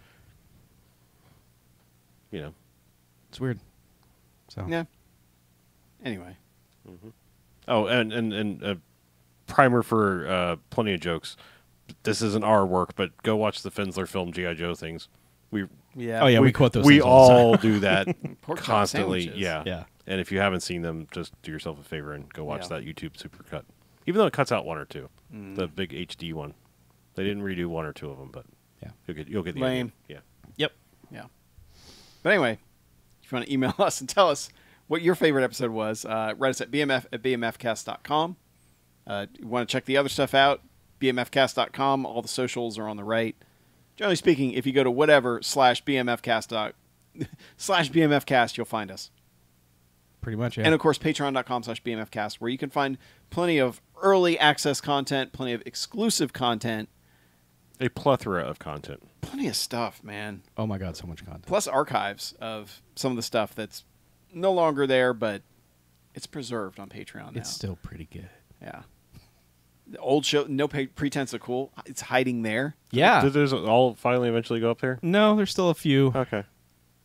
You know. It's weird. So, Yeah. Anyway. Oh, and a primer for plenty of jokes. This isn't our work, but go watch the Finsler film G.I. Joe things. Yeah. Oh, yeah, we quote those We things all the time. all do that Pork chop constantly. sandwiches. Yeah. Yeah. And if you haven't seen them, just do yourself a favor and go watch Yeah. that YouTube supercut. Even though it cuts out one or two, the big HD one. They didn't redo one or two of them, but Yeah. you'll get the Lame. idea. Yep. Yeah. But anyway, if you want to email us and tell us what your favorite episode was, write us at bmfcast.com. You want to check the other stuff out, bmfcast.com. All the socials are on the right. Generally speaking, if you go to whatever /bmfcast /bmfcast, you'll find us. Pretty much, yeah. And of course, patreon.com/bmfcast, where you can find plenty of early access content, plenty of exclusive content, A plethora of content. plenty of stuff, man. Oh, my God, so much content. Plus archives of some of the stuff that's no longer there, but it's preserved on Patreon now. It's still pretty good. Yeah. The old show, no pretense of cool. It's hiding there. Yeah. Did those all finally eventually go up there? No, there's still a few. Okay.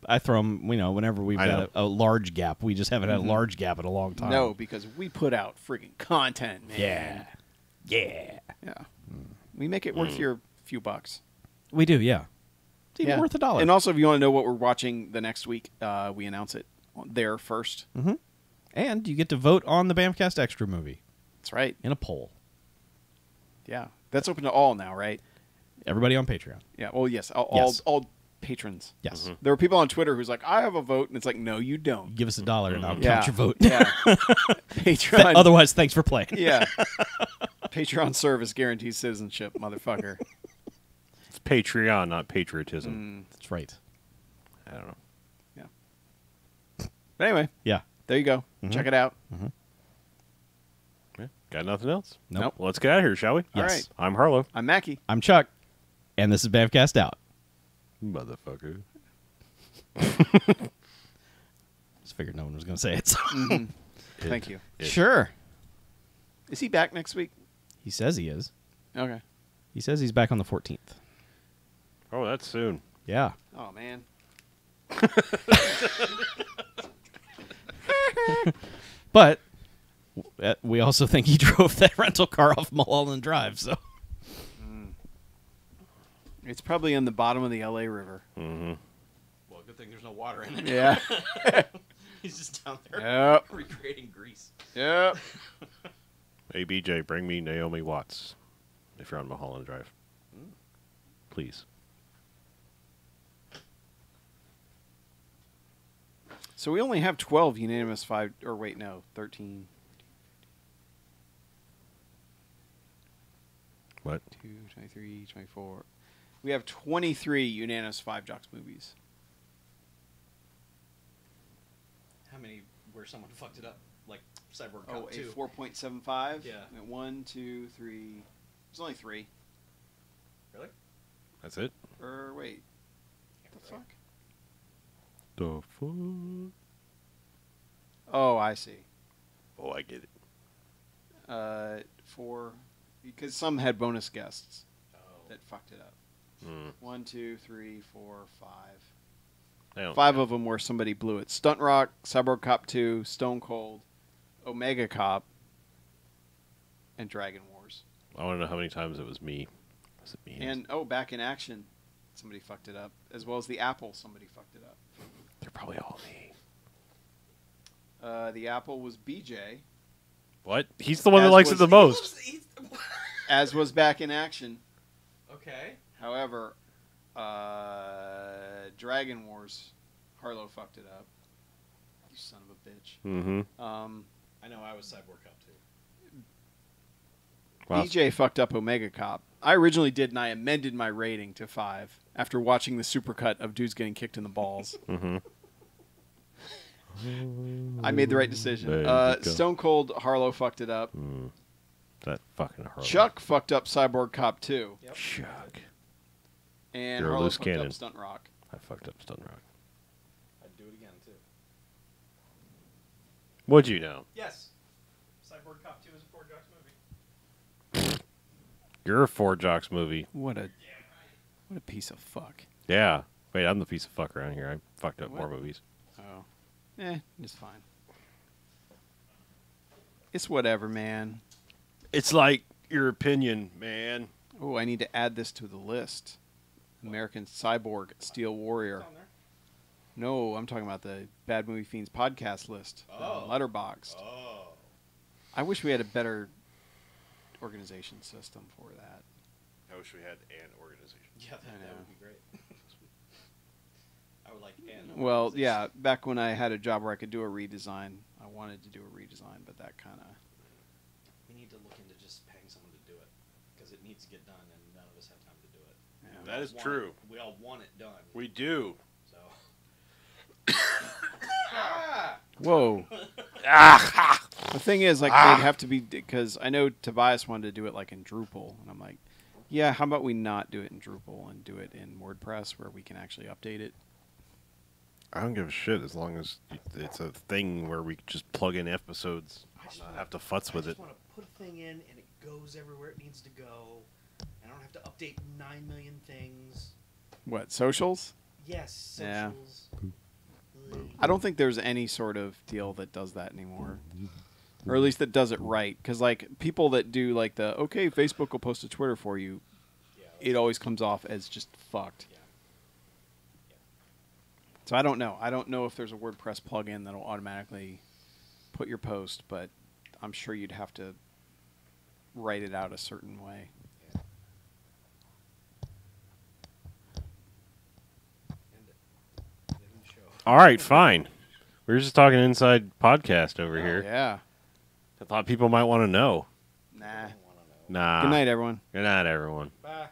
I throw them, whenever we've I got a large gap. We just haven't had a large gap in a long time. No, because we put out freaking content, man. Yeah. Yeah. Yeah. We make it worth your few bucks. We do, yeah. It's even Yeah. worth $1. And also, if you want to know what we're watching the next week, we announce it there first. Mm-hmm. And you get to vote on the BMFcast Extra movie That's right. in a poll. Yeah, that's open to all now, right? Everybody on Patreon. Yeah. Well, yes. Yes. All patrons. Yes. There are people on Twitter who's like, I have a vote, and it's like, no, you don't. Give us $1 and I'll Yeah. count your vote. Yeah. Patreon. Otherwise, thanks for playing. Yeah. Patreon service guarantees citizenship, motherfucker. It's Patreon, not patriotism. That's right. I don't know. Yeah. But anyway, Yeah. there you go. Check it out. Yeah. Got nothing else? Nope. Well, let's get out of here, shall we? All Yes. right. I'm Harlow. I'm Mackie. I'm Chuck, and this is BMFcast out. Motherfucker. Just figured no one was going to say it. So. Thank you. Sure. Is he back next week? He says he is. Okay. He says he's back on the 14th. Oh, that's soon. Yeah. Oh, man. But we also think he drove that rental car off Mulholland Drive. So It's probably in the bottom of the L.A. River. Mm-hmm. well, good thing there's no water in it. Yeah. He's just down there Yep. recreating grease. Yep. Hey, BJ, bring me Naomi Watts if you're on Mulholland Drive. Please. So we only have 12 unanimous 13. What? 2, 23, 24. We have 23 unanimous 5 Jocks movies. How many where someone fucked it up? Like Cyborg Oh, Cop a 2. 4.75? Yeah. 1, 2, 3. There's only 3. Really? That's it? Or wait. What the fuck? The fuck? Oh, I see. Oh, I get it. 4. Because some had bonus guests Oh. that fucked it up. Mm. 1, 2, 3, 4, 5. I don't- 5 of them where somebody blew it. Stunt Rock, Cyborg Cop 2, Stone Cold, Omega Cop, and Dragon Wars. I want to know how many times it was me. Was it me? And, Back in Action, somebody fucked it up. As well as The Apple, somebody fucked it up. They're probably all me. The Apple was BJ, What? He's the one that As likes was- it the most. as was Back in Action. Okay. However, Dragon Wars, Harlow fucked it up. You son of a bitch. Mm-hmm. I know I was Cyborg Cop too. Wow. BJ fucked up Omega Cop. I originally did, and I amended my rating to 5 after watching the supercut of dudes getting kicked in the balls. Mm-hmm. I made the right decision. There you go. Stone Cold, Harlow fucked it up. That fucking Harlow. Chuck fucked up Cyborg Cop 2. Yep. Chuck. And You're a Harlow loose fucked cannon. up Stunt Rock. I fucked up Stun Rock. I'd do it again too. What'd you know? Yes. Cyborg Cop 2 is a 4 Jocks movie. You're a 4 Jocks movie. What a piece of fuck. Yeah. Wait, I'm the piece of fuck around here. I fucked up What? more movies. Oh. It's fine. It's whatever, man. It's like your opinion, man. Oh, I need to add this to the list. American Cyborg, Steel Warrior. It's on there. No, I'm talking about the Bad Movie Fiends podcast list. Oh. Letterboxd. Oh. I wish we had a better organization system for that. I wish we had an organization. Yeah, I that know. would be great. I would like an Well, organization. yeah, back when I had a job where I could do a redesign, I wanted to do a redesign, but that kind of... We need to look into just paying someone to do it because it needs to get done, and none of us have time to do it. Yeah. We That all is want true. it- We all want it done. We do. So. Whoa. Ah! The thing is, like, they'd have to be... Because I know Tobias wanted to do it, like, in Drupal, and I'm like, yeah, how about we not do it in Drupal and do it in WordPress where we can actually update it? I don't give a shit as long as it's a thing where we just plug in episodes, not have to futz with I it. just want to put a thing in, and it goes everywhere it needs to go. I don't have to update 9 million things. What, socials? Yes, Yeah. socials. I don't think there's any sort of deal that does that anymore. Or at least that does it right. Because, like, people that do, like, okay, Facebook will post to Twitter for you, Yeah, it always comes off as just fucked. Yeah. So I don't know. I don't know if there's a WordPress plugin that'll automatically put your post, but I'm sure you'd have to write it out a certain way. All right, fine. We were just talking inside podcast over here. Yeah. I thought people might want to know. Nah. Nah. Good night, everyone. Good night, everyone. Bye.